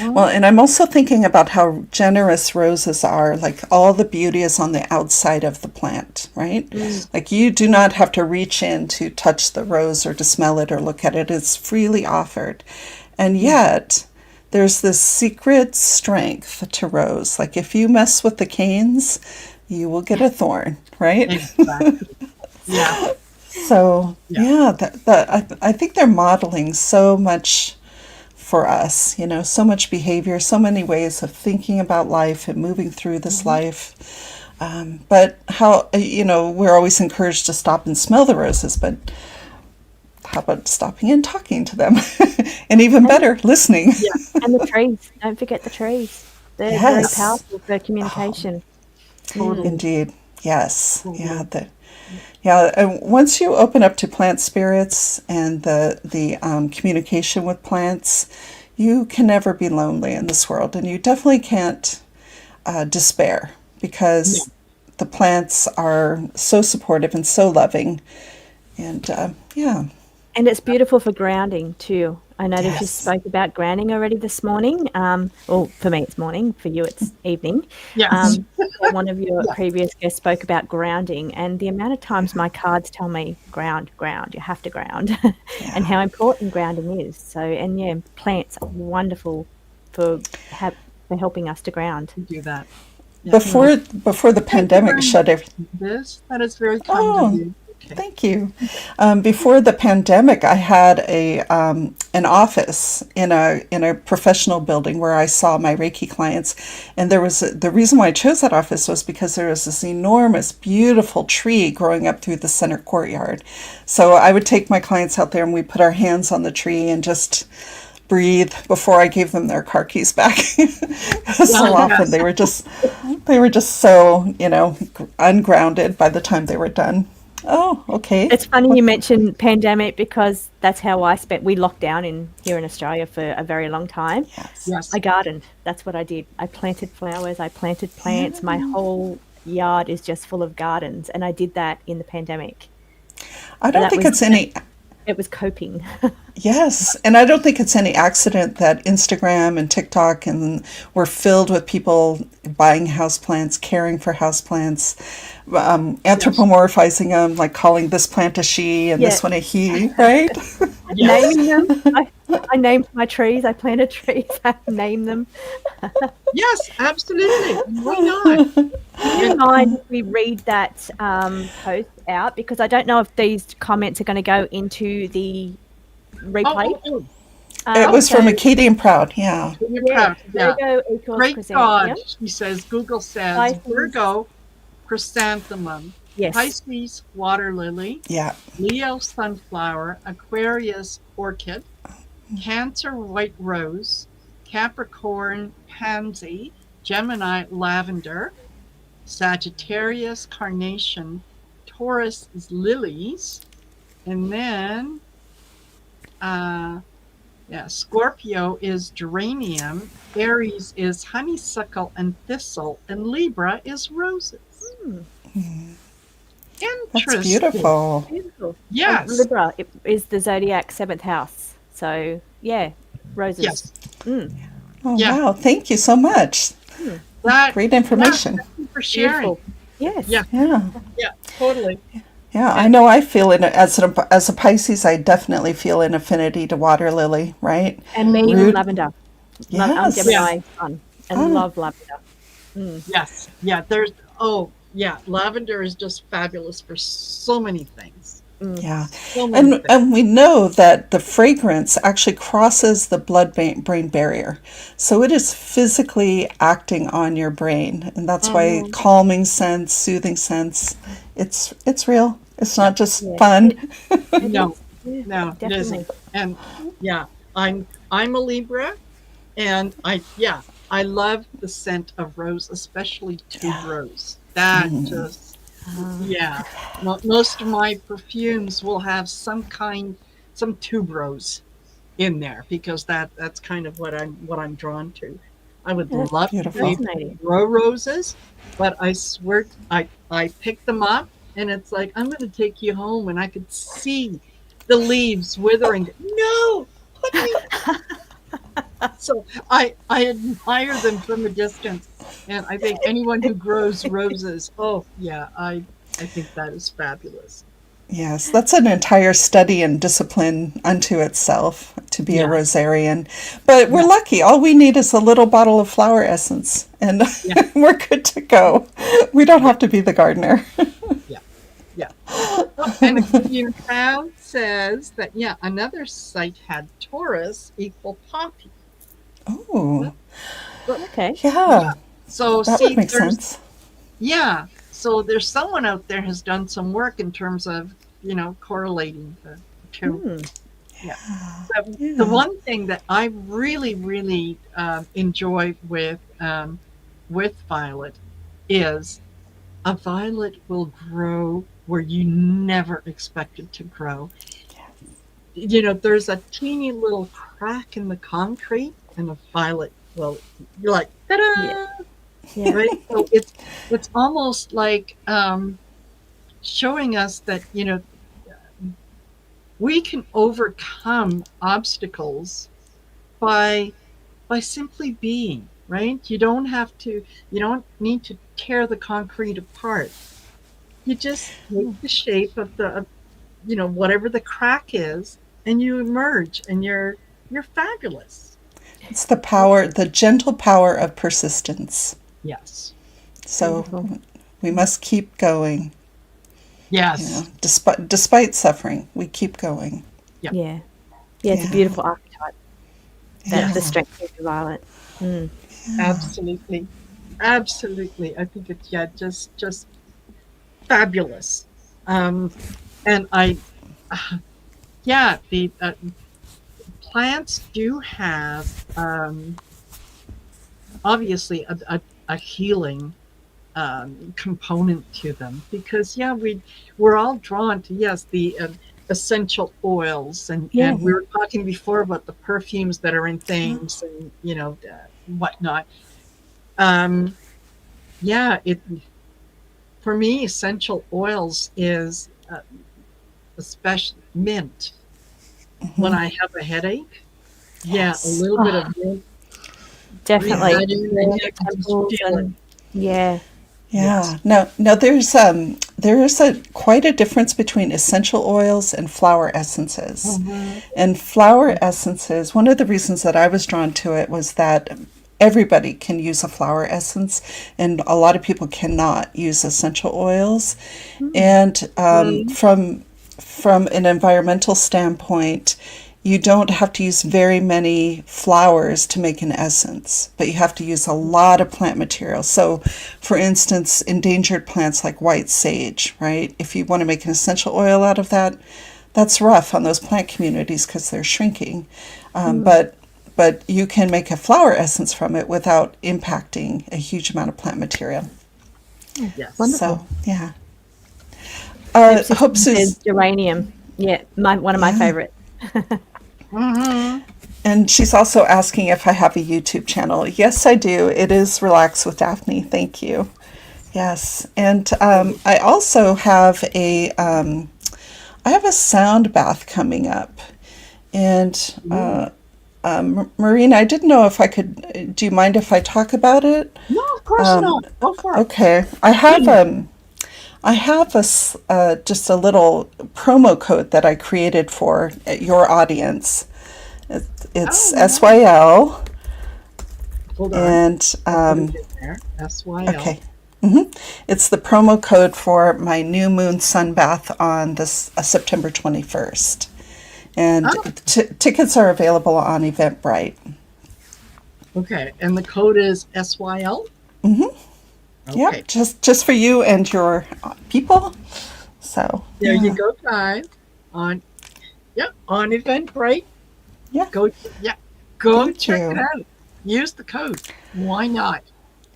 Well, and I'm also thinking about how generous roses are. Like all the beauty is on the outside of the plant, right? Mm. Like you do not have to reach in to touch the rose or to smell it or look at it. It's freely offered. And yet, there's this secret strength to rose. Like if you mess with the canes, you will get a thorn, right? Exactly. Yeah. So, Yeah. yeah, I think they're modeling so much for us, so much behavior, so many ways of thinking about life and moving through this life. But how, we're always encouraged to stop and smell the roses, but how about stopping and talking to them? And even better, listening. Yeah. And the trees. Don't forget the trees. They're very Yes, powerful for communication. Totally. indeed. Yes. Yeah. Totally. Yeah. And once you open up to plant spirits and the communication with plants, you can never be lonely in this world, and you definitely can't despair Yeah. because the plants are so supportive and so loving. And yeah, And it's beautiful for grounding too. I noticed you yes, spoke about grounding already this morning. Well, for me it's morning, for you it's evening. Yes. So one of your Yeah. previous guests spoke about grounding, and the amount of times my cards tell me ground, ground, you have to ground, and yeah. how important grounding is. So, and yeah, plants are wonderful for for helping us to ground. Do that. Yeah. Before the Thank you pandemic very much, shut everything. Liz. That is very kind of Oh, you. Okay. thank you. Before the pandemic, I had an office in a professional building where I saw my Reiki clients, and the reason why I chose that office was because there was this enormous, beautiful tree growing up through the center courtyard. So I would take my clients out there, and we put our hands on the tree and just breathe before I gave them their car keys back. So often Yes. they were just so ungrounded by the time they were done. Oh, okay. It's funny you mentioned pandemic, because that's how we locked down here in Australia for a very long time. Yes. Yes. I gardened. That's what I did. I planted flowers. I planted plants. My whole yard is just full of gardens, and I did that in the pandemic. I So don't think it's any. it was coping. Yes, and I don't think it's any accident that Instagram and TikTok and were filled with people buying houseplants, caring for houseplants, anthropomorphizing them, like calling this plant a she and Yeah. this one a he, right? Yes. Naming them. I named my trees. I planted trees. I named them. Yes. Absolutely. Why not? Do you mind if we read that post out? Because I don't know if these comments are going to go into the replay. It was from Acadian Proud, yeah. You're Yeah, proud. Yeah. Virgo equals Great chrysanthemum. God, she says. Google says Pisces. Virgo, chrysanthemum, Yes. Pisces, water lily, Yeah. Leo, sunflower, Aquarius, orchid, Cancer, white rose, Capricorn, pansy, Gemini, lavender, Sagittarius, carnation, Taurus is lilies, and then Scorpio is geranium, Aries is honeysuckle and thistle, and Libra is roses. That's Interesting. beautiful. Beautiful. Yes. Libra is the zodiac 7th house. So, yeah, roses. Yes. Oh, Yeah. wow. Thank you so much. That, Great information. thank you for sharing. Beautiful. Yes. Yeah. Yeah. Yeah. Totally. Yeah, I know I feel as a Pisces, I definitely feel an affinity to water lily, right? And me with Root. lavender. Yes. Gemini sun. And Oh. love lavender. Yes. Yeah. Lavender is just fabulous for so many things. Yeah. So many things. And we know that the fragrance actually crosses the blood-brain barrier. So it is physically acting on your brain. And that's why calming scents, soothing scents, it's real. It's not just fun. No, it Definitely. isn't. And yeah, I'm a Libra, and I love the scent of rose, especially tuberose. That just most of my perfumes will have some tuberose in there, because that's kind of what I'm drawn to. I would That's love beautiful. to grow roses, but I swear I pick them up and it's like, I'm going to take you home, and I could see the leaves withering. No, put me. So I admire them from a distance, and I think anyone who grows roses, I think that is fabulous. Yes, that's an entire study and discipline unto itself to be a rosarian. But we're lucky. All we need is a little bottle of flower essence, and we're good to go. We don't have to be the gardener. Yeah. And the Community Crowd says that, another site had Taurus equal poppy. Oh, Okay. yeah. So That would make sense. Yeah. So there's someone out there has done some work in terms of, correlating the two. The one thing that I really, really enjoy with violet is a violet will grow where you never expect it to grow. There's a teeny little crack in the concrete, and a violet, well, you're like, ta-da! Yeah. Right? So it's almost like showing us that, we can overcome obstacles by simply being, right? You don't need to tear the concrete apart. You just take the shape of whatever the crack is, and you emerge, and you're fabulous. It's the power, the gentle power of persistence. Yes. So we must keep going. Yes. Despite suffering, we keep going. Yeah. Yeah, it's a beautiful archetype. The strength of the violet. Absolutely. Absolutely. I think it's just fabulous. And the plants do have obviously a healing component to them, because we're all drawn to the essential oils, and we were talking before about the perfumes that are in things, and whatnot. It for me, essential oils is especially mint. When I have a headache, a little bit of mint. Definitely. Yeah. No, there is quite a difference between essential oils and flower essences. And flower essences, one of the reasons that I was drawn to it was that everybody can use a flower essence, and a lot of people cannot use essential oils. And from an environmental standpoint, you don't have to use very many flowers to make an essence, but you have to use a lot of plant material. So, for instance, endangered plants like white sage, right? If you want to make an essential oil out of that, that's rough on those plant communities because they're shrinking. But you can make a flower essence from it without impacting a huge amount of plant material. Yes. Wonderful. So, yeah. Hope is geranium. Yeah, one of my favorites. And she's also asking if I have a YouTube channel. Yes, I do. It is Relax with Daphne. Thank you. Yes, and I also have I have a sound bath coming up, and Marina, I didn't know if I could. Do you mind if I talk about it? No, of course not. Go for it. Okay, I have just a little promo code that I created for your audience. It's Oh, SYL, hold on. and Put it in there. SYL. okay. It's the promo code for my new moon sun bath on this September 21st. And Oh, tickets are available on Eventbrite. okay. And the code is SYL? Yep, Okay. just for you and your people. So There yeah, you go, guys. On on Eventbrite. yeah, Go go thank check it you. out. Use the code. Why not?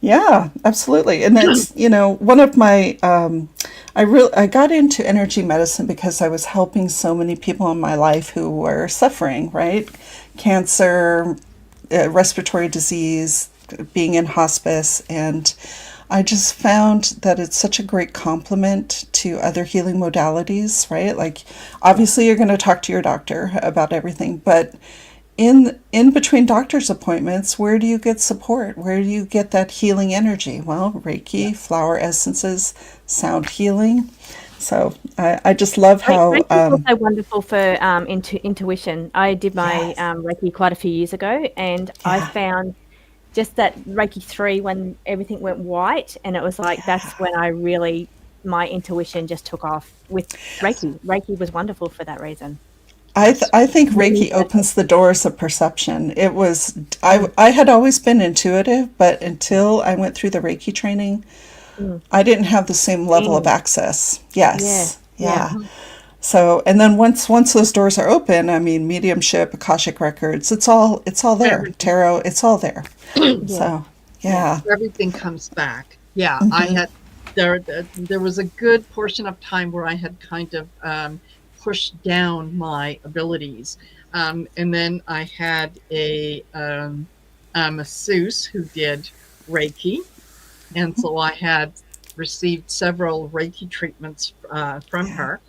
Yeah, absolutely. And that's, one of my I got into energy medicine because I was helping so many people in my life who were suffering, right? Cancer, respiratory disease, being in hospice, and I just found that it's such a great complement to other healing modalities, right? Like obviously you're going to talk to your doctor about everything, but in between doctor's appointments, where do you get support? Where do you get that healing energy? Well, Reiki, flower essences, sound healing. So I just love how Reiki is also wonderful for intuition. I did my yes, Reiki quite a few years ago, and I yeah, found just that Reiki 3 when everything went white, and it was like that's when I really my intuition just took off with yes. Reiki. Reiki was wonderful for that reason. Yes. I think Many Reiki opens the doors of perception. I had always been intuitive, but until I went through the Reiki training, Mm. I didn't have the same level of Thing. access. Yeah, Yes, yeah, yeah. So, and then once those doors are open, I mean, mediumship, Akashic records, it's all there. Everything. Tarot, it's all there. yeah, So, yeah. yeah. Everything comes back. Yeah, I Hmm. had there was a good portion of time where I had kind of pushed down my abilities, and then I had a masseuse who did Reiki, and so I had received several Reiki treatments from Yeah, her,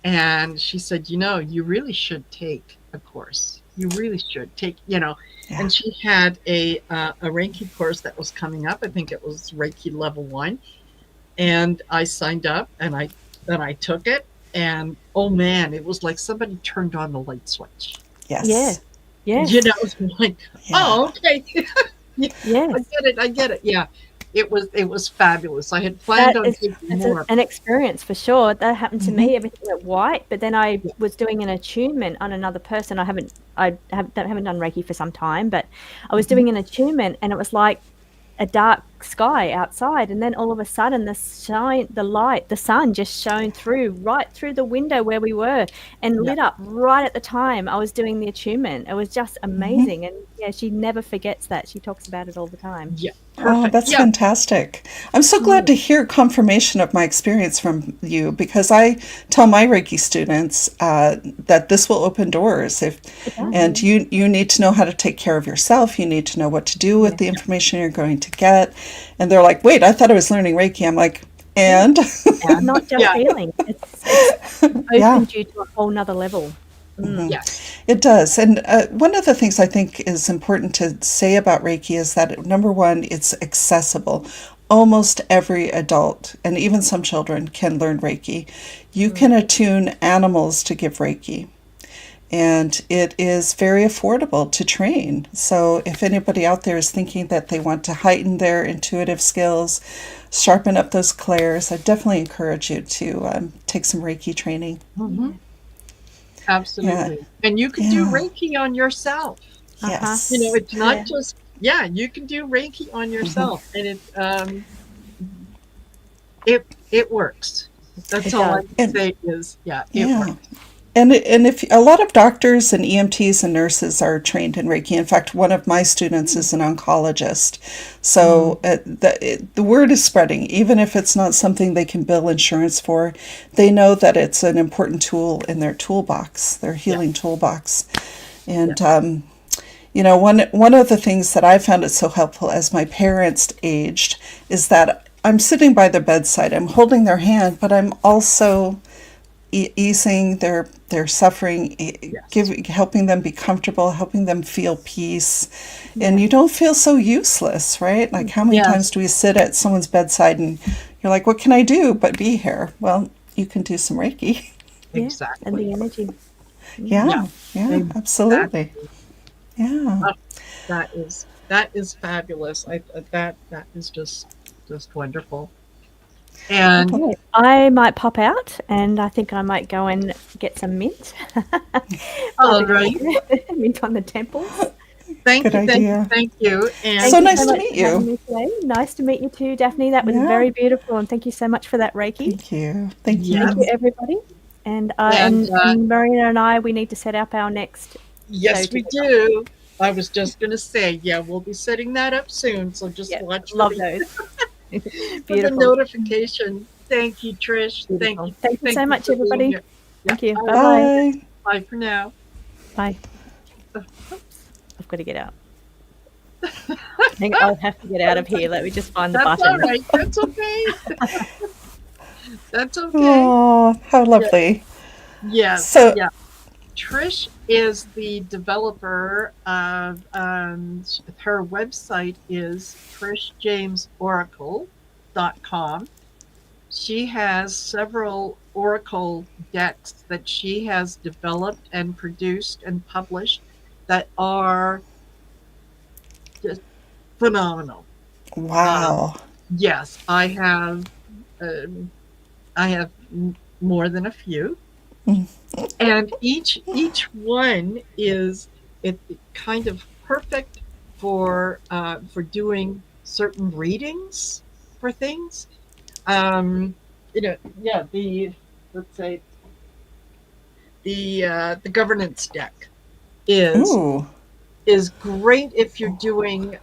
and she said, you really should take a course. You really should take, yeah. and she had a Reiki course that was coming up. I think it was Reiki level 1, and I signed up and I took it, and oh man, it was like somebody turned on the light switch. Yeah. Yes. Yes. It was like, Yeah. oh, okay. Yeah, I Yes. get it. I get it. Yeah. It was fabulous. I had planned That on is taking it's more. an experience for sure. That happened to Hmm. me. Everything went white, but then I Yeah. was doing an attunement on another person. I haven't done Reiki for some time, but I was Hmm. doing an attunement, and it was like a dark sky outside, and then all of a sudden the sun just shone through right through the window where we were and Yeah. lit up right at the time I was doing the attunement. It was just Hmm. amazing, and yeah, she never forgets that. She talks about it all the time. Yeah. Oh, Perfect. that's Yeah. fantastic. I'm so glad Mm. to hear confirmation of my experience from you because I tell my Reiki students that this will open doors It does. and you need to know how to take care of yourself. You need to know what to do with Yeah. the information you're going to get. And they're like, wait, I thought I was learning Reiki. I'm like, Yeah. and It's not just Yeah. healing. It's yeah. opened you to a whole nother level. Mm. Yes. It does. And one of the things I think is important to say about Reiki is that, number one, it's accessible. Almost every adult and even some children can learn Reiki. You Mm. can attune animals to give Reiki. And it is very affordable to train. So if anybody out there is thinking that they want to heighten their intuitive skills, sharpen up those clairs, I definitely encourage you to take some Reiki training. Hmm. Yeah. Yeah. Absolutely. And you can do Yeah. Reiki on yourself. Uh-huh. Yes. It's not Yeah. just, yeah, you can do Reiki on Hmm. yourself, and it works. That's It all I does. can And say is, yeah, it yeah. works. And if a lot of doctors and EMTs and nurses are trained in Reiki. In fact, one of my students is an oncologist. Mm, So the word is spreading. Even if it's not something they can bill insurance for, they know that it's an important tool in their toolbox, their yeah, healing toolbox. And yes. one of the things that I found it so helpful as my parents aged is that I'm sitting by the bedside, I'm holding their hand, but I'm also easing their suffering, Yes. helping them be comfortable, helping them feel peace. And Yeah. you don't feel so useless, right? Like, how many times Yes. do we sit at someone's bedside and you're like, what can I do but be here? Well, you can do some Reiki. Yeah. And Exactly. the energy. Yeah. Yeah, yeah, absolutely. Exactly. Yeah. Oh, that is fabulous. That is just wonderful. And Okay. I might pop out and I think I might go and get some mint. all right. Mint on the temples. Thank Good you, thank you, idea. thank you. Thank So And you nice so to much meet for having you. me today. Nice to meet you too, Daphne. That was Yeah. very beautiful, and thank you so much for that Reiki. Thank you. Thank yeah, Thank you, you. everybody. And and Marina and I, we need to set up our next show yes, we together. do. I was just going to say, yeah, we'll be setting that up soon. So just Yeah, watch love those. for the Beautiful, notification. Thank you, Trish. beautiful. Thank you Thank so you much, for being everybody. here. Yeah. Thank you. All Bye right. bye. Bye. Bye for now. Bye. Oops, I've got to get out. I'll have to get out of here. Let me just find the That's all button. right. That's okay. That's okay. Oh, how Yeah. lovely. Yes. So, Yeah. Trish is the developer of her website is trishjamesoracle.com. She has several oracle decks that she has developed and produced and published that are just phenomenal. wow. Yes, um, I have more than a few, and each one is it kind of perfect for doing certain readings for things. Um, yeah, the let's say the governance deck is Ooh. is great if you're doing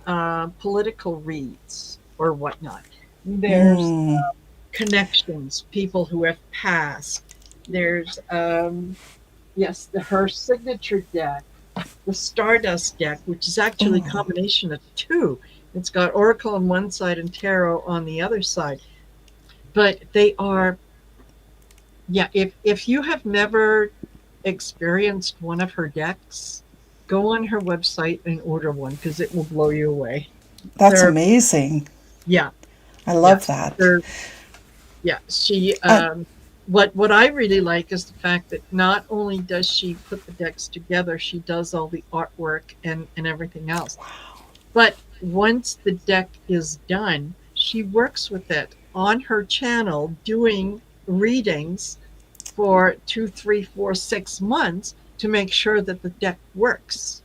political reads or whatnot. There's Mm. connections, people who have passed. There's yes, her signature deck, the Stardust deck, which is actually a Ooh. combination of two. It's got Oracle on one side and Tarot on the other side. But they are, yeah, if you have never experienced one of her decks, go on her website and order one because it will blow you away. That's They're, amazing. yeah, I love yes, that. they're, yeah. She, Uh, what I really like is the fact that not only does she put the decks together, she does all the artwork and everything else. But once the deck is done, she works with it on her channel doing readings for 2, 3, 4, 6 months to make sure that the deck works,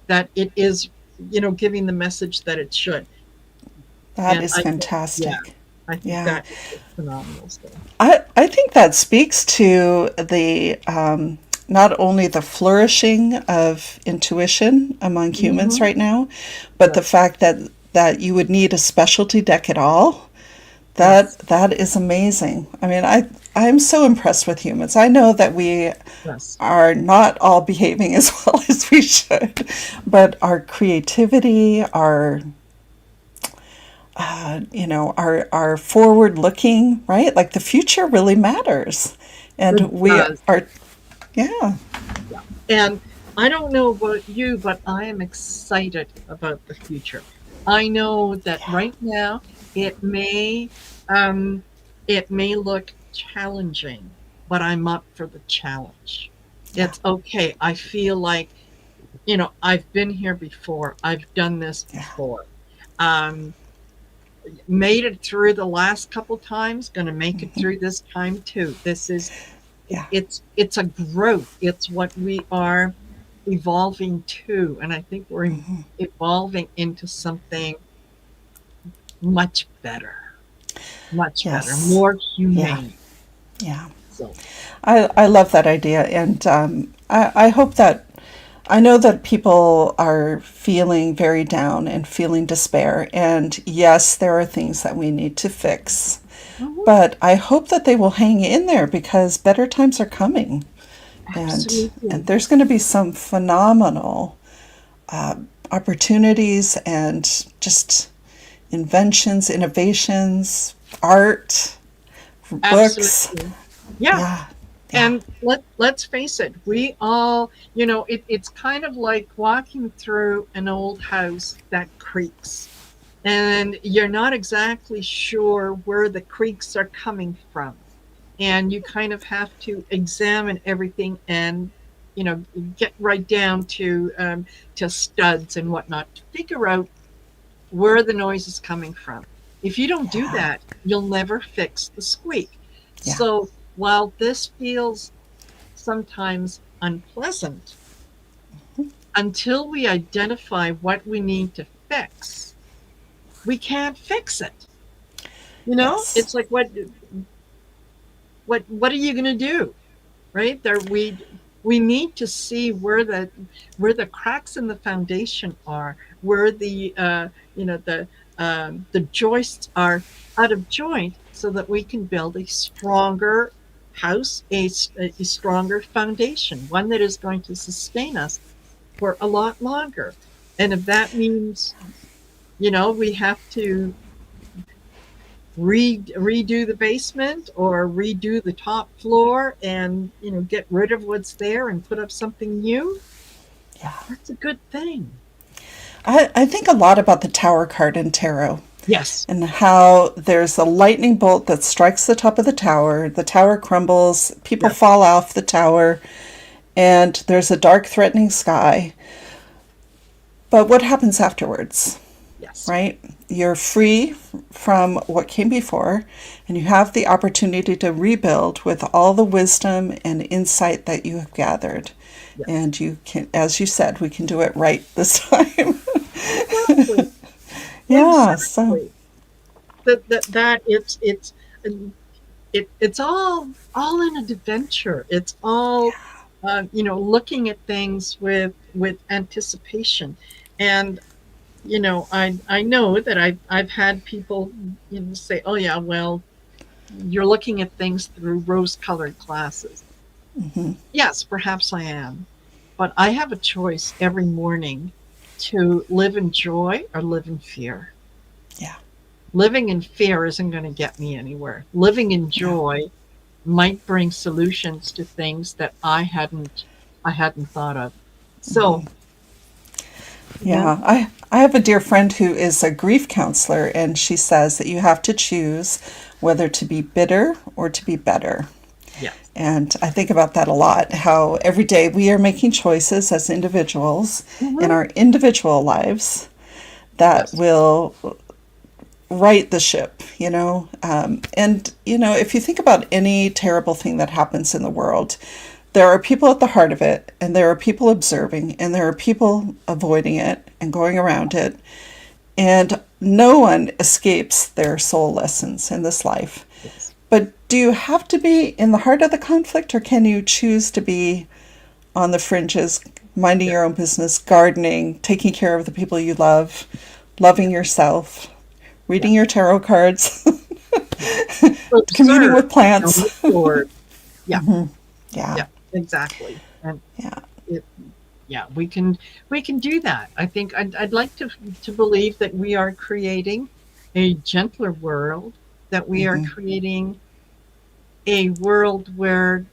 that it is, giving the message that it should. that And is I think, yeah, fantastic. I think Yeah. that is just phenomenal stuff. I think that speaks to the not only the flourishing of intuition among humans Mm-hmm. right now, but the Yes, fact that you would need a specialty deck at all. yes, That is amazing. I mean, I'm so impressed with humans. I know that we yes, are not all behaving as well as we should, but our creativity, our forward looking, right? Like the future really matters. And it we does. are, yeah, Yeah. And I don't know about you, but I am excited about the future. I know that yeah, right now it may um, it may look challenging, but I'm up for the challenge. yeah, It's okay. I feel like, I've been here before. I've done this yeah. before. Um, Made it through the last couple times, going to make it through this time too. This is Yeah. it's a growth. It's what we are evolving to, and I think we're evolving into something much better, Yes. more Yeah. humane. Yeah. So I love that idea. And I hope that I know that people are feeling very down and feeling despair. And yes, there are things that we need to fix. mhm, But I hope that they will hang in there because better times are coming. And absolutely, there's going to be some phenomenal opportunities and just inventions, innovations, art, books. Absolutely. Yeah. Yeah. Yeah. And let's face it, we all, it's kind of like walking through an old house that creaks. And you're not exactly sure where the creaks are coming from. And you kind of have to examine everything and, get right down to studs and whatnot to figure out where the noise is coming from. If you don't do Yeah. that, you'll never fix the squeak. Yeah. So while this feels sometimes unpleasant, until we identify what we need to fix, we can't fix it. Yes. It's like what are you going to do? Right there, we need to see where the cracks in the foundation are, where the joists are out of joint, so that we can build a stronger house, a stronger foundation, one that is going to sustain us for a lot longer. And if that means we have to redo the basement or redo the top floor and get rid of what's there and put up something new, Yeah. that's a good thing. I think a lot about the Tower card in tarot Yes. and how there's a lightning bolt that strikes the top of the tower crumbles, people Yes. fall off the tower, and there's a dark, threatening sky. But what happens afterwards? Yes. Right? You're free from what came before, and you have the opportunity to rebuild with all the wisdom and insight that you have gathered. Yes. And you can, as you said, we can do it right this time. Exactly. Yeah, so Exactly. That it's all an adventure. It's all looking at things with anticipation. And I know that I've had people say, oh yeah, well, you're looking at things through rose-colored glasses. Yes, perhaps I am, but I have a choice every morning to live in joy or live in fear. yeah, Living in fear isn't going to get me anywhere. Living in yeah. joy might bring solutions to things that I hadn't thought of. So, Yeah, I have a dear friend who is a grief counselor, and she says that you have to choose whether to be bitter or to be better. yeah, And I think about that a lot, how every day we are making choices as individuals in mhm, our individual lives that yes, will right the ship, you know? And, you know, if you think about any terrible thing that happens in the world, there are people at the heart of it, and there are people observing, and there are people avoiding it and going around it. And no one escapes their soul lessons in this life. yes. But do you have to be in the heart of the conflict, or can you choose to be on the fringes, minding Yeah. your own business, gardening, taking care of the people you love, loving yourself, Yeah. reading your tarot cards, communing Observe with and look plants? forward. Yeah, Yeah, yeah, exactly. And yeah, it, yeah, we can do that. I think I'd like to believe that we are creating a gentler world, that we are creating a world where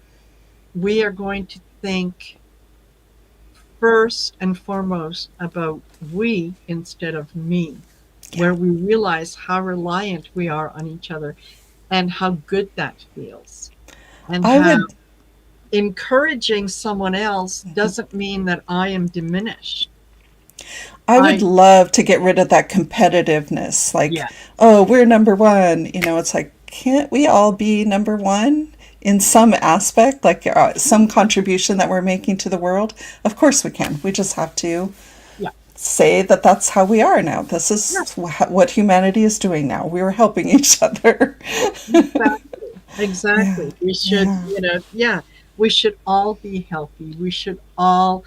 we are going to think first and foremost about we instead of me, yeah. where we realize how reliant we are on each other and how good that feels, and I how would, encouraging someone else doesn't mean that I am diminished. I would I, love to get rid of that competitiveness. Like, yeah, oh, we're number one. You know, it's like, can't we all be number one in some aspect, like some contribution that we're making to the world? Of course we can. We just have to yeah, say that that's how we are now. This yeah, is what humanity is doing now. We are helping each other. exactly, Yeah, exactly. We should, yeah, yeah, we should all be healthy. We should all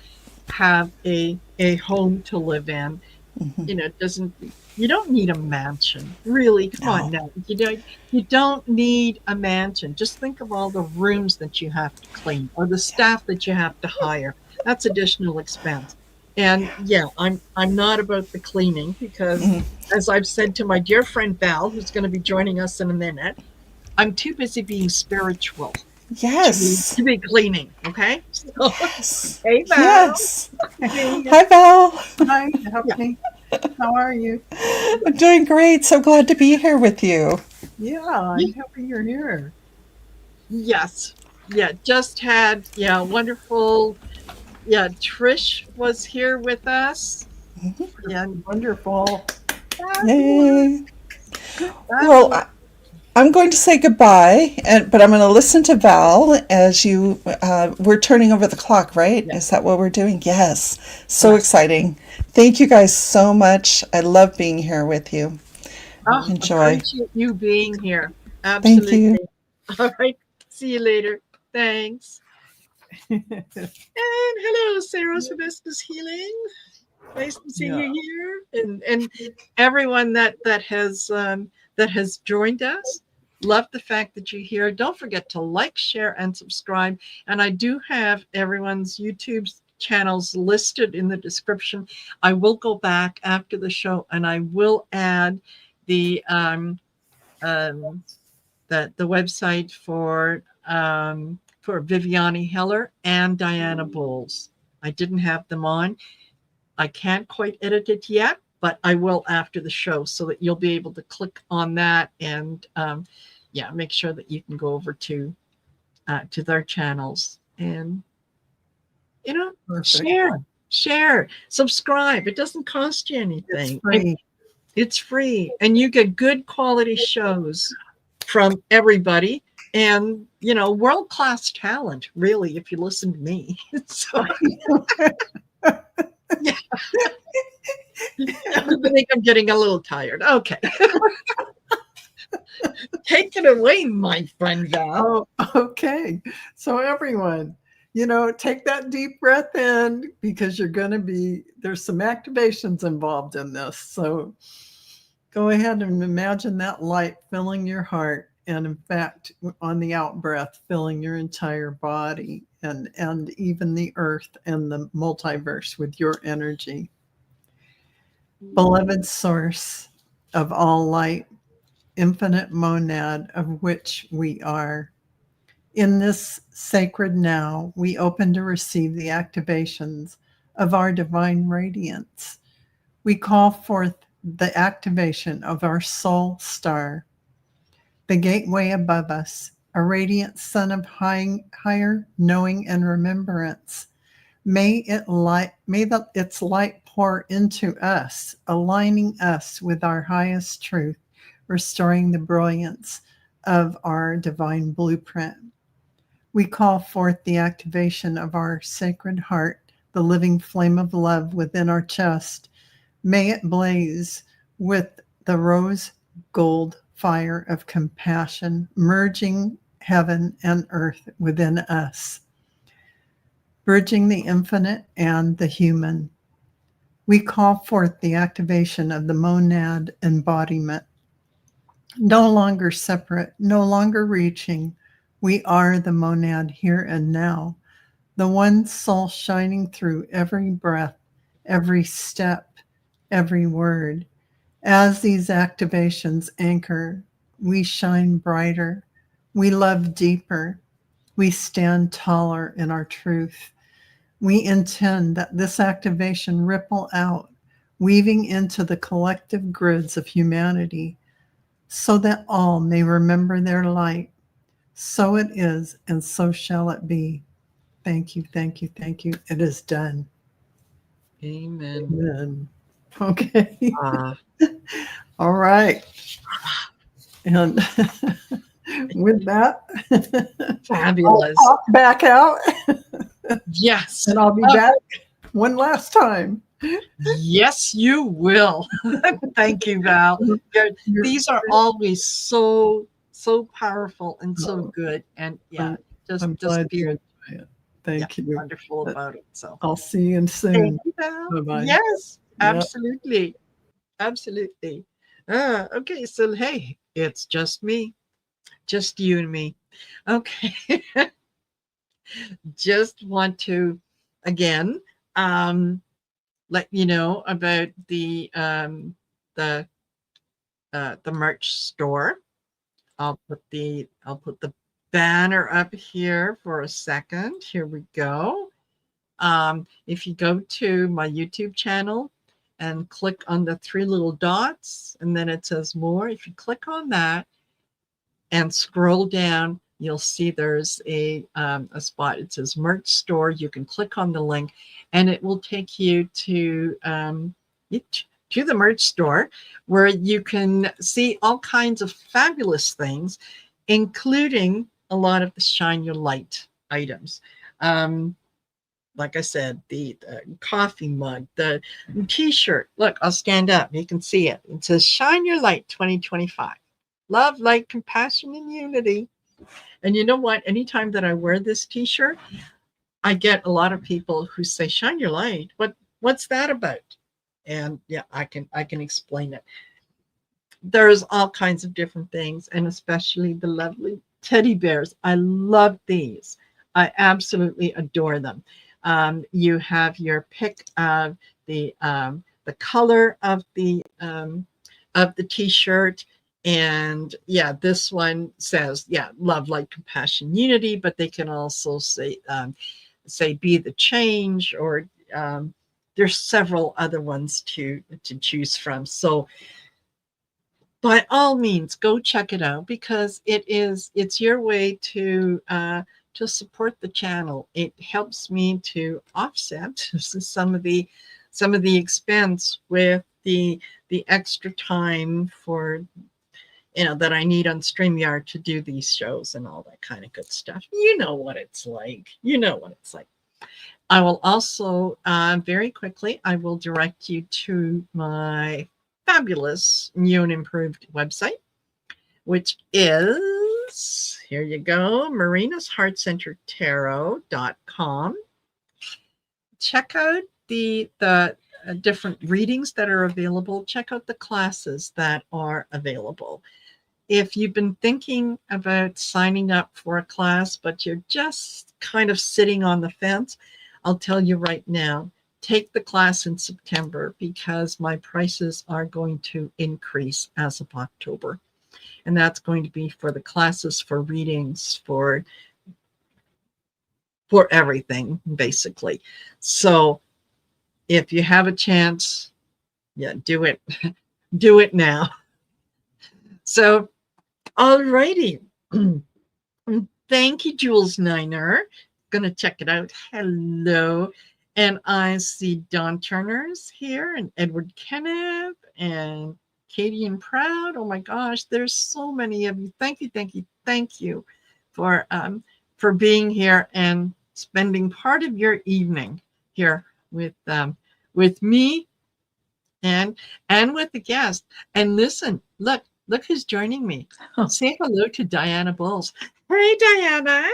have a home to live in. It doesn't, you don't need a mansion, really. Come on no, now. You don't need a mansion. Just think of all the rooms that you have to clean or the yeah, staff that you have to hire. That's additional expense. And yeah, I'm not about the cleaning because, as I've said to my dear friend Val, who's going to be joining us in a minute, I'm too busy being spiritual Yes. to be cleaning. Okay. So, Yes. hey Val. Yes. Hey, Hi, Val. hi, Yeah. Daphne. How are you? I'm doing great. So glad to be here with you. Yeah, I'm happy you're here. Yes. Yeah. Just had, yeah, wonderful. Yeah. Trish was here with us. Yeah. Wonderful. Fabulous. Yay. Well, Fabulous. I'm going to say goodbye, but I'm going to listen to Val as we're turning over the clock, right? Yeah. Is that what we're doing? Yes. So Yes. exciting. Thank you guys so much. I love being here with you. Oh, Enjoy. appreciate you being here. Thank you. Absolutely. All right. See you later. Thanks. And hello, Sarah Hibiscus Healing. Nice to see Yeah. you here, and everyone that has joined us. Love the fact that you're here. Don't forget to like, share, and subscribe. And I do have everyone's YouTube channels listed in the description. I will go back after the show and I will add the um, the website for Viviani Heller and Diana Bowles. I didn't have them on. I can't quite edit it yet, but I will after the show so that you'll be able to click on that and yeah, make sure that you can go over to their channels and Perfect. share, subscribe. It doesn't cost you anything. It's free. It's free, and you get good quality shows from everybody, and world-class talent. Really, if you listen to me. So yeah. I think I'm getting a little tired. Okay. Take it away, my friend Val. Oh, okay. So everyone, take that deep breath in because there's some activations involved in this. So go ahead and imagine that light filling your heart. And in fact, on the out breath, filling your entire body and even the earth and the multiverse with your energy. Beloved source of all light, infinite monad of which we are. In this sacred now, we open to receive the activations of our divine radiance. We call forth the activation of our soul star, the gateway above us, a radiant sun of higher knowing and remembrance. May its light pour into us, aligning us with our highest truth, restoring the brilliance of our divine blueprint. We call forth the activation of our sacred heart, the living flame of love within our chest. May it blaze with the rose gold fire of compassion, merging heaven and earth within us, bridging the infinite and the human. We call forth the activation of the monad embodiment, no longer separate, no longer reaching. We are the monad here and now, the one soul shining through every breath, every step, every word. As these activations anchor, we shine brighter, we love deeper, we stand taller in our truth. We intend that this activation ripple out, weaving into the collective grids of humanity, so that all may remember their light. So it is, and so shall it be. Thank you, thank you, thank you. It is done. Amen. Amen. Okay. Ah, All right. And with that, fabulous. I'll pop back out Yes. and I'll be back one last time. Yes, you will. Thank you, Val. These are always so powerful and so good. And yeah, I'm just glad you feel enjoy it. Thank you. wonderful about it. So I'll see you soon. thank you, Val. Bye-bye. Yes, Yep. absolutely. Absolutely. Okay, so hey, it's just me. Just you and me. Okay. Just want to again let you know about the merch store. I'll put the banner up here for a second. Here we go. If you go to my YouTube channel and click on the 3 little dots, and then it says more. If you click on that and scroll down, you'll see there's a spot. It says merch store. You can click on the link, and it will take you to the merch store, where you can see all kinds of fabulous things, including a lot of the Shine Your Light items. Like I said, the coffee mug, the t-shirt. Look, I'll stand up. You can see it. It says Shine Your Light 2025. Love, light, compassion, and unity. And you know what? Anytime that I wear this t-shirt, I get a lot of people who say, Shine Your Light. What's that about? And yeah, I can explain it. There's all kinds of different things, and especially the lovely teddy bears. I love these. I absolutely adore them. You have your pick of the color of the t-shirt, and yeah, this one says love, light, compassion, unity, but they can also say be the change, or there's several other ones to choose from. So by all means, go check it out, because it's your way to support the channel. It helps me to offset some of the expense with the extra time for that I need on StreamYard to do these shows and all that kind of good stuff. You know what it's like. I will also very quickly, I will direct you to my fabulous new and improved website, which is, here you go, marinasheartcentertarot.com. Check out the different readings that are available. Check out the classes that are available. If you've been thinking about signing up for a class, but you're just kind of sitting on the fence, I'll tell you right now, take the class in September, because my prices are going to increase as of October. And that's going to be for the classes, for readings, for everything, basically. So if you have a chance, do it. Do it now. So, all righty. Thank you, Jules Niner. Gonna check it out. Hello. And I see Don Turner's here, and Edward Kenneth, and Katie and Proud. Oh my gosh, there's so many of you. Thank you for being here and spending part of your evening here with me and with the guest. And listen, look who's joining me. Say hello to Diana Bowles. Hey, Diana.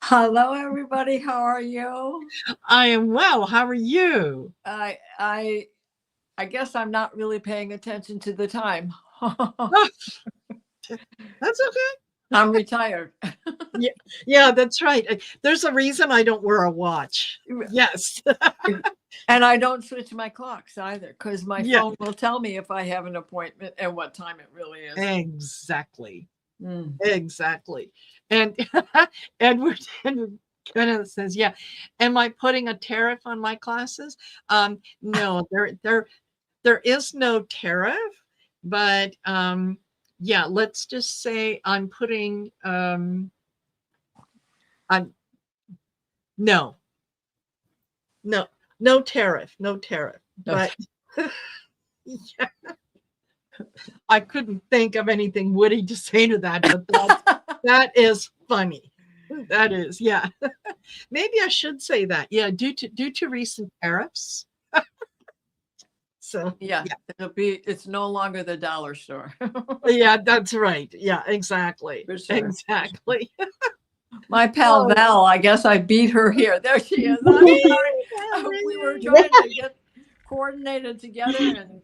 Hello, everybody. How are you? I am well. How are you? I guess I'm not really paying attention to the time. That's okay. I'm retired. Yeah, that's right. There's a reason I don't wear a watch. Yes. And I don't switch my clocks either, because my phone will tell me if I have an appointment and what time it really is. Exactly. Exactly. And Edward kind of says, am I putting a tariff on my classes? No, there is no tariff, but let's just say I'm putting no tariff, but I couldn't think of anything witty to say to that, but that is funny. That is, maybe I should say that. Due to recent tariffs. So it's no longer the dollar store. Yeah, that's right. Yeah, exactly. For sure. Exactly. My pal Val, I guess I beat her here. There she is. I'm sorry. We were trying to get coordinated together, and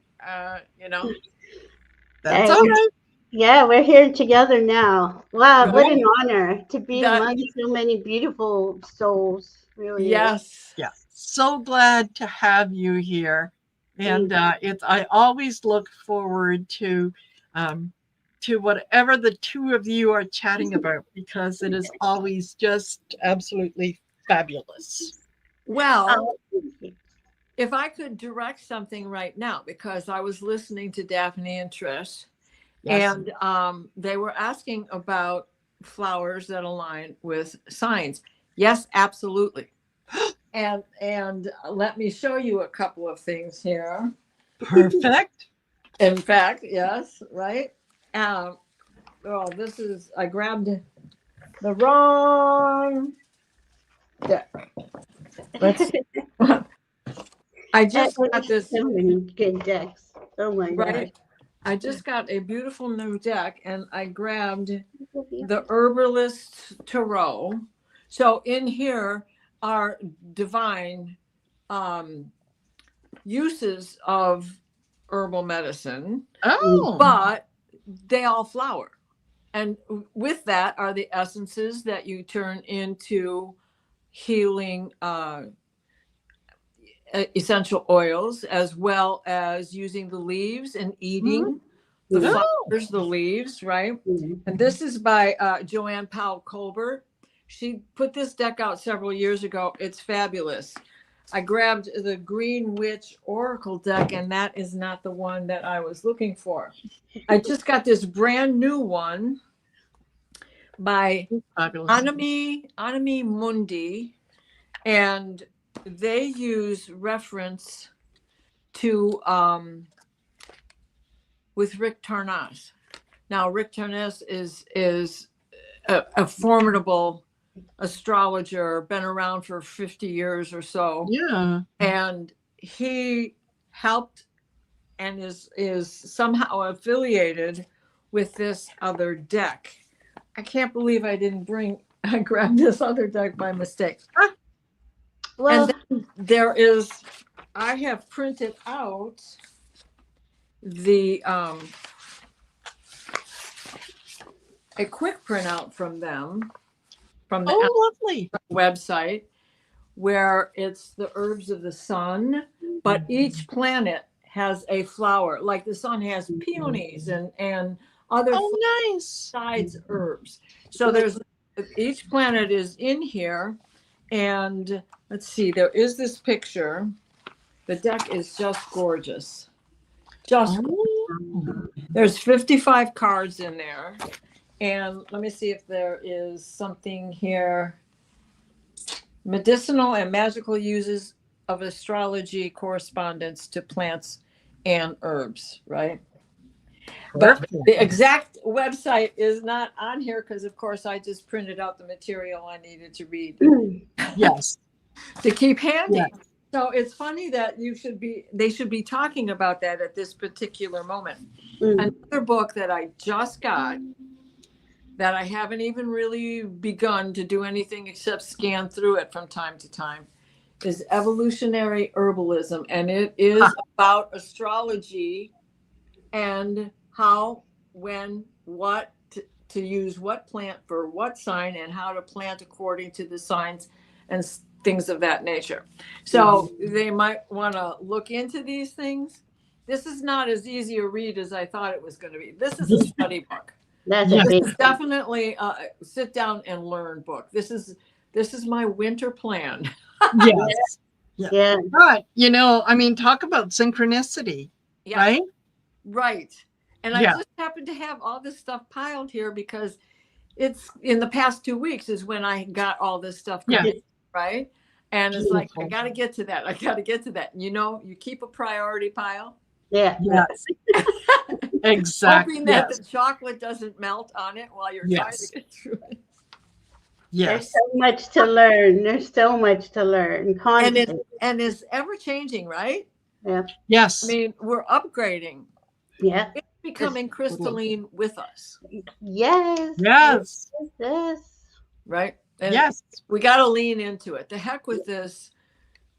that's all right. Yeah, we're here together now. Wow, what an honor to be among so many beautiful souls. Really. Yes. Yeah. So glad to have you here. And I always look forward to whatever the two of you are chatting about, because it is always just absolutely fabulous. Well, if I could direct something right now, because I was listening to Daphne and Trish, and they were asking about flowers that align with signs. Yes, absolutely. And let me show you a couple of things here. Perfect. In fact, yes, right. I grabbed the wrong deck. Let's see. I just got this. So many good decks. Oh my Right. God. I just got a beautiful new deck, and I grabbed the Herbalist Tarot. So in here are divine uses of herbal medicine. Oh, but they all flower. And with that are the essences that you turn into healing essential oils, as well as using the leaves and eating the flowers, the leaves, right? And this is by Joanne Powell Colbert. She put this deck out several years ago. It's fabulous. I grabbed the Green Witch Oracle deck, and that is not the one that I was looking for. I just got this brand new one by Anami Mundi, and they use reference to with Rick Tarnas. Now, Rick Tarnas is a formidable astrologer, been around for 50 years or so. Yeah. And he helped and is somehow affiliated with this other deck. I can't believe I grabbed this other deck by mistake. Well, and then I have printed out a quick printout from them, from the lovely website, where it's the herbs of the sun, but each planet has a flower. Like the sun has peonies and other besides herbs. So each planet is in here, and let's see, there is this picture. The deck is just gorgeous. There's 55 cards in there. And let me see if there is something here. Medicinal and magical uses of astrology correspondence to plants and herbs, right? But the exact website is not on here because, of course, I just printed out the material I needed to read. Yes. To keep handy. Yes. So it's funny that they should be talking about that at this particular moment. Another book that I just got that I haven't even really begun to do anything except scan through it from time to time is Evolutionary Herbalism. And it is about astrology and how, when, what to use what plant for what sign, and how to plant according to the signs and things of that nature. So they might want to look into these things. This is not as easy a read as I thought it was going to be. This is a study book. This is definitely a sit down and learn book. This is my winter plan. Yes. Yeah. But, I mean, talk about synchronicity, right? Right. And I just happen to have all this stuff piled here because it's in the past 2 weeks is when I got all this stuff going, right? And it's like, I got to get to that. I got to get to that. You keep a priority pile. Yeah. Yes. Exactly. Hoping that the chocolate doesn't melt on it while you're trying to get through it. Yes. There's so much to learn. There's so much to learn. And it's ever changing, right? Yeah. Yes. I mean, we're upgrading. Yeah. It's becoming crystalline with us. Yes. Yes. Yes. Right? And yes. We got to lean into it. The heck with this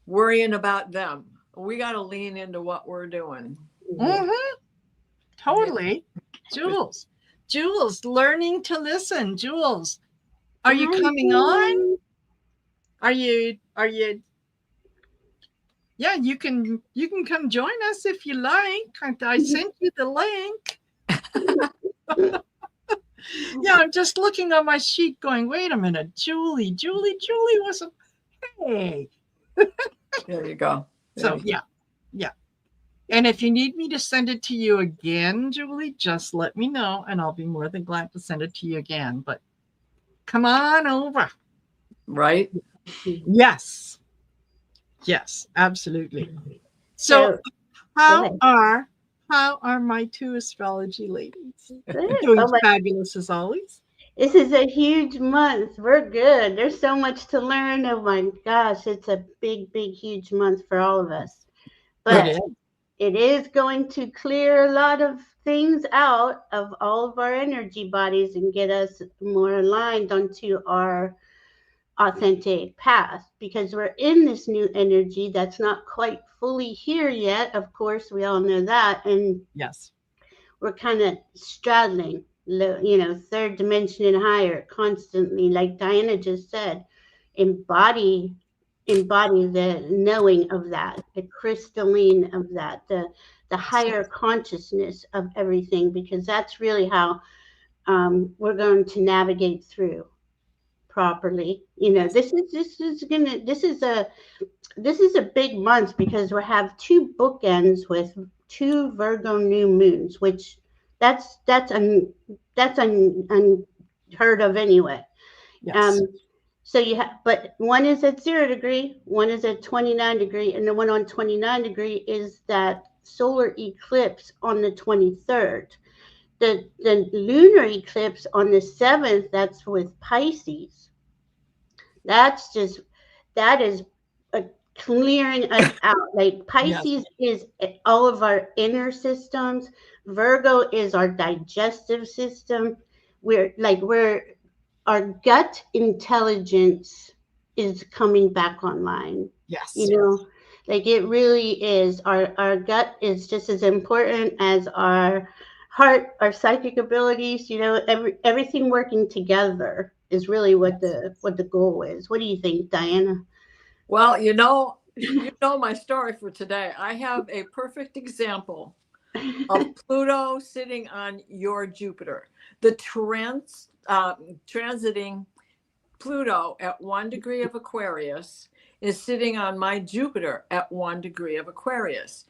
worrying about them. We got to lean into what we're doing. Mm-hmm. Totally. Jules, learning to listen. Jules, are you coming on? Are you Yeah, you can come join us if you like. I sent you the link. Yeah, I'm just looking on my sheet going, wait a minute, Julie wasn't. Hey. There you go. So yeah. And if you need me to send it to you again, Julie, just let me know and I'll be more than glad to send it to you again. But come on over. Right? Yes. Yes, absolutely. So how are my two astrology ladies? Doing fabulous as always. This is a huge month. We're good. There's so much to learn. Oh my gosh, it's a big, huge month for all of us. But it is going to clear a lot of things out of all of our energy bodies and get us more aligned onto our authentic path, because we're in this new energy that's not quite fully here yet. Of course, we all know that. And yes, we're kind of straddling, third dimension and higher constantly. Like Diana just said, embody the knowing of that, the crystalline of that, the higher consciousness of everything, because that's really how we're going to navigate through properly. This is a big month, because we have two bookends with two Virgo new moons, which that's unheard of anyway. Yes. So you have, but one is at 0 degree, one is at 29 degree, and the one on 29 degree is that solar eclipse on the 23rd. The lunar eclipse on the 7th, that's with Pisces. That is clearing us out. Like Pisces is all of our inner systems. Virgo is our digestive system. Our gut intelligence is coming back online. Yes. Like it really is. Our gut is just as important as our heart, our psychic abilities, everything working together is really what the goal is. What do you think, Diana? Well, you know my story for today. I have a perfect example of Pluto sitting on your Jupiter. The transiting Pluto at 1 degree of Aquarius is sitting on my Jupiter at 1 degree of Aquarius.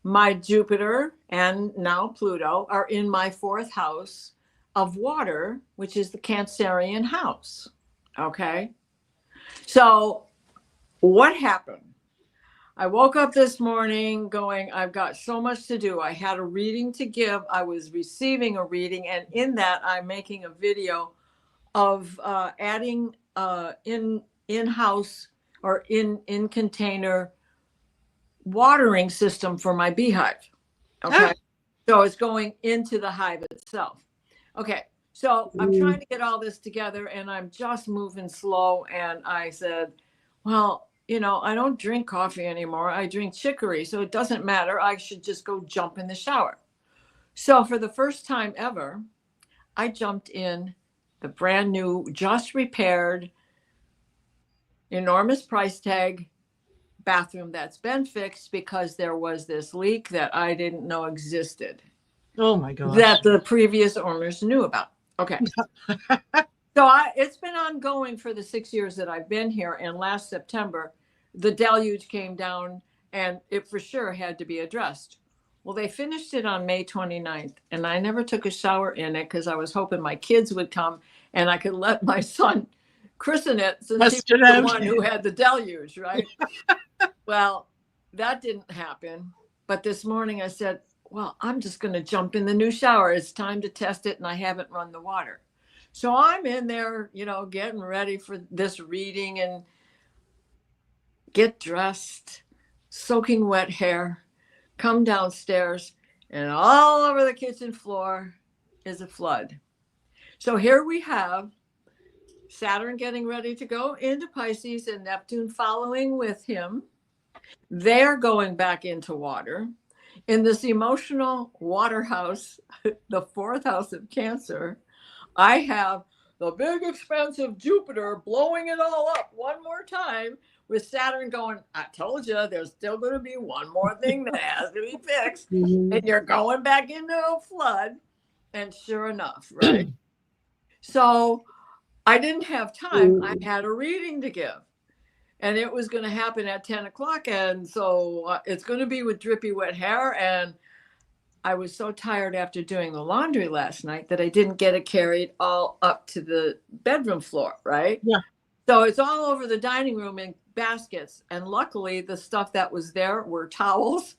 My Jupiter and now Pluto are in my 4th house of water, which is the Cancerian house. Okay. So what happened? I woke up this morning going, I've got so much to do. I had a reading to give. I was receiving a reading. And in that, I'm making a video of adding in-house or in container watering system for my beehive. Okay. So it's going into the hive itself. Okay. So I'm trying to get all this together and I'm just moving slow. And I said, well, I don't drink coffee anymore. I drink chicory. So it doesn't matter. I should just go jump in the shower. So for the first time ever, I jumped in the brand new, just repaired, enormous price tag bathroom that's been fixed because there was this leak that I didn't know existed. Oh my gosh. That the previous owners knew about. Okay. So it's been ongoing for the 6 years that I've been here. And last September, the deluge came down and it for sure had to be addressed. Well, they finished it on May 29th. And I never took a shower in it because I was hoping my kids would come and I could let my son christen it since he was the one who had the deluge, right? Well, that didn't happen. But this morning I said, well, I'm just going to jump in the new shower. It's time to test it. And I haven't run the water. So I'm in there, getting ready for this reading and get dressed, soaking wet hair, come downstairs, and all over the kitchen floor is a flood. So here we have Saturn getting ready to go into Pisces and Neptune following with him. They're going back into water. In this emotional water house, the 4th house of Cancer, I have the big expansive Jupiter blowing it all up one more time with Saturn going, I told you there's still going to be one more thing that has to be fixed. Mhm. And you're going back into a flood. And sure enough, right? So I didn't have time. I had a reading to give. And it was going to happen at 10 o'clock. And so it's going to be with drippy wet hair. And I was so tired after doing the laundry last night that I didn't get it carried all up to the bedroom floor, right? Yeah. So it's all over the dining room in baskets. And luckily, the stuff that was there were towels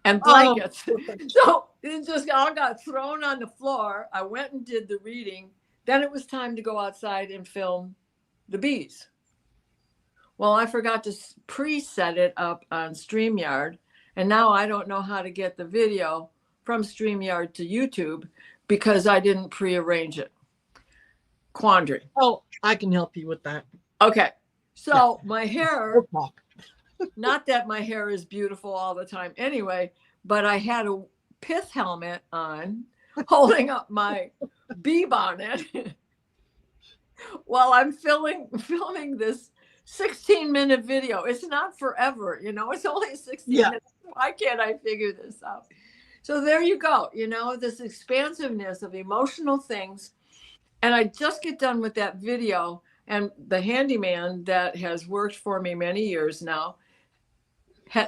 and blankets. So it just all got thrown on the floor. I went and did the reading. Then it was time to go outside and film the bees. Well, I forgot to preset it up on StreamYard. And now I don't know how to get the video from StreamYard to YouTube because I didn't prearrange it. Quandary. Oh, I can help you with that. Okay. So my hair, We'll talk. not that my hair is beautiful all the time anyway, but I had a pith helmet on holding up my bee bonnet while I'm filming this 16-minute video. It's not forever, you know, it's only 16 minutes. Why can't I figure this out? So there you go, you know, this expansiveness of emotional things. And I just get done with that video, and the handyman that has worked for me many years now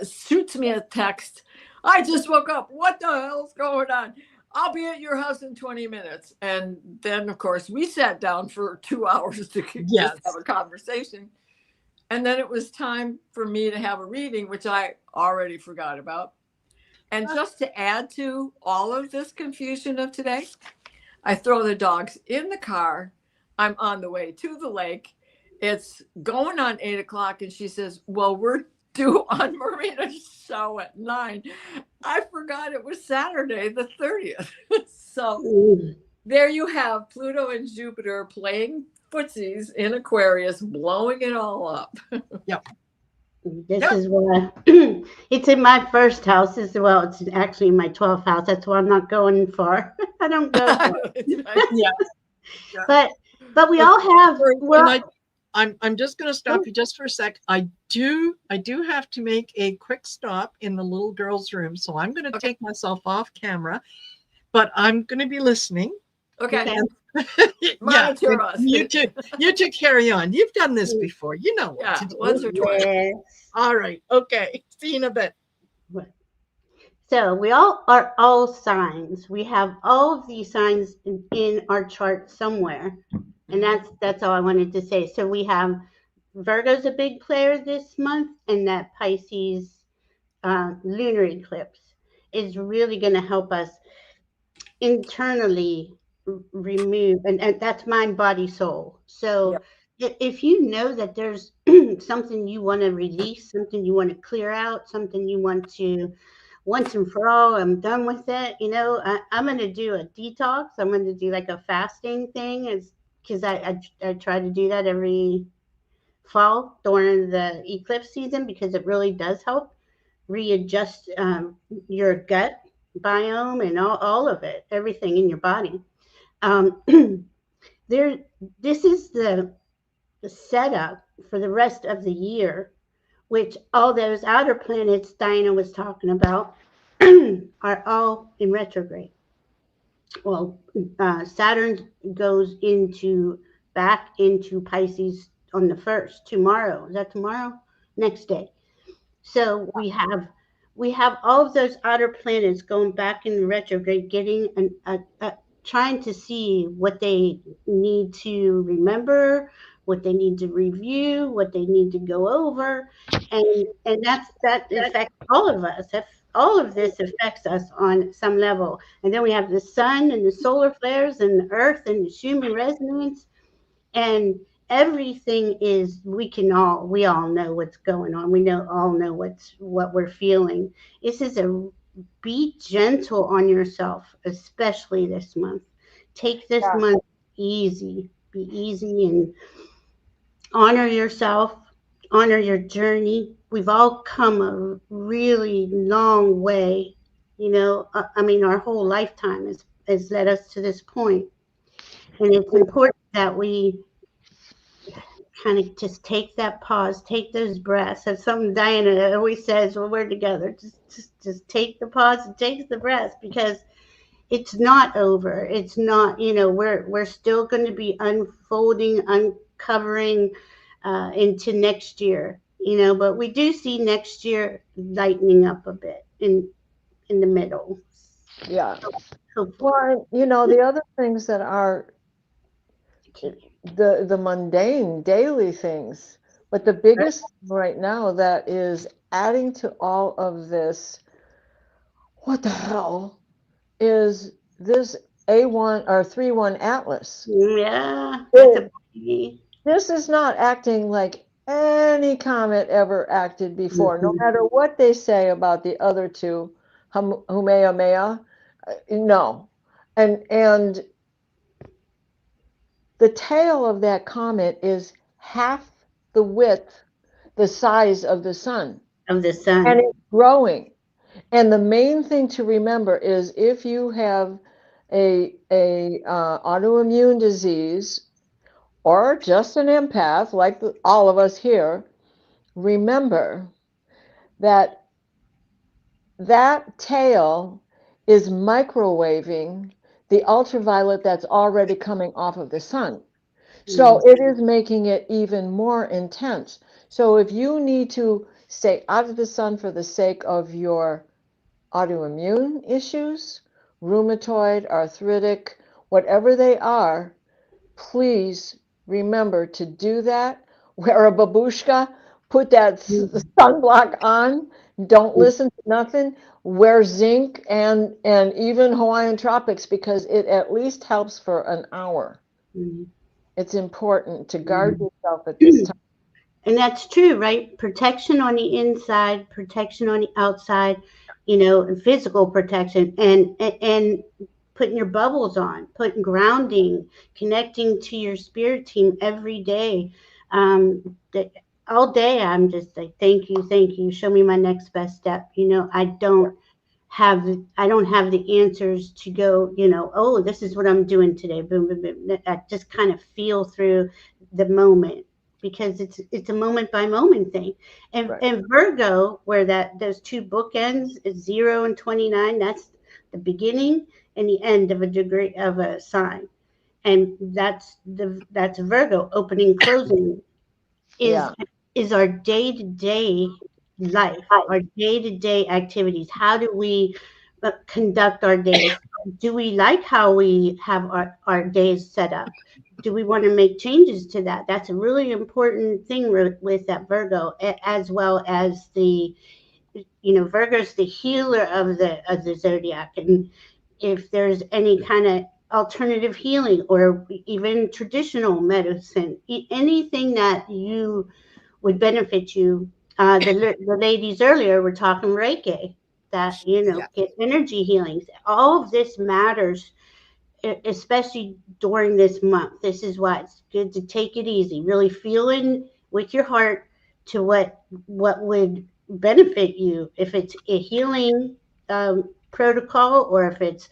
shoots me a text. I just woke up. What the hell's going on? I'll be at your house in 20 minutes. And then, of course, we sat down for 2 hours to just have a conversation. And then it was time for me to have a reading, which I already forgot about. And just to add to all of this confusion of today, I throw the dogs in the car. I'm on the way to the lake. It's going on 8 o'clock. And she says, well, we're due on Marina's show at 9. I forgot it was Saturday, the 30th. So there you have Pluto and Jupiter playing footsies in Aquarius, blowing it all up. Yep. This is why it's in my first house as well. It's actually in my 12th house. That's why I'm not going far. I don't go far. But we all have. Well, I'm just going to stop you just for a sec. I do have to make a quick stop in the little girl's room, so I'm going to take myself off camera, but I'm going to be listening. Okay. Monitor us. You two carry on. You've done this before. You know what to do. Once or twice. Yes. All right. Okay. See you in a bit. So we all are all signs. We have all of these signs in our chart somewhere. And that's all I wanted to say. So we have Virgo's a big player this month, and that Pisces lunar eclipse is really going to help us internally remove, and that's mind, body, soul. So if you know that there's something you want to release, something you want to clear out, something you want to once and for all, I'm done with it, you know, I'm going to do a detox. I'm going to do like a fasting thing, because I try to do that every fall during the eclipse season, because it really does help readjust your gut biome and all of it, everything in your body. This is the setup for the rest of the year, which all those outer planets Diana was talking about are all in retrograde. Well, Saturn goes back into Pisces on the 1st, tomorrow. Is that tomorrow? Next day. So we have all of those outer planets going back in retrograde, getting trying to see what they need to remember, what they need to review, what they need to go over, and that affects all of us. All of this affects us on some level. And then we have the sun and the solar flares and the earth and the Schumann resonance, and everything is, we all know what's going on. We all know what we're feeling. This is be gentle on yourself, especially this month. Take this month easy. Be easy and honor yourself, honor your journey. We've all come a really long way. You know, I mean, our whole lifetime has led us to this point. And it's important that we kind of just take that pause, take those breaths. That's something Diana always says when we're together. Just take the pause and take the breath, because it's not over. It's not, we're still going to be unfolding, uncovering into next year, but we do see next year lightening up a bit in the middle. Yeah. Hopefully. Well, the other things that are the mundane daily things, but the biggest right now that is adding to all of this, what the hell, is this A1 or 3-1 Atlas. Yeah, that's a biggie. This is not acting like any comet ever acted before, no matter what they say about the other two, Humeya, no. And the tail of that comet is half the width, the size of the sun. Of the sun. And it's growing. And the main thing to remember is if you have a autoimmune disease or just an empath, like all of us here, remember that that tail is microwaving the ultraviolet that's already coming off of the sun. So it is making it even more intense. So if you need to stay out of the sun for the sake of your autoimmune issues, rheumatoid, arthritic, whatever they are, please remember to do that. Wear a babushka, put that sunblock on, don't listen to nothing, wear zinc and even Hawaiian Tropics, because it at least helps for an hour. It's important to guard yourself at this time. And that's true, right? Protection on the inside, protection on the outside, and physical protection, and putting your bubbles on, putting grounding, connecting to your spirit team every day. All day I'm just like, thank you, show me my next best step. I don't have the answers to go, oh, this is what I'm doing today. Boom, boom, boom. I just kind of feel through the moment, because it's a moment by moment thing. And Virgo, where those two bookends is 0 and 29, that's the beginning and the end of a degree of a sign. And that's Virgo. Opening, closing is our day-to-day life, our day-to-day activities. How do we conduct our days? Do we like how we have our days set up? Do we want to make changes to that? That's a really important thing with that Virgo, as well as Virgo's the healer of the zodiac. And if there's any kind of alternative healing or even traditional medicine, anything that you would benefit you. The ladies earlier were talking Reiki, that get energy healings. All of this matters, especially during this month. This is why it's good to take it easy, really feel in with your heart to what would benefit you. If it's a healing protocol, or if it's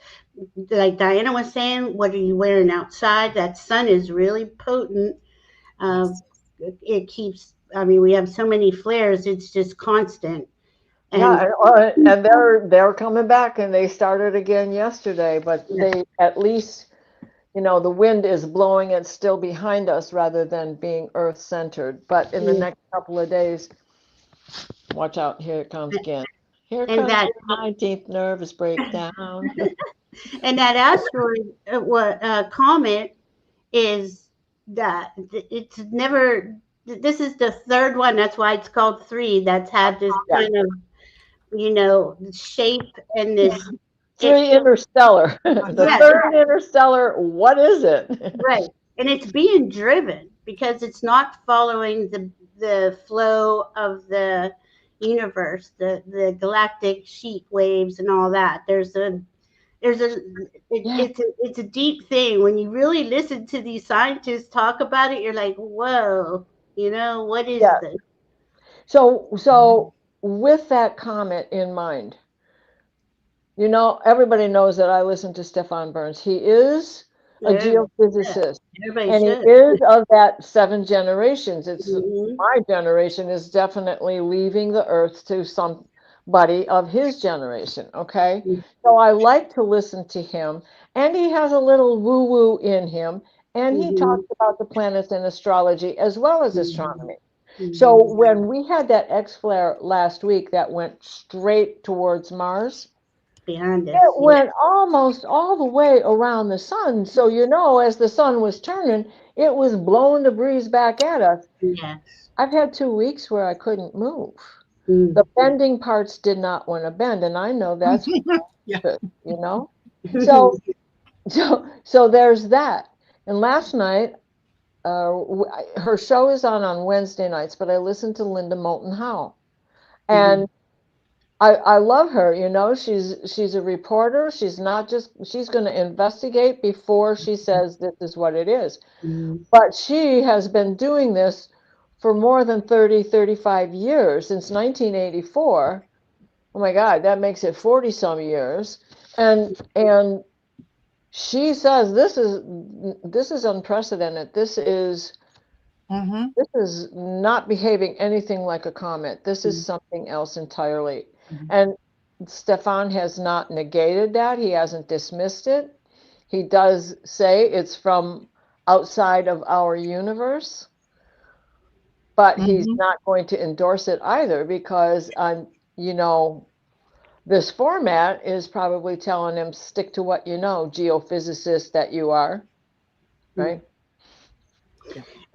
like Diana was saying, what are you wearing outside? That sun is really potent. It keeps, we have so many flares, it's just constant. And they're coming back, and they started again yesterday, but they at least, the wind is blowing it still behind us rather than being earth centered. But in the next couple of days, watch out, here it comes again. Here comes the 19th nervous breakdown. And that asteroid comet is that it's never, this is the third one, that's why it's called 3, that's had this kind of shape and this 3 interstellar. The third interstellar, what is it? Right. And it's being driven because it's not following the flow of the universe, the galactic sheet waves and all that. It's a deep thing. When you really listen to these scientists talk about it, you're like, whoa, what is this? So with that comet in mind, everybody knows that I listen to Stefan Burns. He is a Yeah, geophysicist. everybody And he should. is of that 7 generations. It's Mhm. my generation is definitely leaving the earth to somebody of his generation. Okay. So I like to listen to him. And he has a little woo woo in him. And he talks Mhm. about the planets and astrology as well as Mhm. astronomy. So Mhm. when we had that X flare last week that went straight towards Mars, Behind us, it yeah. went almost all the way around the sun. So, as the sun was turning, it was blowing the breeze back at us. Yes. I've had 2 weeks where I couldn't move. Mm. The bending parts did not want to bend, and I know that's Yeah. good, So, so there's that. And last night, her show is on Wednesday nights, but I listened to Linda Moulton Howe, and I love her, she's a reporter. She's not just, she's going to investigate before she says this is what it is. Mhm. But she has been doing this for more than 35 years, since 1984. Oh my God, that makes it 40 some years. And she says this is unprecedented. Mm-hmm. This is not behaving anything like a comet. This is something else entirely. And Stefan has not negated that. He hasn't dismissed it. He does say it's from outside of our universe, but he's Mm-hmm. not going to endorse it either because, this format is probably telling him stick to what you know, geophysicist that you are, right?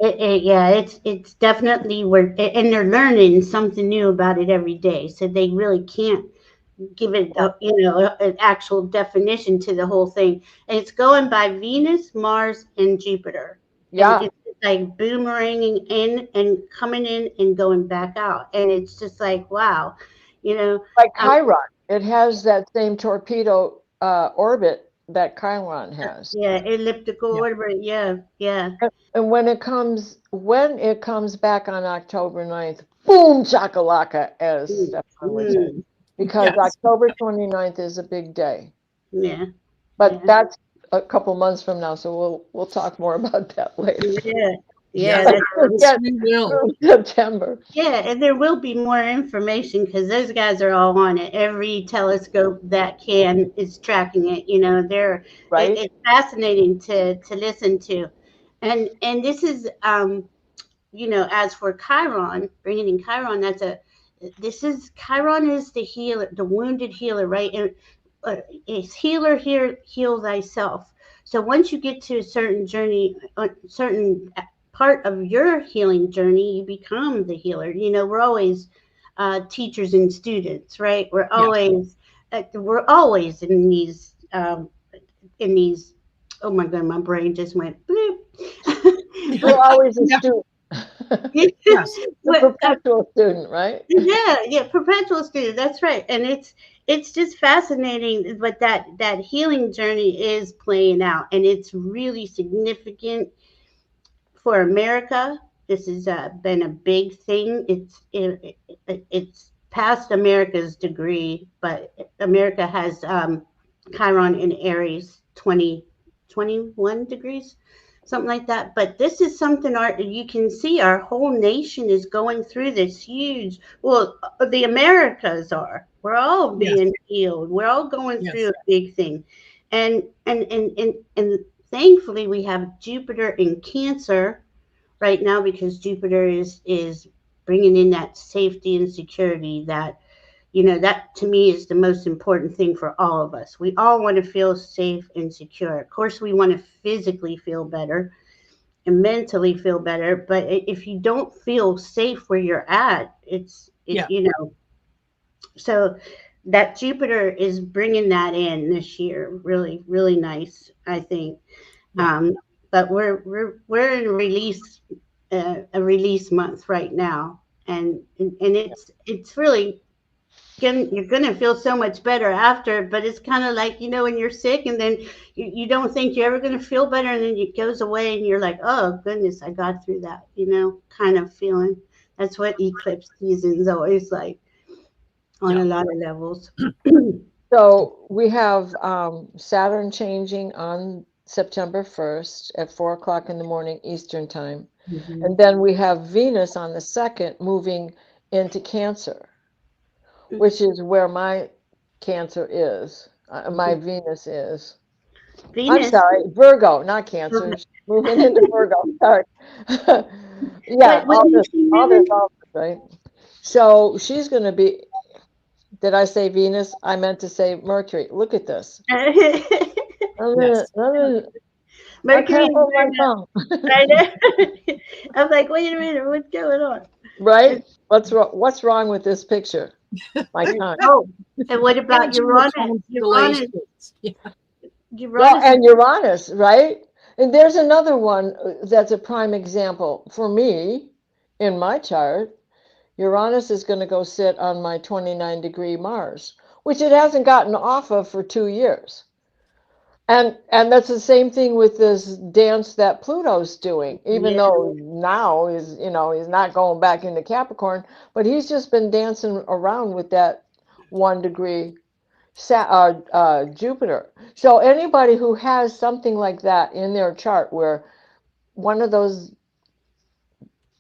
Yeah, it's definitely and they're learning something new about it every day. So they really can't give it, an actual definition to the whole thing. And it's going by Venus, Mars, and Jupiter, and Yeah, it's like boomeranging in and coming in and going back out, and it's just like wow, you know. like Um, Chiron. It has that same torpedo orbit that Chiron has. yeah, elliptical Yeah. orbit. Yeah, yeah. And when it comes back on October 9th, boom chakalaka, as Mm, Stefan would say, mm, because Yes. October 29th is a big day. yeah, But yeah, that's a couple months from now, so we'll talk more about that later. yeah, yeah. Yes. Let's just Yes, get we will. through September, Yeah, and there will be more information because those guys are all on it. Every telescope that can is tracking it. right? It's fascinating to listen to, and this is as for Chiron, bringing in Chiron, Chiron is the healer, the wounded healer, right? And it's healer here, heal thyself. So once you get to a certain journey, a certain part of your healing journey, you become the healer. We're always teachers and students, right? Yes. We're always in these. Oh my God, my brain just went bloop. We're always a Yeah. student, Yes. a perpetual student, right? Yeah, perpetual student. That's right, and it's just fascinating what that healing journey is playing out, and it's really significant for America. This has been a big thing. It's past America's degree, but America has Chiron in Aries 21 degrees, something like that. But this is something you can see our whole nation is going through this huge. Well, the Americas are. We're all Yes. being healed. We're all going through Yes. a big thing, and thankfully we have Jupiter in Cancer right now because Jupiter is bringing in that safety and security that to me is the most important thing for all of us. We all want to feel safe and secure. Of course, we want to physically feel better and mentally feel better, but if you don't feel safe where you're at, Yeah. so that Jupiter is bringing that in this year. Really, really nice, I think. Yeah. But we're in a release month right now, and it's really you're gonna feel so much better after. But it's kind of like when you're sick, and then you don't think you're ever gonna feel better, and then it goes away, and you're like, oh goodness, I got through that. Kind of feeling. That's what eclipse season is always like on Yeah. a lot of levels. So we have Saturn changing on September 1st at 4 o'clock in the morning Eastern time. Mhm. And then we have Venus on the 2nd moving into Cancer, which is where my Cancer is, my Venus is. I'm Venus. sorry, Virgo, not Cancer. Okay. Moving into Virgo. Sorry. Yeah, What makes you all this, moving? right? So she's going to be. Did I say Venus? I meant to say Mercury. Look at this. Yes. I Mercury can't is hold my Virgo. tongue. I know. I'm like, wait a minute, what's going on? Right? What's wrong with this picture? My tongue. Oh, and what about Changing the Uranus? Uranus, constellations. Yeah. Well, Uranus is and Uranus, right? And there's another one that's a prime example for me in my chart. Uranus is going to go sit on my 29-degree Mars, which it hasn't gotten off of for 2 years. And that's the same thing with this dance that Pluto's doing, even yeah. though now he's not going back into Capricorn, but he's just been dancing around with that 1 degree Jupiter. So anybody who has something like that in their chart where one of those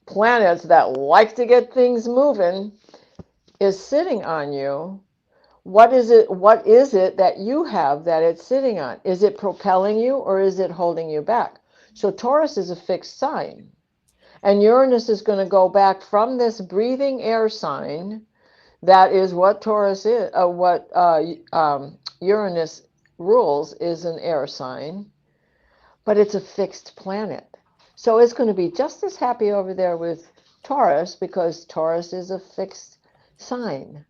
planets that like to get things moving is sitting on you, what is it that you have that it's sitting on? Is it propelling you or is it holding you back? So Taurus is a fixed sign, and Uranus is going to go back from this breathing air sign. That is what Taurus is, Uranus rules is an air sign, but it's a fixed planet. So it's going to be just as happy over there with Taurus because Taurus is a fixed sign.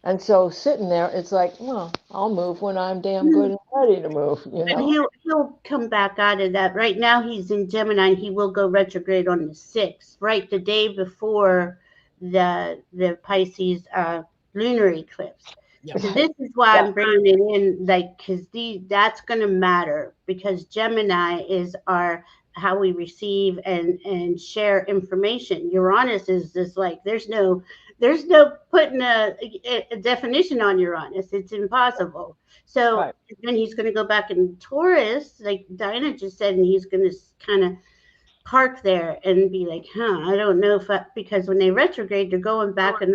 And so sitting there, it's like, well, I'll move when I'm damn good and ready to move, And he'll come back out of that. Right now he's in Gemini. He will go retrograde on the 6th, right the day before the Pisces lunar eclipse. Yeah. So this is why I'm bringing it in, like, because that's going to matter, because Gemini is our how we receive and share information. Uranus is just like there's no putting a definition on Uranus. It's impossible. So Right. then he's going to go back in Taurus, like Diana just said, and he's going to kind of park there and be like, I don't know because when they retrograde, they're going back and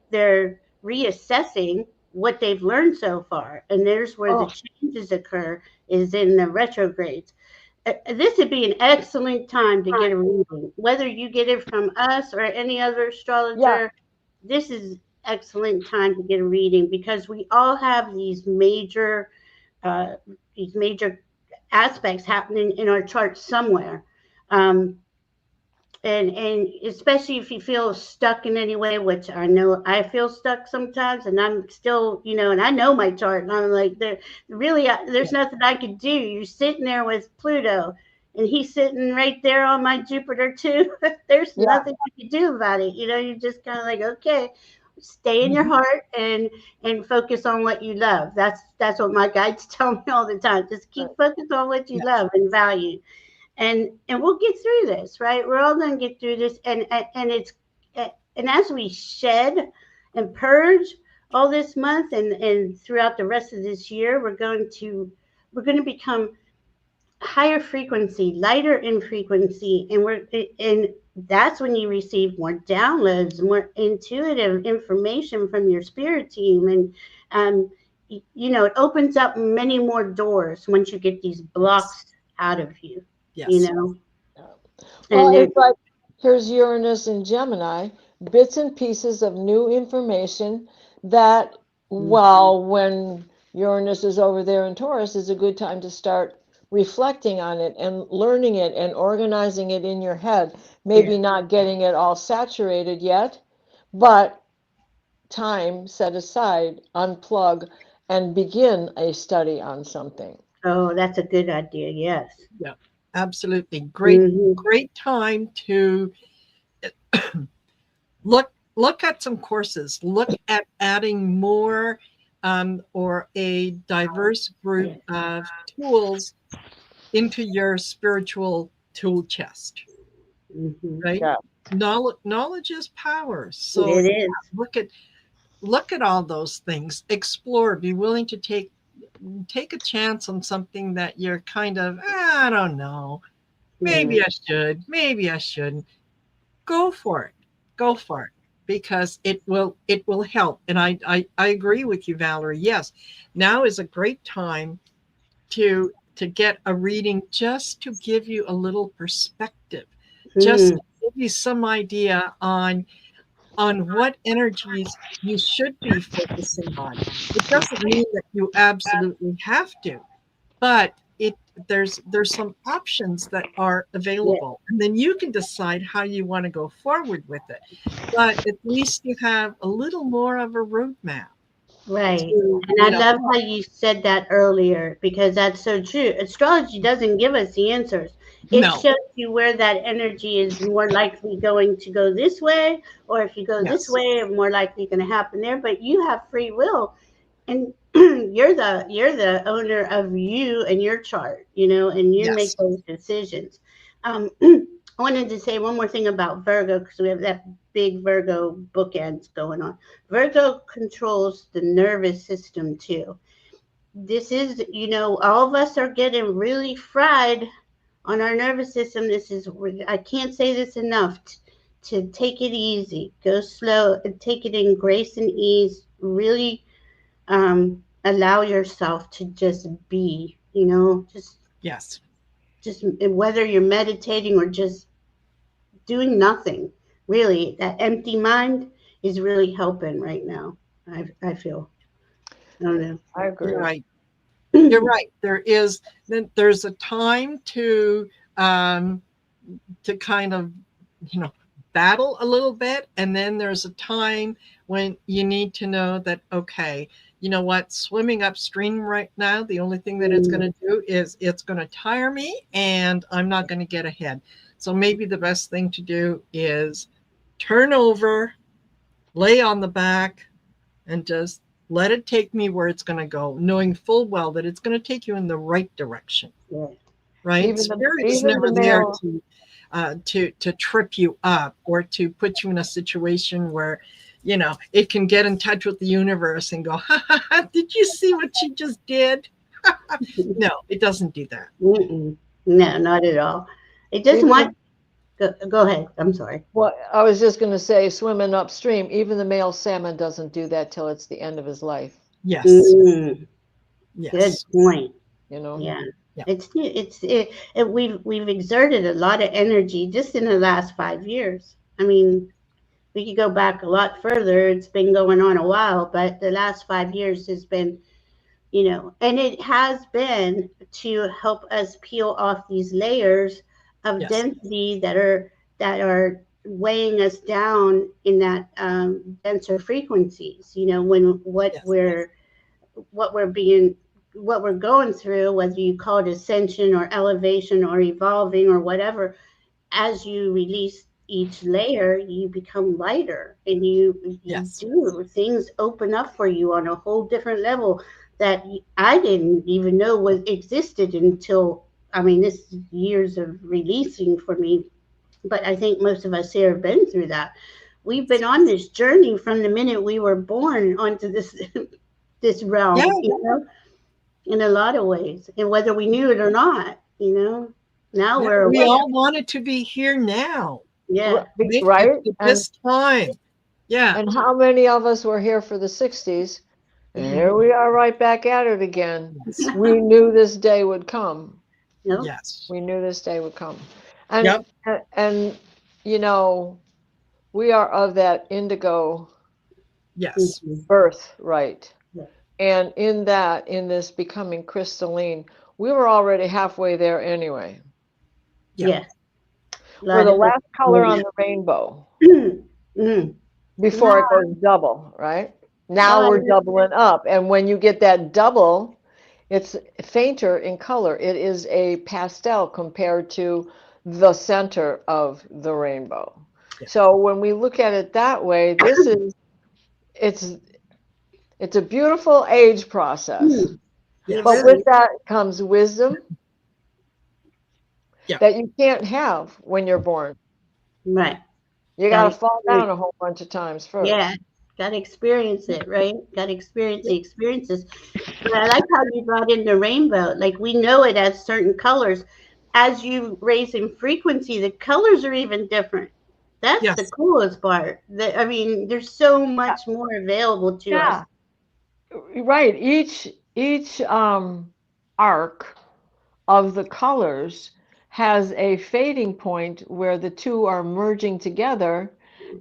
they're reassessing what they've learned so far. And there's where the changes occur is in the retrogrades. This would be an excellent time to get a reading, whether you get it from us or any other astrologer. Yeah. This is excellent time to get a reading because we all have these major aspects happening in our chart somewhere. And especially if you feel stuck in any way, which I know I feel stuck sometimes, and I'm still, and I know my chart, and I'm like, there's nothing I could do. You're sitting there with Pluto, and he's sitting right there on my Jupiter too. There's nothing I can do about it. You're just kind of like, okay, stay in your heart and focus on what you love. That's what my guides tell me all the time. Just keep focused on what you love and value. And we'll get through this, right? We're all going to get through this, and as we shed and purge all this month and throughout the rest of this year, we're going to become higher frequency, lighter in frequency, and that's when you receive more downloads, more intuitive information from your spirit team, and it opens up many more doors once you get these blocks out of you. Yes. Well, it's like here's Uranus and Gemini, bits and pieces of new information that, when Uranus is over there in Taurus, is a good time to start reflecting on it and learning it and organizing it in your head. Maybe not getting it all saturated yet, but time set aside, unplug, and begin a study on something. Oh, that's a good idea. Yes. Yeah, absolutely. Great time to look at some courses, look at adding more or a diverse group of tools into your spiritual tool chest. Right? Yeah. Knowledge is power. So it is. look at all those things, explore, be willing to take take a chance on something that you're kind of, I don't know, maybe I should, maybe I shouldn't. Go for it. Go for it. Because it will help. And I agree with you, Valerie. Yes, now is a great time to get a reading, just to give you a little perspective, just to give you some idea on what energies you should be focusing on. It doesn't mean that you absolutely have to, but there's some options that are available, and then you can decide how you want to go forward with it. But at least you have a little more of a roadmap. Right. To, And I love how you said that earlier, because that's so true. Astrology doesn't give us the answers. It No. shows you where that energy is more likely going to go this way, or if you go this way, more likely going to happen there. But you have free will, and you're the owner of you and your chart, and you make those decisions. I wanted to say one more thing about Virgo, because we have that big Virgo bookends going on. Virgo controls the nervous system too. This is, all of us are getting really fried on our nervous system. I can't say this enough, to take it easy, go slow, and take it in grace and ease. Really allow yourself to just be, just whether you're meditating or just doing nothing. Really, that empty mind is really helping right now. I feel. I don't know. I agree. You're right. You're right. There's a time to kind of, battle a little bit, and then there's a time when you need to know that, okay, you know what, swimming upstream right now, the only thing that it's going to do is it's going to tire me, and I'm not going to get ahead. So maybe the best thing to do is turn over, lay on the back, and just let it take me where it's going to go, knowing full well that it's going to take you in the right direction. Right? Spirit is never there to trip you up or to put you in a situation where, it can get in touch with the universe and go, ha, ha, ha, did you see what she just did? No, it doesn't do that. No, not at all. It doesn't want. Go ahead. I'm sorry. Well, I was just going to say, swimming upstream, even the male salmon doesn't do that till it's the end of his life. Yes. Yes. Good point. Yeah. We've exerted a lot of energy just in the last 5 years. I mean, we could go back a lot further. It's been going on a while, but the last 5 years has been, and it has been to help us peel off these layers of density that are weighing us down in that denser frequencies. When what we're going through, whether you call it ascension or elevation or evolving or whatever, as you release each layer, you become lighter, and you do, things open up for you on a whole different level that I didn't even know existed until, this is years of releasing for me. But I think most of us here have been through that. We've been on this journey from the minute we were born onto this this realm, in a lot of ways, and whether we knew it or not, now we all wanted to be here now. Yeah. Right. At this time. Yeah. And how many of us were here for the 60s? And here we are right back at it again. We knew this day would come. Yes. We knew this day would come. And we are of that indigo birthright. And in this becoming crystalline, we were already halfway there anyway. Yeah. We're the last color on the rainbow before it goes double, right? Now we're doubling up. And when you get that double, it's fainter in color. It is a pastel compared to the center of the rainbow. So when we look at it that way, it's a beautiful age process. But with that comes wisdom that you can't have when you're born. Right. You got to fall down a whole bunch of times first. Yeah. Got to experience it, right? Got to experience the experiences. But I like how you brought in the rainbow. Like we know it as certain colors. As you raise in frequency, the colors are even different. That's the Yes. coolest part. I mean, there's so much more available to us. Yeah, right. Each arc of the colors has a fading point where the two are merging together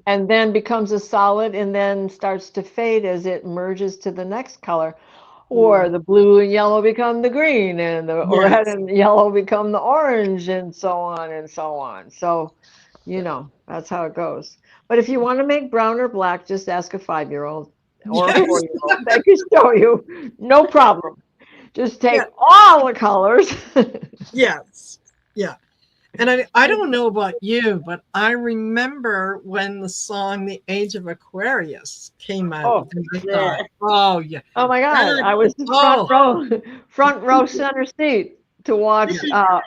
and then becomes a solid and then starts to fade as it merges to the next color. Or the blue and yellow become the green, and the red Yes. and yellow become the orange, and so on and so on. So, that's how it goes. But if you want to make brown or black, just ask a 5-year-old or a Yes. 4-year-old. They can show you, no problem. Just take Yeah. all the colors. Yes. Yeah. And I don't know about you, but I remember when the song The Age of Aquarius came out. Oh, And I thought, Yeah. oh, yeah. oh my God! That, I was oh, front row center seat to watch yes.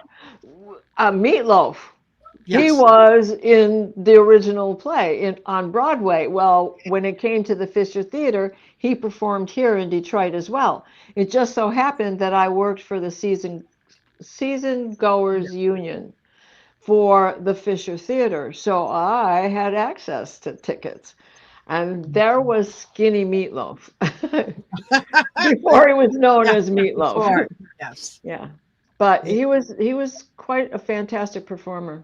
Meatloaf. He Yes. was in the original play on Broadway. Well, when it came to the Fisher Theater, he performed here in Detroit as well. It just so happened that I worked for the season goers union for the Fisher Theater, so I had access to tickets. And there was Skinny Meatloaf before he was known Yeah. as Meatloaf. Before. Yes. Yeah, but Yeah. he was quite a fantastic performer.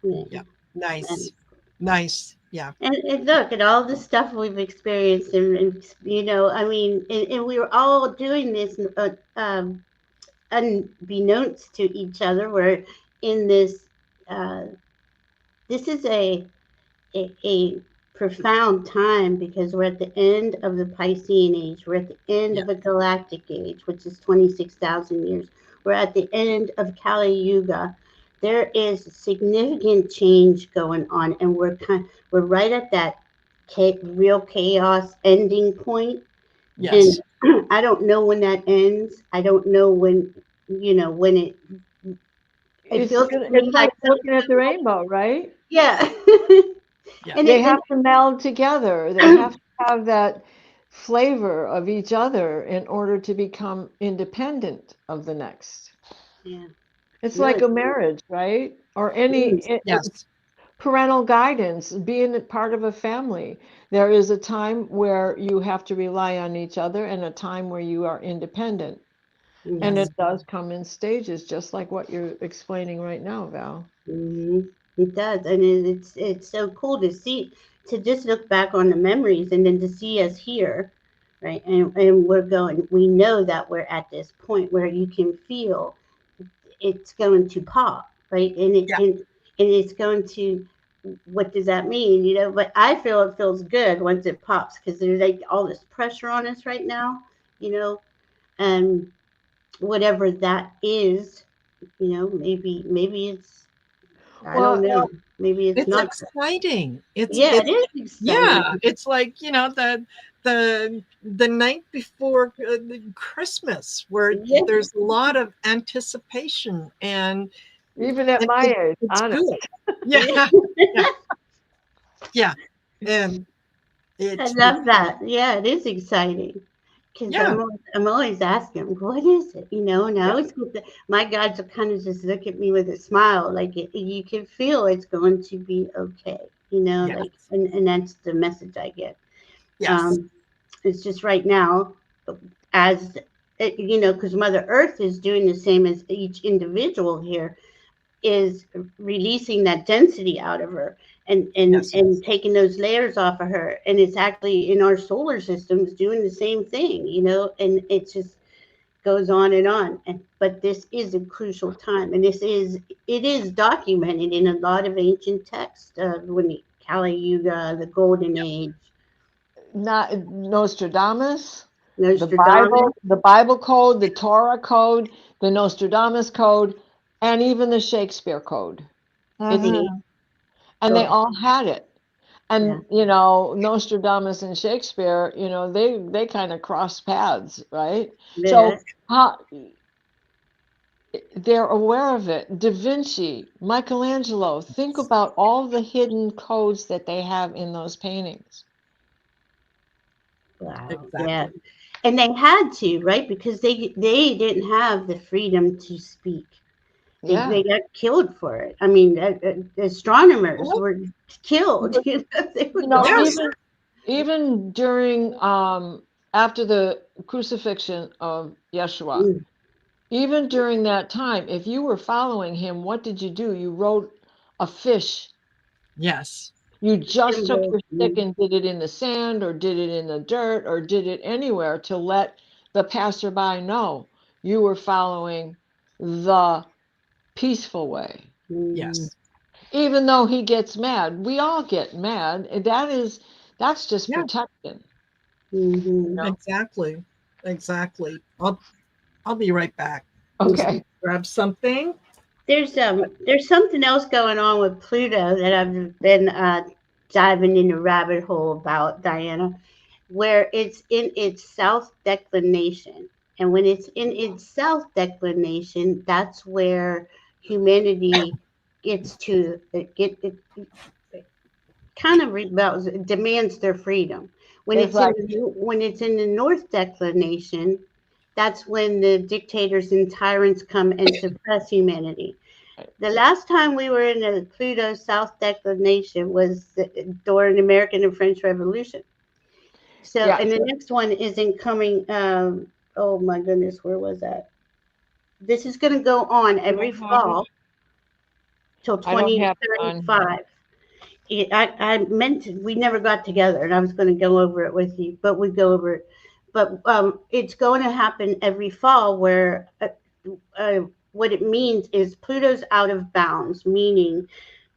Yeah. Yeah. Nice. And, Nice. Yeah. and look at all the stuff we've experienced, I mean, and we were all doing this unbeknownst to each other. We're in this. Uh, this is a profound time because we're at the end of the Piscean age. We're at the end Yeah. of a galactic age, which is 26,000 years. We're at the end of Kali Yuga. There is significant change going on, and we're right at that real chaos ending point. And Yes. I don't know when that ends. I don't know when it It's feels gonna, to it's me like like looking at the rainbow, right? yeah. Yeah. and They it and have to meld together. They have to have that flavor of each other in order to become independent of the next. yeah. It's No, like a it marriage, right? Or is. Yes. parental guidance, being a part of a family. There is a time where you have to rely on each other and a time where you are independent. And Yes. it does come in stages, just like what you're explaining right now, Val. Hmm. It does, and it's so cool to see, to just look back on the memories and then to see us here, right? And we're going. We know that we're at this point where you can feel it's going to pop, right? Yeah. And it's going to. What does that mean? But I feel it feels good once it pops because there's like all this pressure on us right now, you know, and whatever that is, maybe it's I don't Well, know. Maybe it's It's not. exciting. Yeah, it It's is yeah, exciting. it's like, the night before Christmas where Yeah, there's a lot of anticipation even at and my age, it's honest. good. Yeah. yeah. Yeah. Yeah. And I it's love that. Yeah, it is exciting because yeah. I'm always asking, what is it? And I Yeah. always get my guides will kind of just look at me with a smile, like you can feel it's going to be okay. Yes. Like, and that's the message I get. Yes. Um, it's just right now, as because Mother Earth is doing the same as each individual here is releasing that density out of her Yes. and taking those layers off of her, and it's actually in our solar systems doing the same thing, and it just goes on and on. But this is a crucial time, and it is documented in a lot of ancient texts, when the Kali Yuga, the Golden Age, Not Nostradamus, Nostradamus. The Bible code, the Torah code, the Nostradamus code, and even the Shakespeare code. It's Mhm. Mhm. and they Oh, all had it. yeah, And Nostradamus and Shakespeare, they kind of cross paths, right? So yeah, how they're aware of it. Da Vinci, Michelangelo, think about all the hidden codes that they have in those paintings. Wow. Exactly. Yeah. And they had to, right? Because they didn't have the freedom to speak. They got killed for it. I mean, astronomers were killed. You know, they were Yes. even during after the crucifixion of Yeshua, Mm. even during that time, if you were following him, what did you do? You rode a fish. Yes. You just took Symbol. your stick and did it in the sand or did it in the dirt or did it anywhere to let the passerby know you were following the peaceful way. Yes. Even though he gets mad, we all get mad. That's just Yeah. protection. Mm-hmm. know? Exactly. Exactly. I'll be right back. Okay. Grab something. There's something else going on with Pluto that I've been diving in the rabbit hole about, Diana, where it's in its south declination. And when it's in its south declination, that's where humanity gets to it kind of rebels, demands their freedom. It's like When it's in the north declination, that's when the dictators and tyrants come and suppress humanity. The last time we were in the Pluto South declination was during the American and French Revolution. So, yeah. and the next one isn't coming. Oh my goodness, where was that? This is going to go on You every don't have it? fall till I don't have it on here. 2035. I meant to, we never got together, and I was going to go over it with you, but we go over it. But it's going to happen every fall, where what it means is Pluto's out of bounds, meaning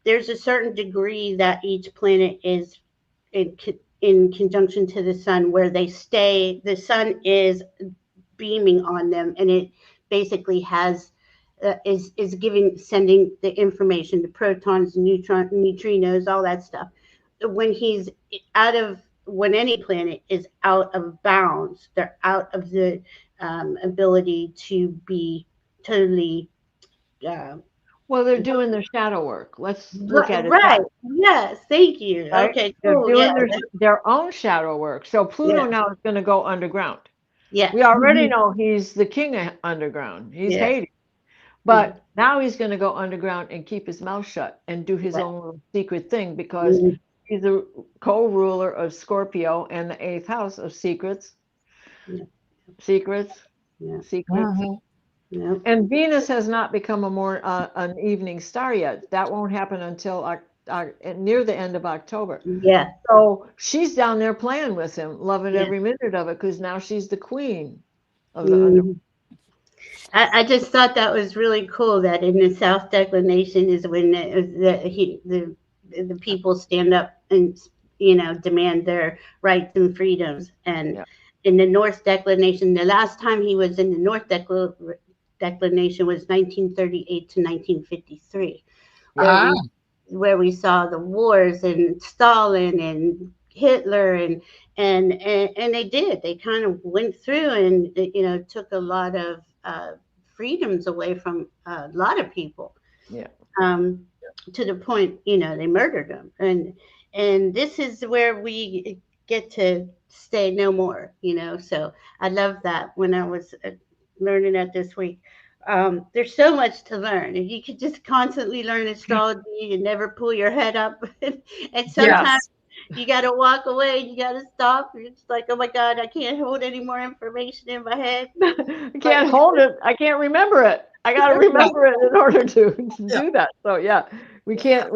there's a certain degree that each planet is in, in conjunction to the sun, where they stay. The sun is beaming on them, and it basically has is giving sending the information, the protons, neutrinos, all that stuff. When he's out of when any planet is out of bounds, they're out of the ability to be totally uh, Well, they're doing their shadow work. Let's look at it right. that Yes, thank you. way, right? Okay, They're cool. Yeah, doing their own shadow work. So Pluto yeah, now is going to go underground. yeah, We already know he's the king of underground. He's yeah. Hades. But now he's going to go underground and keep his mouth shut and do his Right. own little secret thing because Mhm. he's the co-ruler of Scorpio and the eighth house of secrets, Yeah. secrets, Yeah. secrets. Yeah. And Venus has not become an evening star yet. That won't happen until near the end of October. Yeah. So she's down there playing with him, loving Yeah. every minute of it because now she's the queen of the under. Mhm. I just thought that was really cool that in the South Declination is when the people stand up and demand their rights and freedoms, and Yeah. in the North Declination, the last time he was in the North Declination was 1938 to 1953, Yeah. where we saw the wars and Stalin and Hitler and they kind of went through and took a lot of freedoms away from a lot of people, Yeah. to the point they murdered them, and this is where we get to stay no more, so I love that when I was learning that this week. There's so much to learn. If you could just constantly learn astrology and never pull your head up, and sometimes Yes. you got to walk away. You got to stop. It's like, oh my God, I can't hold any more information in my head. I can't hold it. I can't remember it. I got to remember it in order to do that. So yeah, we can't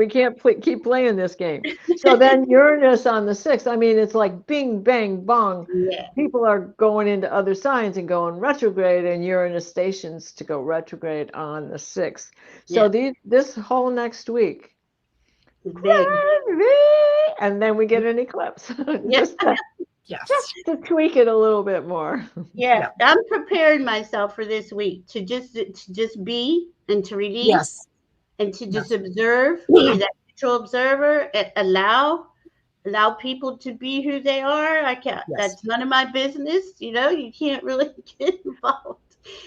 keep playing this game. So then Uranus on the 6th. I mean, it's like bing, bang, bong. Yeah. People are going into other signs and going retrograde, and Uranus stations to go retrograde on the 6th. So this whole next week, Big. and then we get an eclipse. Yeah. Just to tweak it a little bit more. Yeah, I'm preparing myself for this week to just be and to release Yes. and to just observe, be that neutral observer, and allow people to be who they are. I can't. Yes. That's none of my business. You can't really get involved.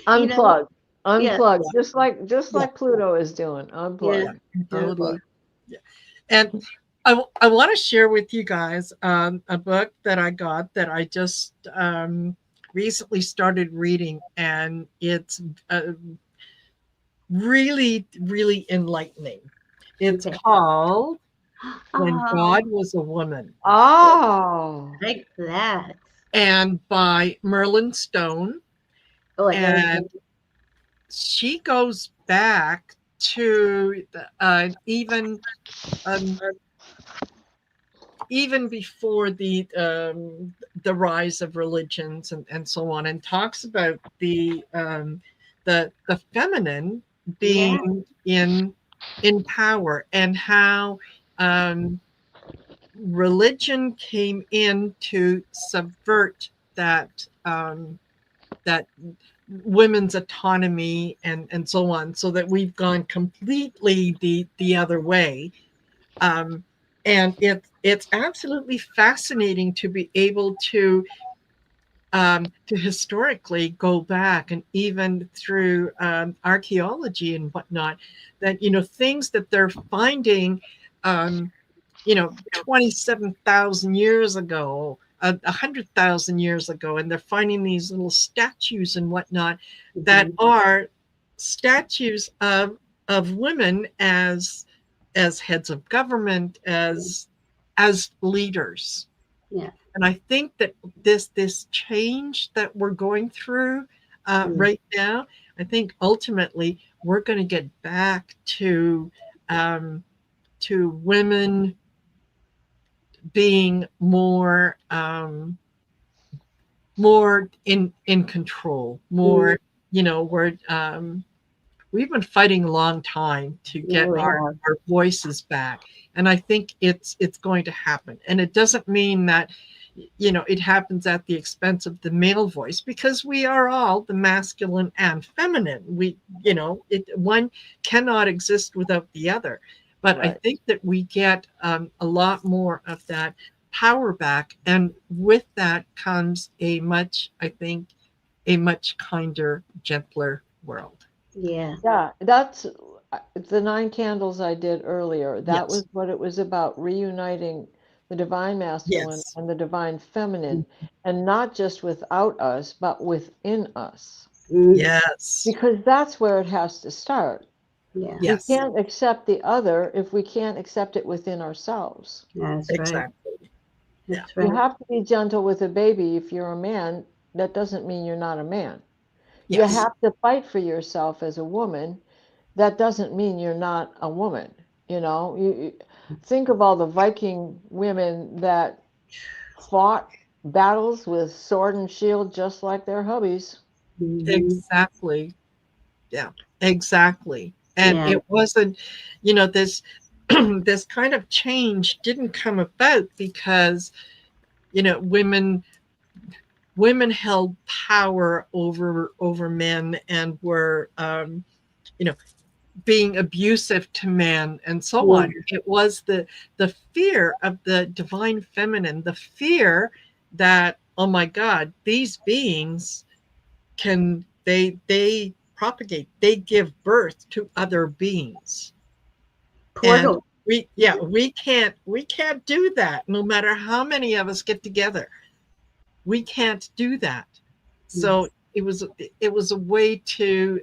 Unplug. Unplug. Yeah. Just like Pluto is doing. Unplug. Yeah. Totally. Yeah. And I want to share with you guys a book that I got that I just recently started reading, and it's really, really enlightening. It's Okay. called When Oh, God Was a Woman, Oh, like that. and by Merlin Stone. Oh, I gotta And she goes back to um, even before the rise of religions and so on, and talks about the feminine yeah. being in power, and how um, religion came in to subvert that women's autonomy and so on, so that we've gone completely the other way. um, and it's absolutely fascinating to be able to historically go back, and even through archaeology and whatnot, that things that they're finding um, 27,000 years ago, 100,000 years ago, and they're finding these little statues and whatnot that are statues of women as heads of government, as leaders. Yeah. And I think that this change that we're going through right now, I think ultimately we're going to get back um, to women being more in control, more. We've been fighting a long time to get Oh, yeah. our voices back, and I think it's going to happen. And it doesn't mean that it happens at the expense of the male voice, because we are all the masculine and feminine. One cannot exist without the other. But I right. think that we get a lot more of that power back, and with that comes I think a much kinder, gentler world. Yeah. Yeah, that's the 9 candles I did earlier. That was Yes. what it was about, reuniting the divine masculine Yes. and the divine feminine, and not just without us, but within us, Mm, Yes. because that's where it has to start. yeah. We Yes. can't accept the other if we can't accept it within ourselves. That's right. Exactly. Yeah. That's You right. have to be gentle with a baby if you're a man. That doesn't mean you're not a man. You Yes. have to fight for yourself as a woman. That doesn't mean you're not a woman. You think of all the Viking women that fought battles with sword and shield just like their hubbies. Hmm. Exactly. Yeah. Exactly. And Yeah. it wasn't, this this kind of change didn't come about because, women held power over men, and were you know being abusive to men and so Yeah. on. It was the fear of the divine feminine, the fear that, oh my God, these beings they propagate, they give birth to other beings. And Portal. we can't do that, no matter how many of us get together. We can't do that. So it was a way to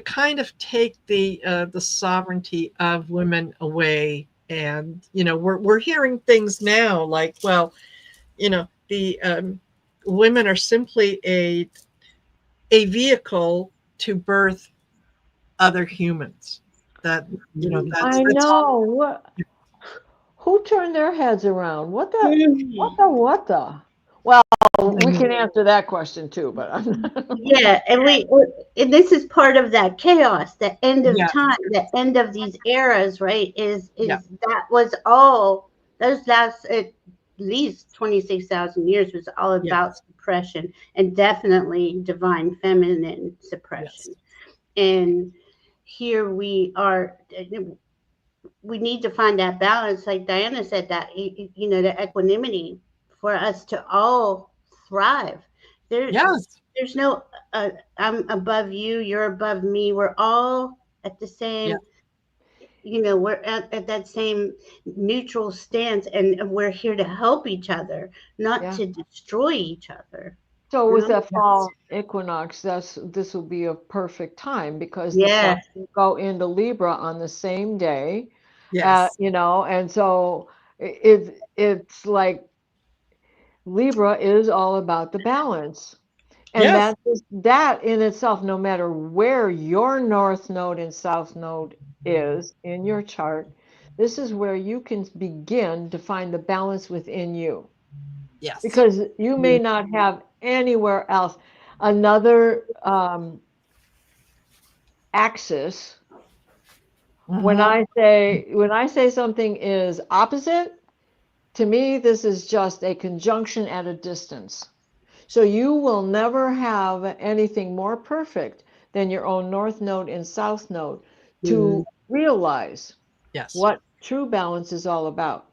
kind of take the sovereignty of women away. And we're hearing things now like, well, the women are simply a vehicle to birth other humans. That I that's all. know. Who turned their heads around? What the? What Mhm. the? What the? Well, we can answer that question too, but I'm not. Yeah, and this is part of that chaos, the end of Yes. time, the end of these eras, right? Yeah. Is that was all those last at least 26,000 years was all about Yes. suppression, and definitely divine feminine Yes. suppression. And here we are. We need to find that balance, like Diana said, that the equanimity for us to all thrive. There, Yes. there's no I'm above you, you're above me. We're all at the Yeah. same. we're at that same neutral stance, and we're here to help each other, not to destroy each other. So with that fall equinox, this will be a perfect time because the sun will go into Libra on the same day. Yes. And so it's like Libra is all about the balance. And that in itself, no matter where your north node and south node is in your chart, this is where you can begin to find the balance within you. Yes. Because you may not have anywhere else another axis. When I say something is opposite, to me this is just a conjunction at a distance. So you will never have anything more perfect than your own north node and south node to realize what true balance is all about.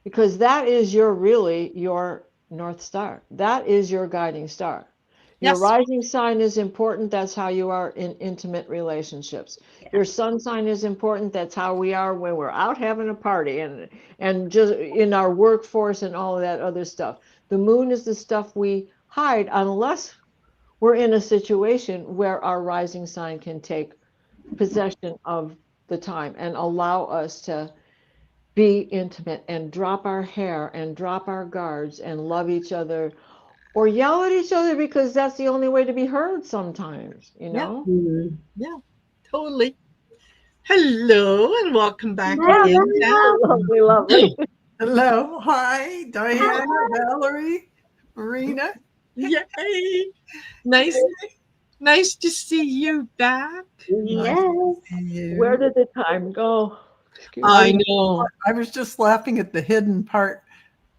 Because that is really your North Star. That is your guiding star. Your rising sign is important. That's how you are in intimate relationships. Your sun sign is important. That's how we are when we're out having a party and just in our workforce and all of that other stuff. The moon is the stuff we hide unless we're in a situation where our rising sign can take possession of the time and allow us to be intimate and drop our hair and drop our guards and love each other or yell at each other because that's the only way to be heard sometimes, Yeah, totally. Hello and welcome back again. Lovely. Hello. Hi, Diana, Valerie, Marina. Yay. Nice to see you back. Yes. Where did the time go? I know. I was just laughing at the hidden part.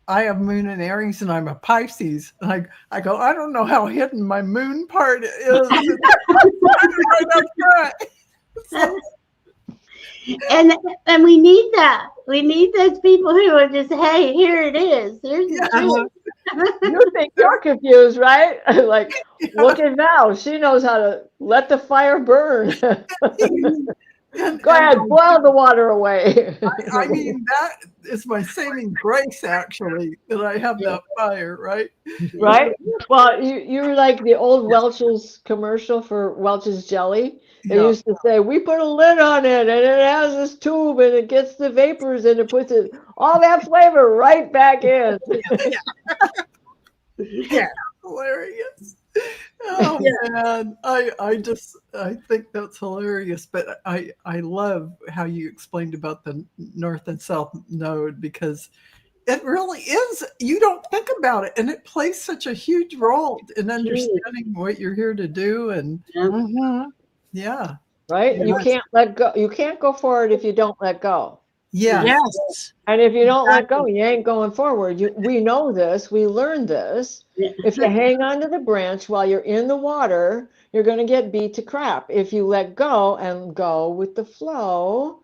I have moon in Aries and I'm a Pisces. And I go, I don't know how hidden my moon part is. Right up front. So, and we need that. We need those people who are just, hey, here it is. Here's the truth. You think you're confused, right? Like, look at Val. She knows how to let the fire burn. Go ahead, boil the water away. I mean, that is my saving grace, actually, that I have that fire, right? Right? Well, you're like the old Welch's commercial for Welch's jelly. They used to say, we put a lid on it and it has this tube and it gets the vapors and it puts all that flavor right back in. Yeah. Hilarious. Oh man, I think that's hilarious. But I love how you explained about the north and south node because it really is. You don't think about it, and it plays such a huge role in understanding what you're here to do. And right. You can't let go. You can't go forward if you don't let go. Yes. And if you don't let go, you ain't going forward. We know this. We learned this. If you hang onto the branch while you're in the water, you're going to get beat to crap. If you let go and go with the flow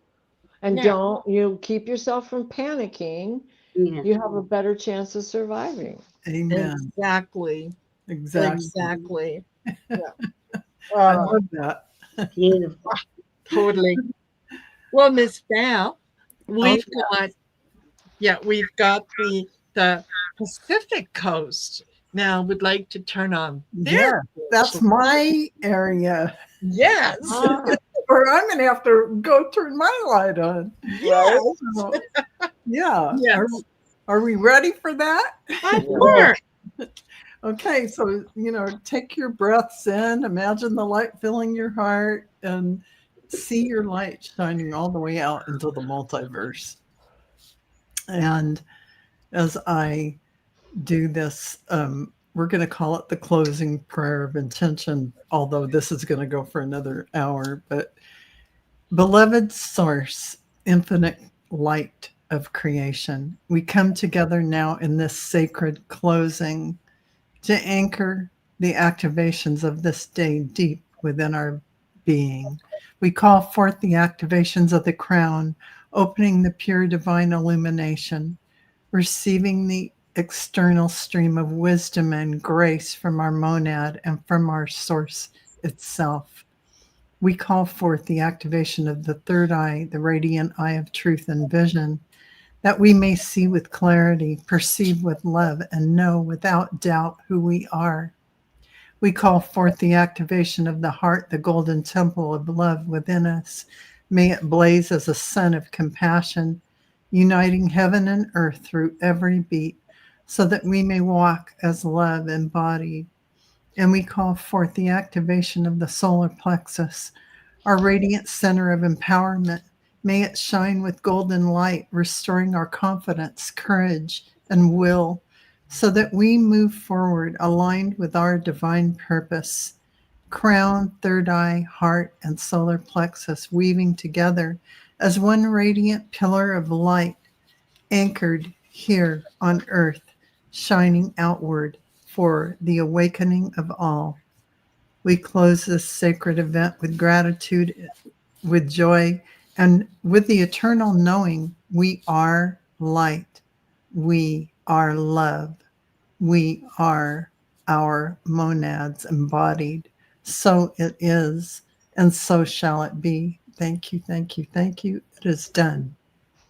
and you keep yourself from panicking, you have a better chance of surviving. Amen. Exactly. Yeah. I love that. Beautiful. Totally. Well, Miss Val, we've got the Pacific Coast. Now would like to turn on there. That's my area. Yes. Or I'm gonna have to go turn my light on. Yes. So, Are we ready for that? Of course. Okay, so take your breaths in, imagine the light filling your heart, and see your light shining all the way out into the multiverse. And as I do this, we're going to call it the closing prayer of intention, although this is going to go for another hour. But beloved source, infinite light of creation, we come together now in this sacred closing to anchor the activations of this day deep within our being. We call forth the activations of the crown, opening the pure divine illumination, receiving the external stream of wisdom and grace from our monad and from our source itself. We call forth the activation of the third eye, the radiant eye of truth and vision, that we may see with clarity, perceive with love, and know without doubt who we are. We call forth the activation of the heart, the golden temple of love within us. May it blaze as a sun of compassion, uniting heaven and earth through every beat, so that we may walk as love embodied. And we call forth the activation of the solar plexus, our radiant center of empowerment. May it shine with golden light, restoring our confidence, courage, and will, so that we move forward aligned with our divine purpose. Crown, third eye, heart, and solar plexus weaving together as one radiant pillar of light, anchored here on earth, shining outward for the awakening of all. We close this sacred event with gratitude, with joy, and with the eternal knowing we are light, we are love, we are our monads embodied. So it is, and so shall it be. Thank you, thank you, thank you. It is done.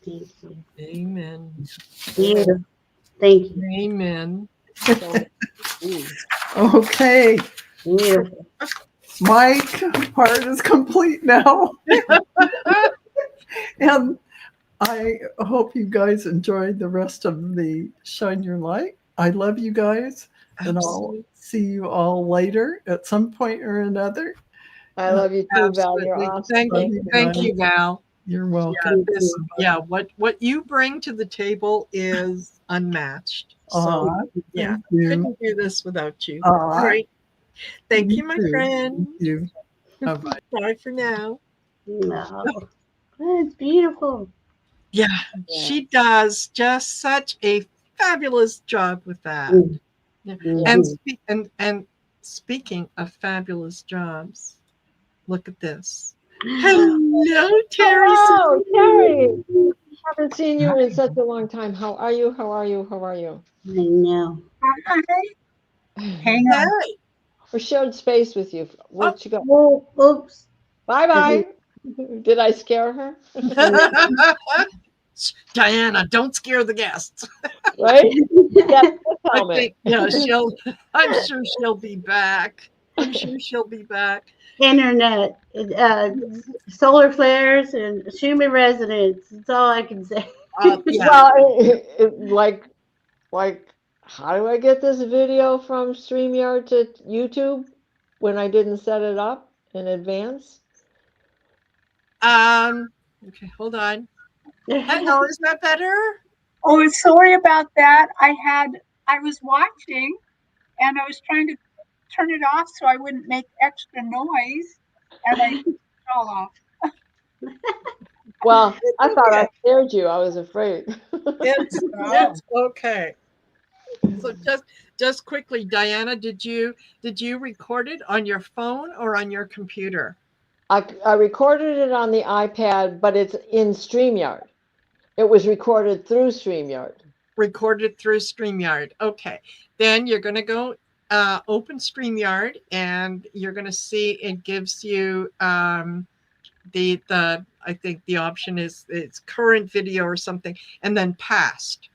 Thank you. Amen. Beautiful. Thank you. Amen. Okay, Beautiful. my part is complete now. And I hope you guys enjoyed the rest of the Shine Your Light. I love you guys, and I'll see you all later at some point or another. I love you too, Val. You're Absolutely. awesome. Thank you, Val. You're welcome. What you bring to the table is unmatched. So yeah, thank you. couldn't do this without you. All All right. Thank you, my too. friend. Thank you. Bye-bye. Bye for now. No. That's beautiful. Yeah, she does just such a fabulous job with that. Yeah. And speaking of fabulous jobs, look at this. Hello, Terry. Hello, Terry. Haven't seen you in such a long time. How are you? How are you? How are you? I know. Hang on. We shared space with you. Where'd she go? Oh, oops. Bye-bye. Did I scare her? Diana, don't scare the guests. Right? I think, I'm sure she'll be back. I'm sure she'll be back. Internet, solar flares, and Schumann resonance. That's all I can say. Well, like, how do I get this video from StreamYard to YouTube when I didn't set it up in advance? Okay, hold on. Hello, is that better? Oh, sorry about that. I was watching and I was trying to turn it off so I wouldn't make extra noise, and I turned it all off. Well, I thought I scared you. I was afraid. It's okay. So just quickly, Diana, did you record it on your phone or on your computer? I recorded it on the iPad, but it's in StreamYard. It was recorded through StreamYard. Recorded through StreamYard. Okay. Then you're going to go open StreamYard, and you're going to see it gives you the I think the option is it's current video or something, and then past.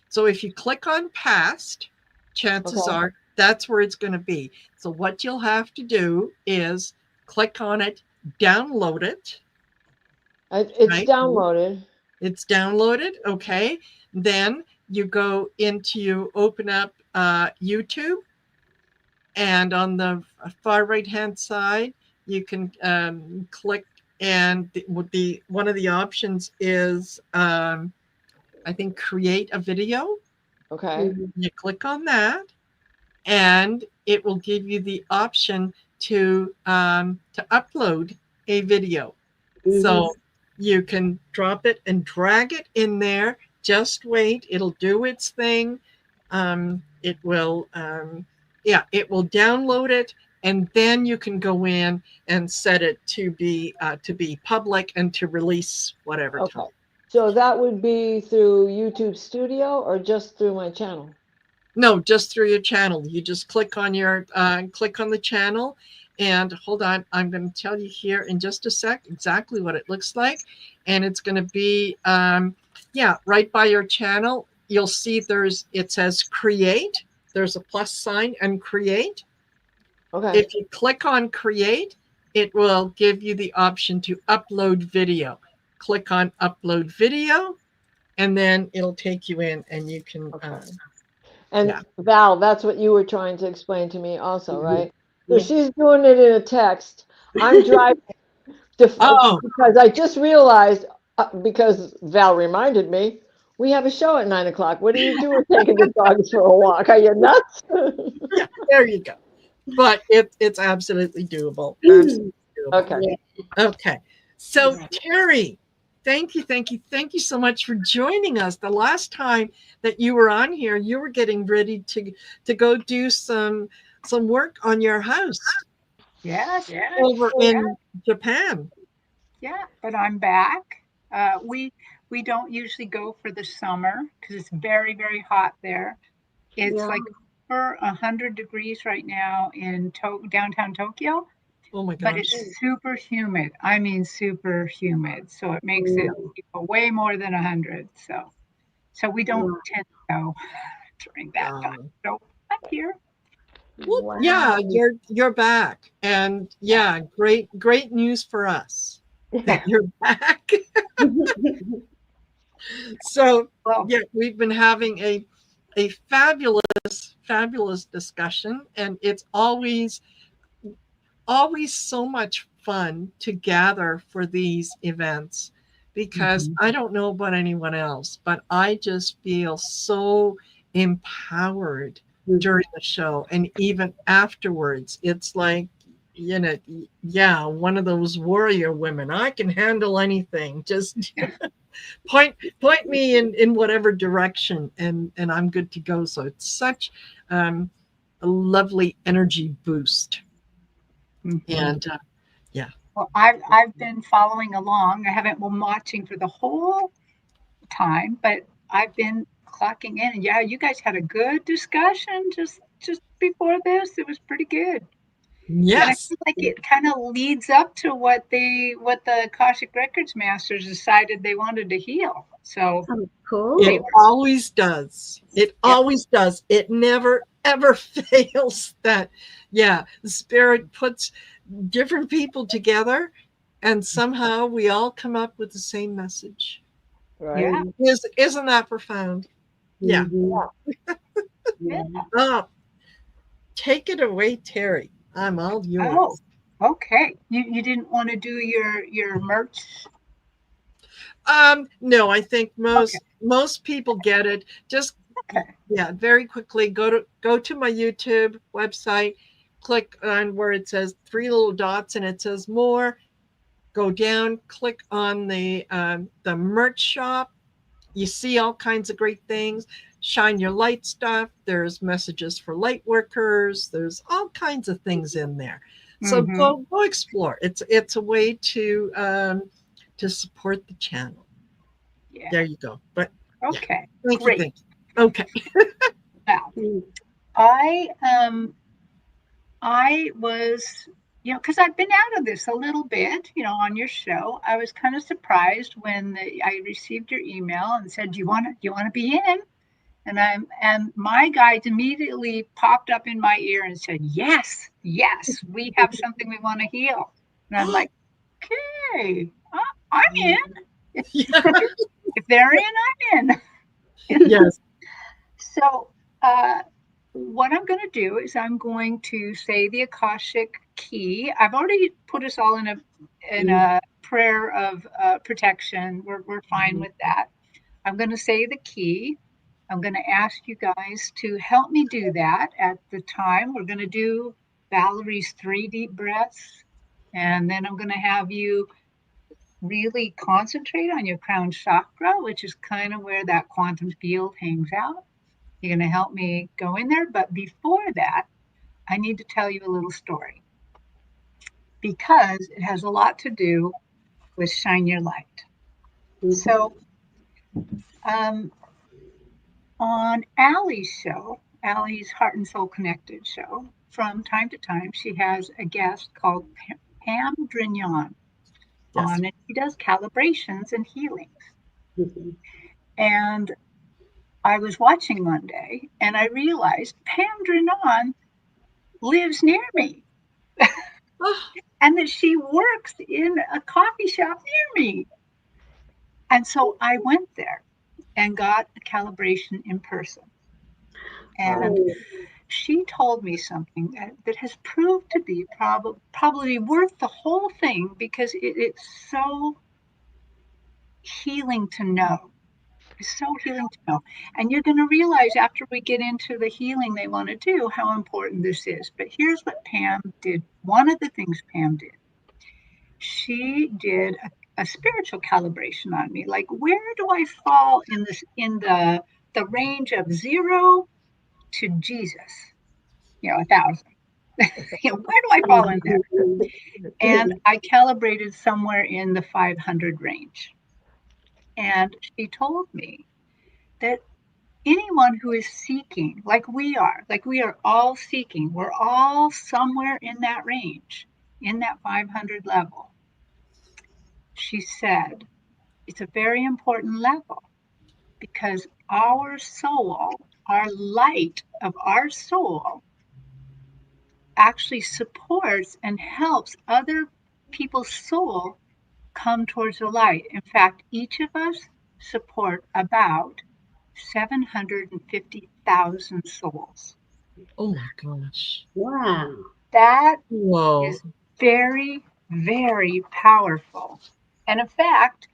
So if you click on past, chances are that's where it's going to be. So what you'll have to do is click on it, download it. It's downloaded. It's downloaded. Okay. Then you go you open up YouTube, and on the far right hand side, you can click, and one of the options is I think create a video. Okay. You click on that, and it will give you the option to upload a video. So you can drop it and drag it in there. Just wait; it'll do its thing. It will, it will download it, and then you can go in and set it to be public and to release whatever time. So that would be through YouTube Studio or just through my channel? No, just through your channel. You just click on the channel, And hold on, I'm going to tell you here in just a sec exactly what it looks like. And it's going to be, right by your channel. You'll see it says create. There's a plus sign and create. Okay. If you click on create, it will give you the option to upload video. Click on upload video, and then it'll take you in and you can. Okay. And Yeah. Val, that's what you were trying to explain to me also, right? So Yeah. she's doing it in a text. I'm driving because I just realized, because Val reminded me, we have a show at 9 o'clock. What are you doing taking the dogs for a walk? Are you nuts? Yeah, there you go. But it's absolutely doable. Absolutely doable. Okay. Okay. So Terry, thank you so much for joining us. The last time that you were on here, you were getting ready to go do some work on your house. Yes. Over in Japan. Yeah, but I'm back. We don't usually go for the summer because it's very, very hot there. It's like over 100 degrees right now in downtown Tokyo. Oh my But gosh. it's super humid. I mean, super humid. So it makes it way more than 100. So we don't tend to go during that time. So I'm here. Well, Wow. yeah, you're back, and great news for us that you're back. So we've been having a fabulous discussion, and it's always so much fun to gather for these events, because I don't know about anyone else, but I just feel so empowered during the show, and even afterwards. It's like, one of those warrior women. I can handle anything. Just point me in whatever direction, and I'm good to go. So it's such a lovely energy boost. And Well, I've been following along. I haven't been watching for the whole time, but I've been clocking in. And yeah, you guys had a good discussion just before this. It was pretty good. And I yes, feel like it kind of leads up to what the Akashic Records masters decided they wanted to heal. So Cool. it always does. It always does. It never ever fails. That the spirit puts different people together, and somehow we all come up with the same message. Right. yeah, Isn't that profound? Yeah. yeah. Oh, take it away, Terry. I'm all yours. Oh, okay. You didn't want to do your merch? No, I think most people get it. Just very quickly go to my YouTube website, click on where it says 3 little dots and it says more. Go down, click on the merch shop. You see all kinds of great things. Shine your light stuff. There's messages for light workers. There's all kinds of things in there. So go explore. It's a way to support the channel. Yeah. There you go. But okay, thank you. Okay. Now, I was, because I've been out of this a little bit, on your show. I was kind of surprised when I received your email and said, "Do you want to be in?" And my guide immediately popped up in my ear and said, "Yes, we have something we want to heal." And I'm like, "Okay, I'm in. If they're in, I'm in." Yes. So, what I'm going to do is I'm going to say the Akashic key. I've already put us all in a prayer of protection. We're fine with that. I'm going to say the key. I'm going to ask you guys to help me do that at the time. We're going to do Valerie's 3 deep breaths, and then I'm going to have you really concentrate on your crown chakra, which is kind of where that quantum field hangs out. You're going to help me go in there. But before that, I need to tell you a little story because it has a lot to do with Shine Your Light. So, on Allie's show, Allie's Heart and Soul Connected show, from time to time, she has a guest called Pam Drignon on, and she does calibrations and healings. And I was watching one day, and I realized Pam Drignon lives near me, and that she works in a coffee shop near me. And so I went there and got a calibration in person. And she told me something that has proved to be probably worth the whole thing, because it's so healing to know. It's so healing to know. And you're going to realize after we get into the healing they want to do how important this is. But here's what Pam did. One of the things Pam did, she did a spiritual calibration on me. Like, where do I fall in the range of 0 to Jesus? 1,000. Where do I fall in there? And I calibrated somewhere in the 500 range. And she told me that anyone who is seeking, like we are all seeking, we're all somewhere in that range, in that 500 level. She said, it's a very important level, because our soul, our light of our soul, actually supports and helps other people's soul come towards the light. In fact, each of us support about 750,000 souls. Oh my gosh. Wow. That Whoa. is very, very powerful. And in fact,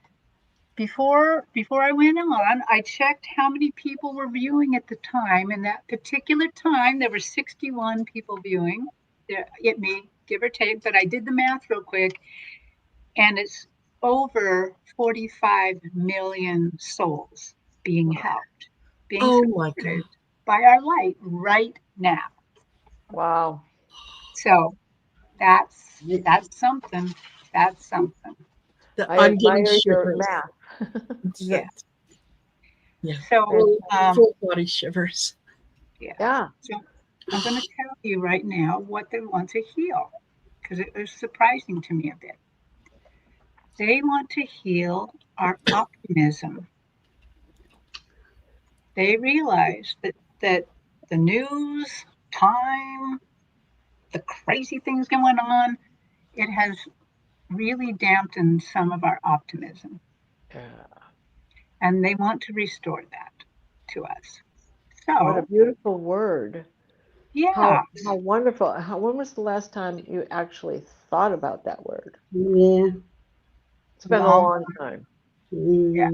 before I went on, I checked how many people were viewing at the time. And that particular time, there were 61 people viewing. It may give or take, but I did the math real quick, and it's over 45 million souls being helped, being supported by our light right now. Wow. So that's something. That's something. I'm getting your math. Yeah. Yeah. So full body shivers. Yeah. So I'm going to tell you right now what they want to heal, because it was surprising to me a bit. They want to heal our optimism. They realize that the news, time, the crazy things going on, it has really dampened some of our optimism. Yeah. And they want to restore that to us. So what a beautiful word. Yeah. How wonderful. When was the last time you actually thought about that word? Yeah. It's been a long time. Yeah.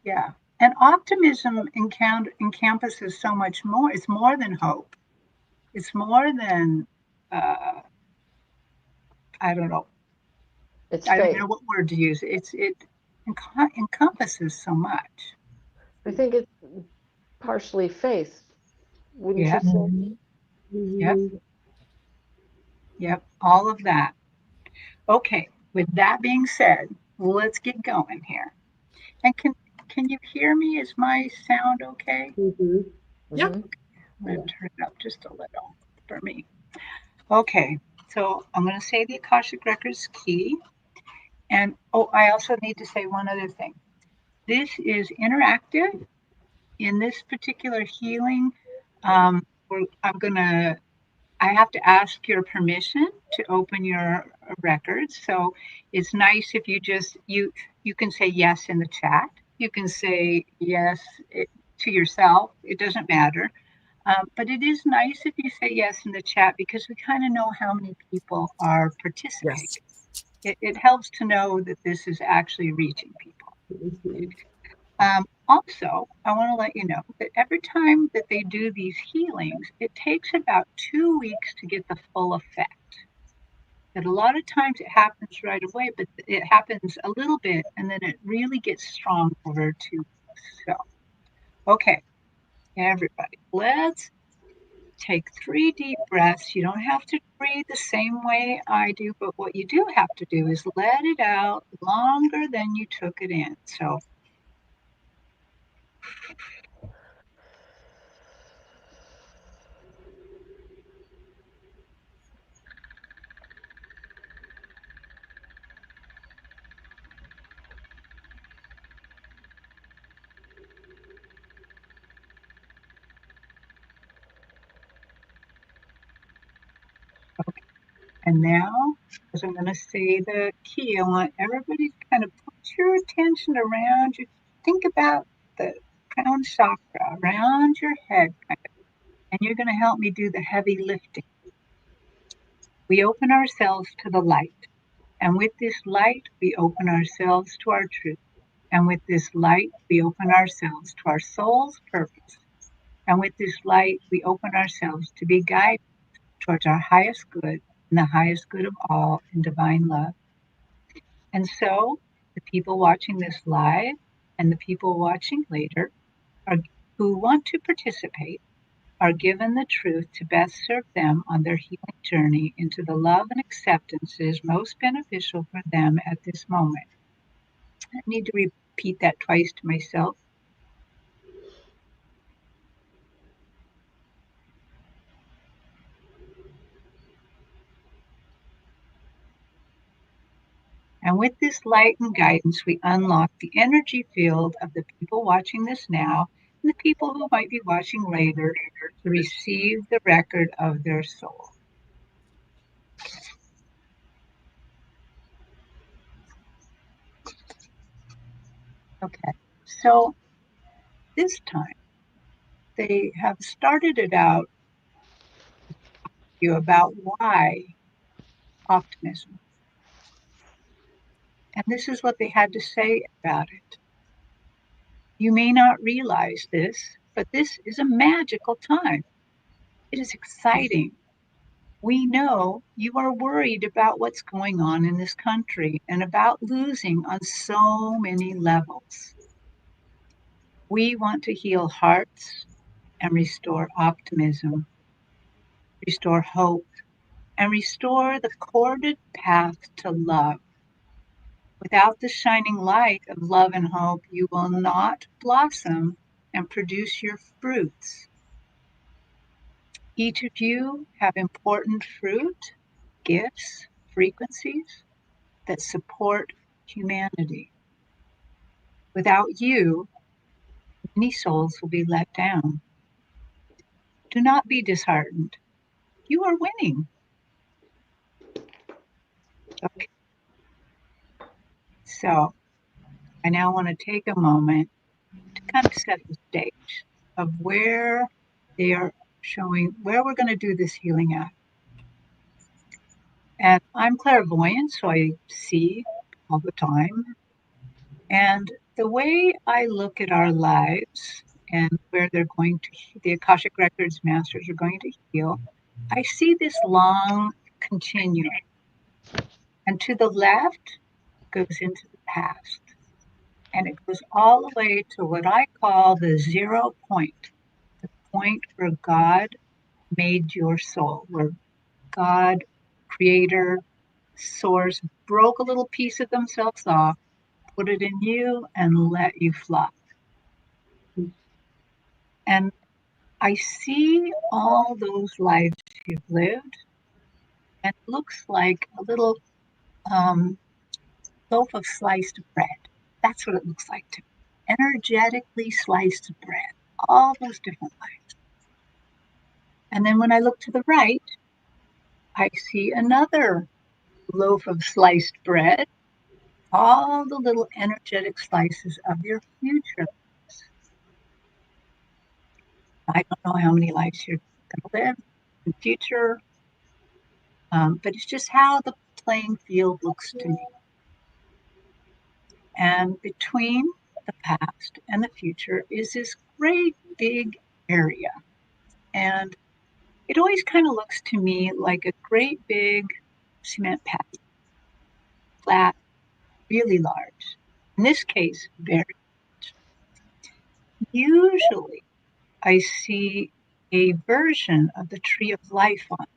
Yeah. And optimism encompasses so much more. It's more than hope. It's more than, I don't know. It's I don't faith. know what word to use. It encompasses so much. I think it's partially faith, wouldn't Yeah. you say? Yep. Yep. All of that. Okay. With that being said, let's get going here. And can you hear me? Is my sound okay? Yep. I'm going to turn it up just a little for me. Okay. So I'm going to say the Akashic Records key. And I also need to say one other thing. This is interactive. In this particular healing, I have to ask your permission to open your records. So it's nice if you can say yes in the chat. You can say yes to yourself. It doesn't matter. But it is nice if you say yes in the chat, because we kind of know how many people are participating. Yes. It helps to know that this is actually reaching people. Also, I want to let you know that every time that they do these healings, it takes about 2 weeks to get the full effect. That a lot of times it happens right away, but it happens a little bit and then it really gets strong over 2 weeks. So, okay, everybody, let's take 3 deep breaths. You don't have to breathe the same way I do, but what you do have to do is let it out longer than you took it in. So, And now, as I'm going to say the key, I want everybody to kind of put your attention around you. Think about the crown chakra around your head, and you're going to help me do the heavy lifting. We open ourselves to the light, and with this light, we open ourselves to our truth. And with this light, we open ourselves to our soul's purpose. And with this light, we open ourselves to be guided towards our highest good and the highest good of all in divine love. And so the people watching this live and the people watching later who want to participate are given the truth to best serve them on their healing journey into the love and acceptance that is most beneficial for them at this moment. I need to repeat that twice to myself. And with this light and guidance, we unlock the energy field of the people watching this now and the people who might be watching later to receive the record of their soul. Okay, so this time they have started it out you about why optimism. And this is what they had to say about it. You may not realize this, but this is a magical time. It is exciting. We know you are worried about what's going on in this country and about losing on so many levels. We want to heal hearts and restore optimism, restore hope, and restore the corded path to love. Without the shining light of love and hope, you will not blossom and produce your fruits. Each of you have important fruit, gifts, frequencies that support humanity. Without you, many souls will be let down. Do not be disheartened. You are winning. Okay. So I now want to take a moment to kind of set the stage of where they are showing where we're going to do this healing at. And I'm clairvoyant, so I see all the time. And the way I look at our lives and where they're going to, the Akashic Records masters are going to heal, I see this long continuum. And to the left goes into the past. And it goes all the way to what I call the 0 point, the point where God made your soul, where God, Creator, Source, broke a little piece of themselves off, put it in you, and let you fly. And I see all those lives you've lived, and it looks like a little loaf of sliced bread. That's what it looks like to me. Energetically sliced bread, all those different lives. And then when I look to the right, I see another loaf of sliced bread, all the little energetic slices of your future. I don't know how many lives you're going to live in the future, but it's just how the playing field looks to me. And between the past and the future is this great big area. And it always kind of looks to me like a great big cement pad, flat, really large. In this case, very large. Usually, I see a version of the tree of life on it.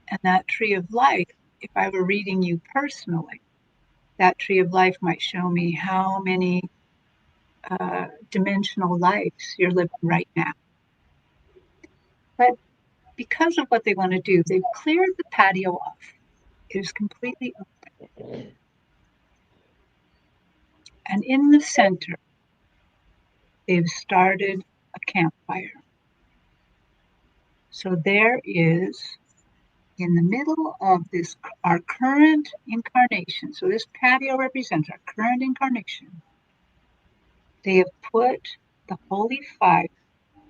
And that tree of life, if I were reading you personally, that tree of life might show me how many dimensional lives you're living right now. But because of what they want to do, they've cleared the patio off. It is completely open. And in the center, they've started a campfire. So there is in the middle of this, our current incarnation. So this patio represents our current incarnation. They have put the holy fire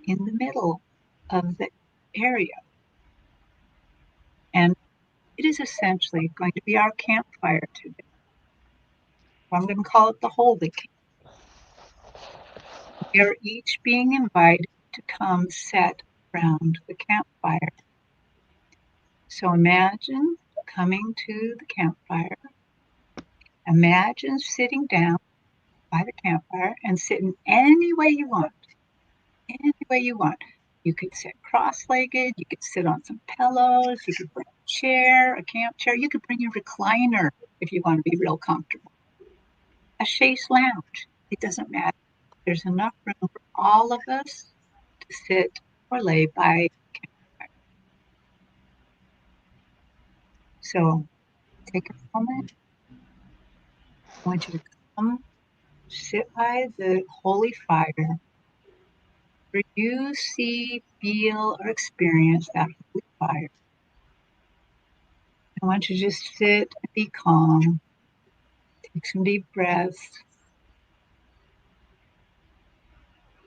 in the middle of the area. And it is essentially going to be our campfire today. I'm going to call it the holy camp. We are each being invited to come set around the campfire. So imagine coming to the campfire. Imagine sitting down by the campfire and sitting any way you want. Any way you want. You could sit cross-legged, you could sit on some pillows, you could bring a chair, a camp chair, you could bring your recliner if you want to be real comfortable. A chaise lounge, it doesn't matter. There's enough room for all of us to sit or lay by the campfire. So take a moment. I want you to come sit by the holy fire where you see, feel, or experience that holy fire. I want you to just sit and be calm. Take some deep breaths.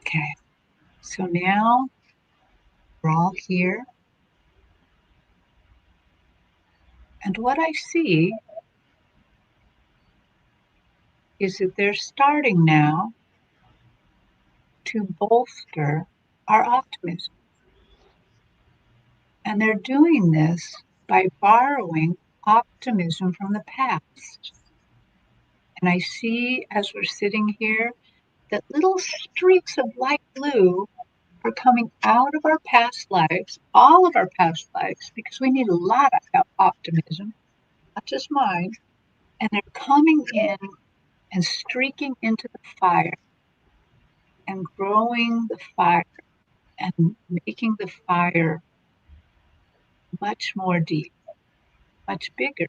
Okay, so now we're all here. And what I see is that they're starting now to bolster our optimism. And they're doing this by borrowing optimism from the past. And I see as we're sitting here that little streaks of light blue are coming out of our past lives, all of our past lives, because we need a lot of optimism, not just mine. And they're coming in and streaking into the fire and growing the fire and making the fire much more deep, much bigger,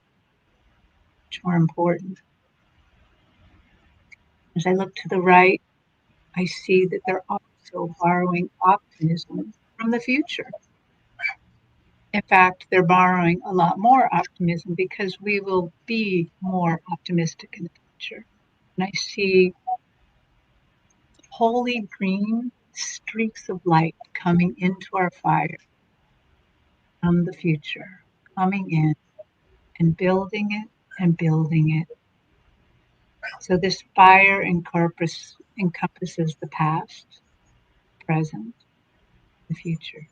much more important. As I look to the right, I see that they're also borrowing optimism from the future. In fact, they're borrowing a lot more optimism because we will be more optimistic in the future. And I see holy green streaks of light coming into our fire from the future, coming in and building it and building it. So this fire encompasses the past, present, the future.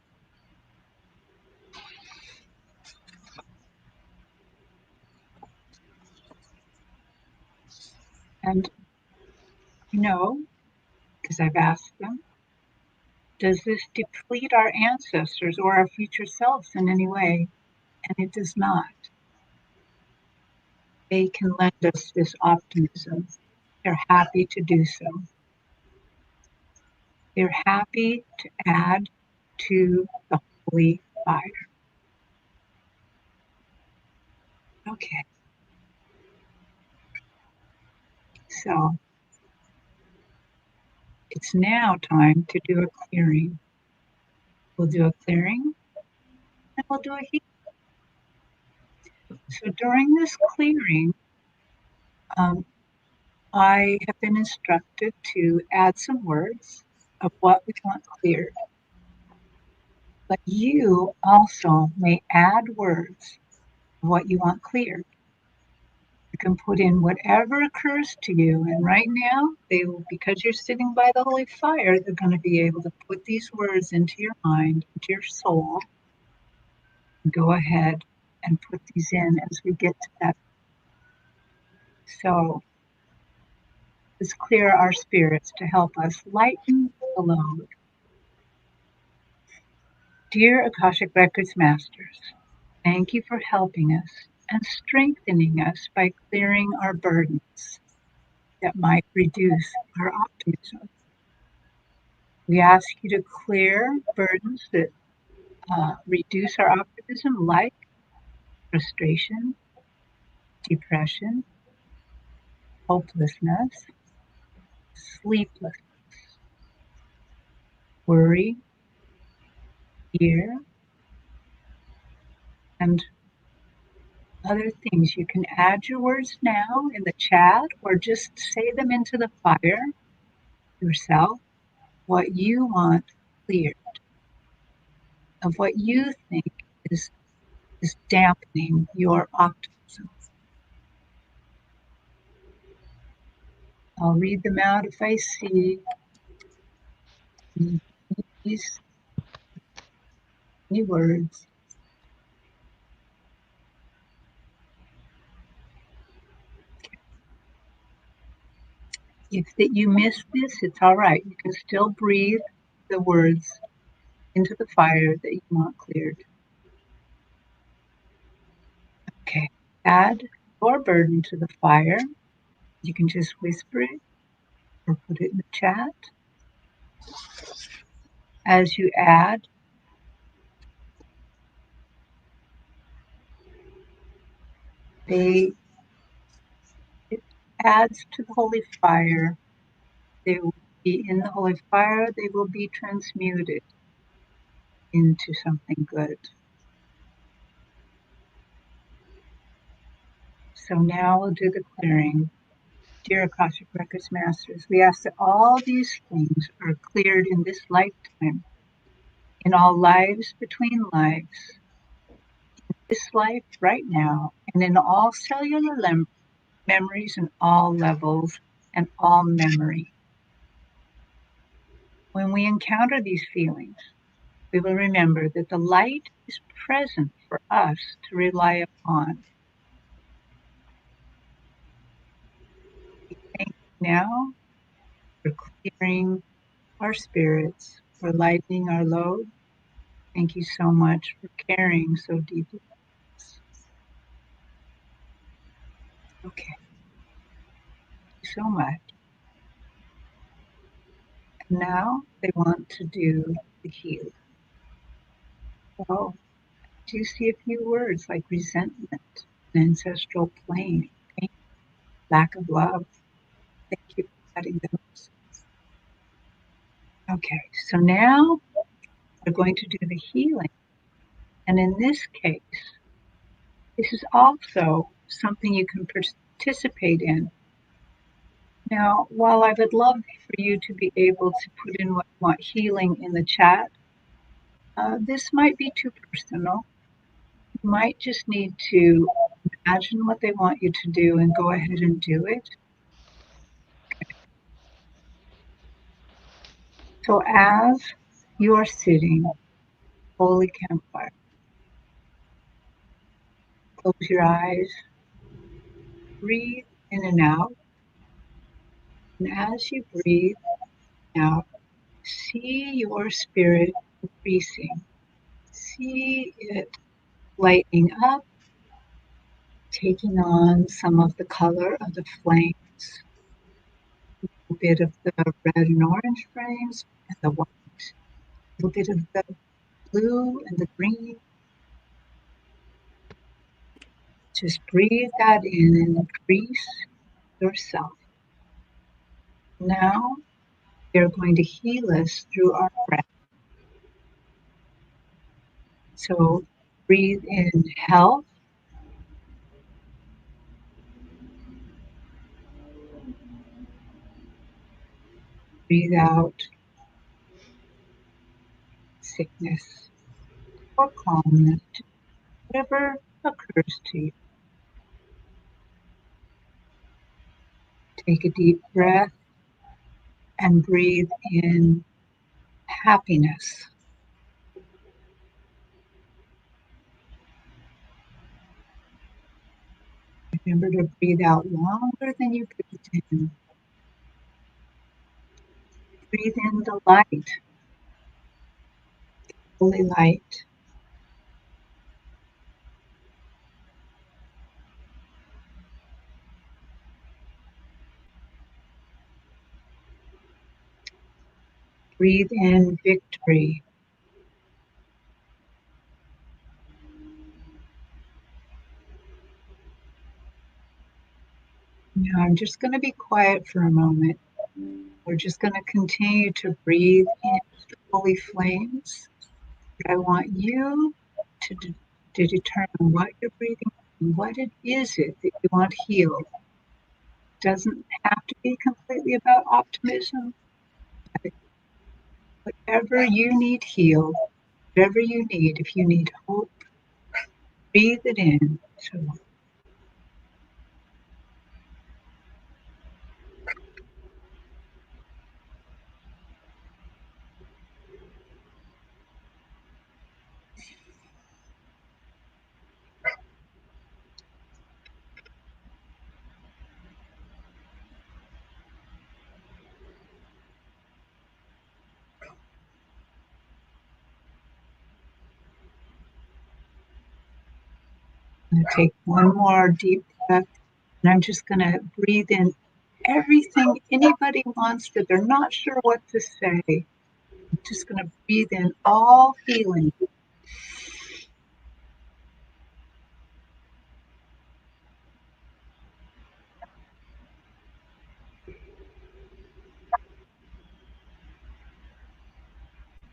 And because I've asked them, does this deplete our ancestors or our future selves in any way? And it does not. They can lend us this optimism. They're happy to do so. They're happy to add to the holy fire. Okay. So it's now time to do a clearing. We'll do a clearing and we'll do a healing. So during this clearing, I have been instructed to add some words of what we want cleared. But you also may add words of what you want cleared. You can put in whatever occurs to you. And right now, because you're sitting by the holy fire, they're going to be able to put these words into your mind, into your soul. Go ahead and put these in as we get to that. So let's clear our spirits to help us lighten the load. Dear Akashic Records Masters, thank you for helping us and strengthening us by clearing our burdens that might reduce our optimism. We ask you to clear burdens that reduce our optimism, like frustration, depression, hopelessness, sleeplessness, worry, fear, and other things. You can add your words now in the chat or just say them into the fire yourself, what you want cleared, of what you think is dampening your optimism. I'll read them out if I see these any words. If that you miss this, it's all right. You can still breathe the words into the fire that you want cleared. Okay, add your burden to the fire. You can just whisper it or put it in the chat. As you add, it adds to the holy fire. They will be in the holy fire, they will be transmuted into something good. So now we'll do the clearing. Dear Akashic Records Masters, we ask that all these things are cleared in this lifetime, in all lives between lives, in this life right now, and in all cellular memories and all levels and all memory. When we encounter these feelings, we will remember that the light is present for us to rely upon. Thank you now for clearing our spirits, for lightening our load. Thank you so much for caring so deeply. Okay. Thank you so much. And now they want to do the healing. So I do see a few words like resentment, an ancestral plane, pain, lack of love. Thank you for adding those. Okay, so now we're going to do the healing. And in this case, this is also something you can participate in. Now, while I would love for you to be able to put in what you want healing in the chat, this might be too personal. You might just need to imagine what they want you to do and go ahead and do it. So as you are sitting, holy campfire, close your eyes, breathe in and out. And as you breathe out, see your spirit increasing. See it lightening up, taking on some of the color of the flames, a bit of the red and orange flames and the white, a little bit of the blue and the green. Just breathe that in and increase yourself. Now they're going to heal us through our breath. So breathe in health. Breathe out sickness or calmness, whatever occurs to you. Take a deep breath and breathe in happiness. Remember to breathe out longer than you breathe in. Breathe in the light, holy light. Breathe in victory. Now I'm just going to be quiet for a moment. We're just going to continue to breathe in the holy flames. What I want you to to determine what you're breathing and what it is that you want healed. It doesn't have to be completely about optimism. Whatever you need healed, whatever you need, if you need hope, breathe it in. So I'm going to take one more deep breath, and I'm just going to breathe in everything anybody wants that they're not sure what to say. I'm just going to breathe in all healing.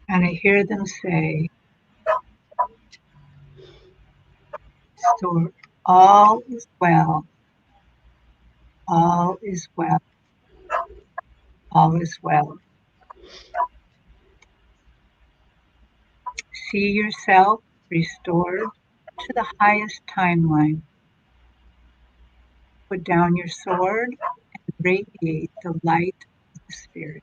And I hear them say, so all is well, all is well, all is well. See yourself restored to the highest timeline. Put down your sword and radiate the light of the Spirit.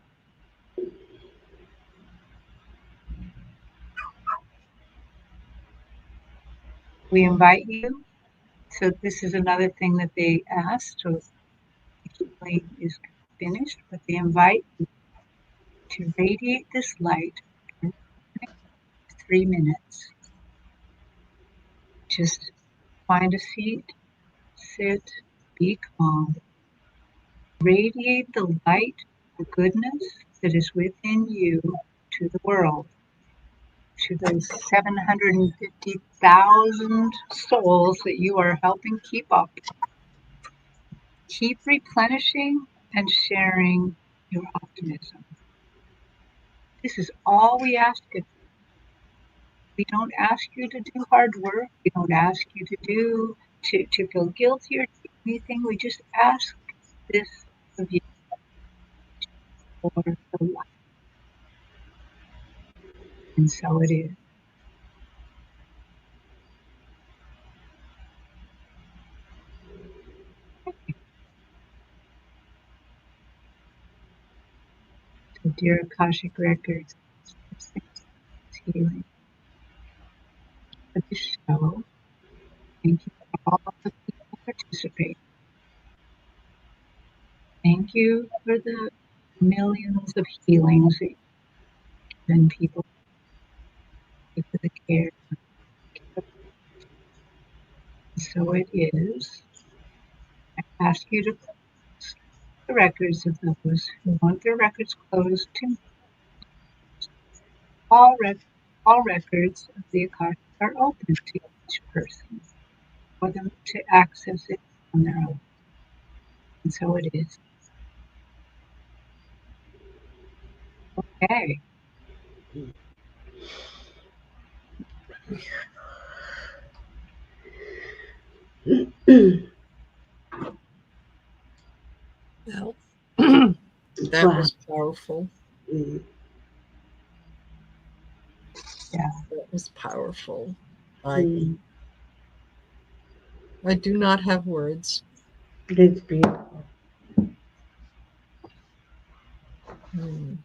We invite you. So this is another thing that they asked. So the healing is finished, but they invite you to radiate this light for 3 minutes. Just find a seat, sit, be calm. Radiate the light, the goodness that is within you to the world, to those 750,000 souls that you are helping keep up. Keep replenishing and sharing your optimism. This is all we ask of you. We don't ask you to do hard work. We don't ask you to feel guilty or anything. We just ask this of you for the light. And so it is. So dear Akashic Records, healing for the show. Thank you for all the people participating. Thank you for the millions of healings that you've given people. Thank you for the care. So it is. I ask you to close the records of those who want their records closed to all records of the Akashic are open to each person for them to access it on their own. And so it is. Okay. Well, that was powerful. Mm. Yeah, that was powerful. Mm. I do not have words. It's beautiful. Mm.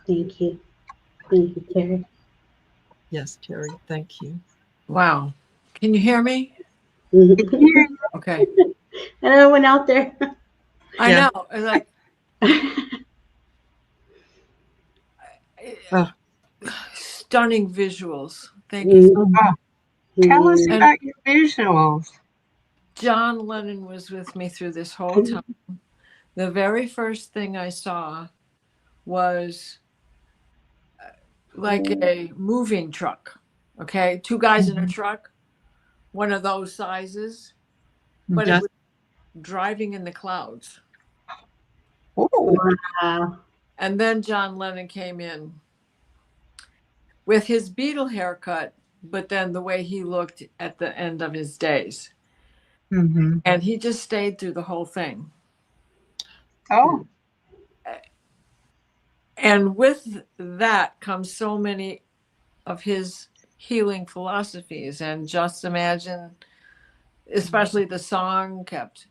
Thank you. Thank you, Terry. Yes, Terry, thank you. Wow. Can you hear me? Mhm. Okay. And I went out there. I Yeah. know. It's like stunning visuals. Thank you so much. Tell us Mm. about your visuals. John Lennon was with me through this whole time. The very first thing I saw was like a moving truck. Okay. Two guys in a truck, one of those sizes, but Yes. it was driving in the clouds. Oh, Wow. And then John Lennon came in with his Beatle haircut, but then the way he looked at the end of his days. Mm-hmm. And he just stayed through the whole thing. Oh. And with that comes so many of his healing philosophies. And just imagine, especially the song kept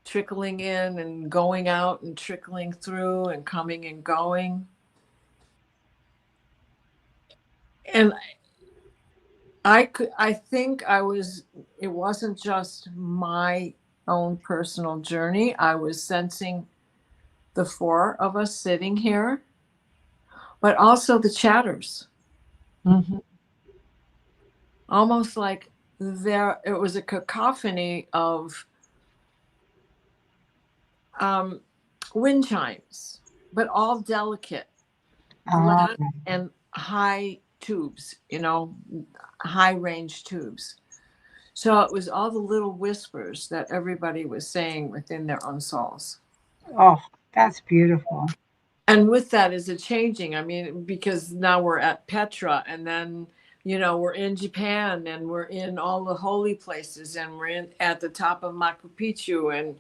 trickling in and going out and trickling through and coming and going. And I think it wasn't just my own personal journey. I was sensing the four of us sitting here, but also the chatters. Mm-hmm. Almost like it was a cacophony of wind chimes, but all delicate, flat and high tubes, high range tubes. So it was all the little whispers that everybody was saying within their own souls. Oh, that's beautiful. And with that is a changing. I mean, because now we're at Petra, and then, we're in Japan, and we're in all the holy places, and we're at the top of Machu Picchu,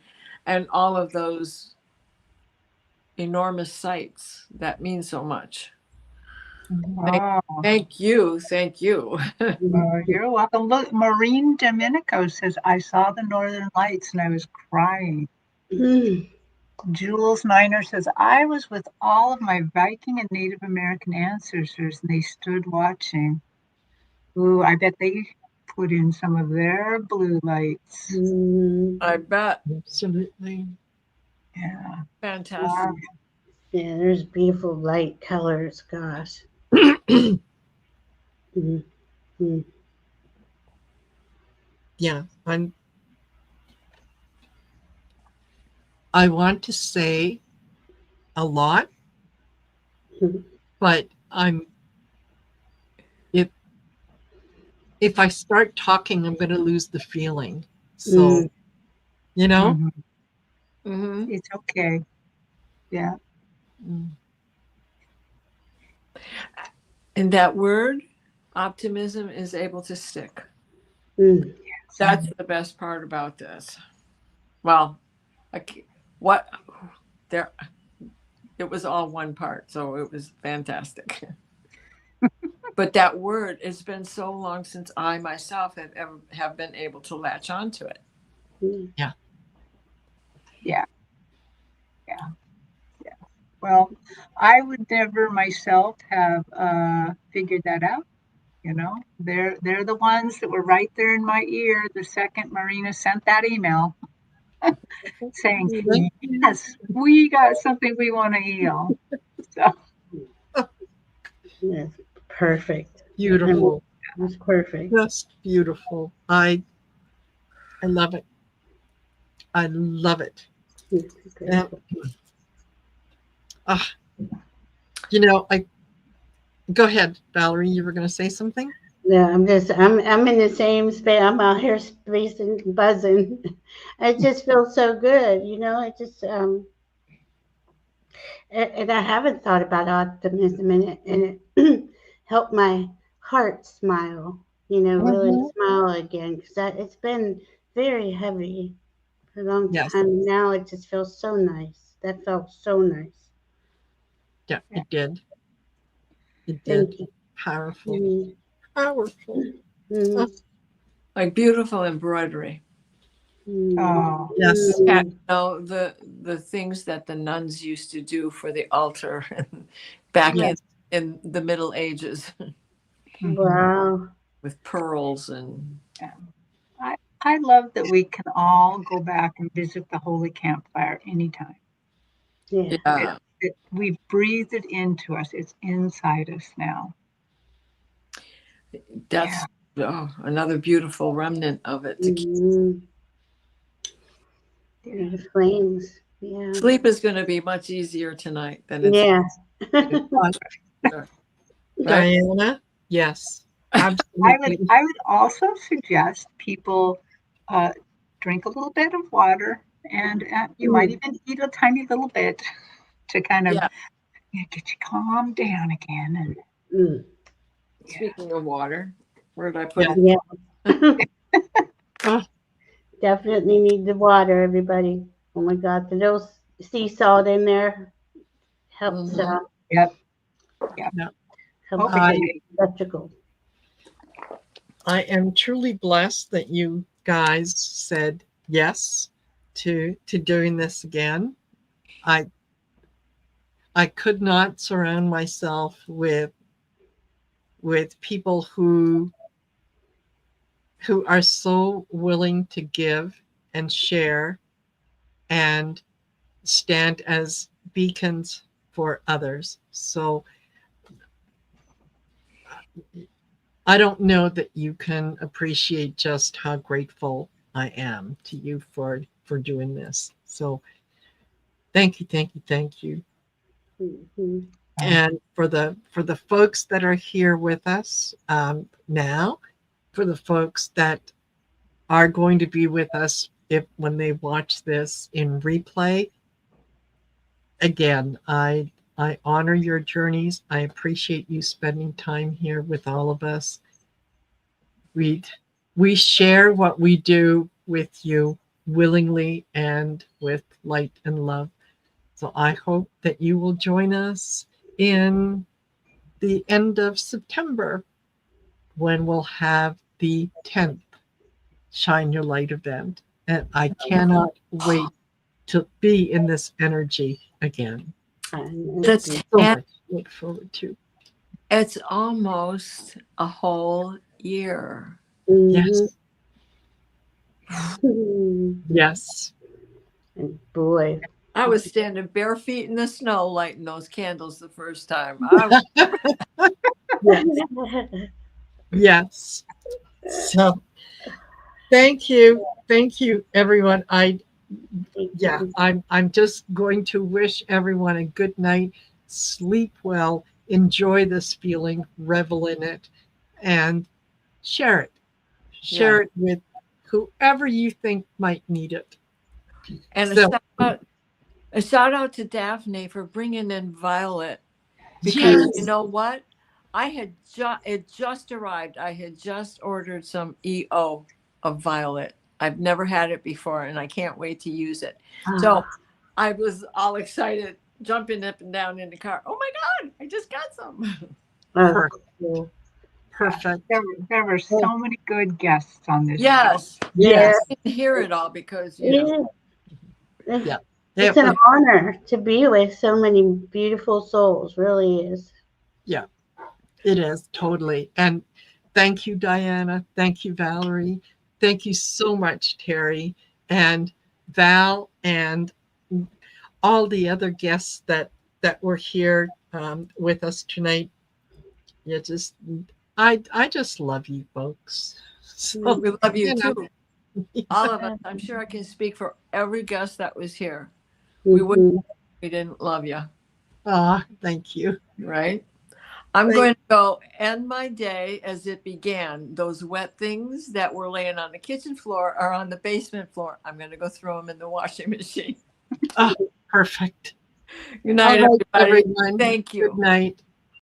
and all of those enormous sites that mean so much. Oh. Thank you. You're welcome. Look, Maureen Domenico says, I saw the Northern Lights and I was crying. Jules Niner says, I was with all of my Viking and Native American ancestors and they stood watching. Ooh, I bet they put in some of their blue lights. I bet. Absolutely. Yeah. Fantastic. Wow. Yeah, there's beautiful light colors, gosh. Yeah, I want to say a lot, but if I start talking, I'm going to lose the feeling. So, It's okay. Yeah. And that word, optimism, is able to stick. That's the best part about this. Well, it was all one part, so it was fantastic. But that word, it's been so long since I myself have been able to latch onto it. Yeah. Well, I would never myself have figured that out. They're the ones that were right there in my ear the second Marina sent that email saying, yes, we got something we want to heal. So. That's perfect. Beautiful. That's perfect. Just beautiful. I love it. I love it. I go ahead, Valerie. You were going to say something? Yeah, I'm in the same space. I'm out here spacing, buzzing. It just feels so good, It just and I haven't thought about optimism, and it helped my heart smile. Really smile again, because it's been very heavy for a long time. Now it just feels so nice. That felt so nice. Yeah, it did. It did. Thank you. Powerful. Powerful. Like beautiful embroidery. Oh, yes. The things that the nuns used to do for the altar back in the Middle Ages. Wow. With pearls and. I love that we can all go back and visit the Holy Campfire anytime. Yeah. We've breathed it into us. It's inside us now. That's another beautiful remnant of it. To keep. The flames. Yeah. Sleep is going to be much easier tonight than it's. Yeah. Right? Diana, yes. Absolutely. I would also suggest people drink a little bit of water, and you might even eat a tiny little bit to kind of get you calm down again. Speaking of water, where did I put it? Yeah. Definitely need the water, everybody. Oh my God, the little sea salt in there helps. Yep. Helps Okay. electrical. I am truly blessed that you guys said yes to doing this again. I could not surround myself with people who are so willing to give and share and stand as beacons for others. So I don't know that you can appreciate just how grateful I am to you for doing this. So thank you, thank you, thank you. Mm-hmm. And for the folks that are here with us now, for the folks that are going to be with us when they watch this in replay, again, I honor your journeys. I appreciate you spending time here with all of us. We share what we do with you willingly and with light and love. So I hope that you will join us in the end of September when we'll have the 10th Shine Your Light event. And I cannot wait to be in this energy again. That's so much to look forward to. It's almost a whole year. Yes. Yes. And boy, I was standing bare feet in the snow lighting those candles the first time. Yes. Yes. So thank you everyone. I'm just going to wish everyone a good night. Sleep well, enjoy this feeling, revel in it, and share it with whoever you think might need it. And a shout out to Daphne for bringing in Violet, because you know what, it just arrived. I had just ordered some EO of Violet. I've never had it before, and I can't wait to use it. So I was all excited, jumping up and down in the car. Oh my God, I just got some. Perfect. There were so many good guests on this Yes. show. Yes. I didn't hear it all because, it's an honor to be with so many beautiful souls. Really is. Yeah, it is totally. And thank you, Diana. Thank you, Valerie. Thank you so much, Terry and Val, and all the other guests that were here with us tonight. I just love you folks. So, we love you too. All of us. I'm sure I can speak for every guest that was here. We wouldn't if we didn't love you. Thank you. Right? I'm going to go end my day as it began. Those wet things that were laying on the kitchen floor or on the basement floor, I'm going to go throw them in the washing machine. Perfect. Good night, everybody. Thank you. Good night.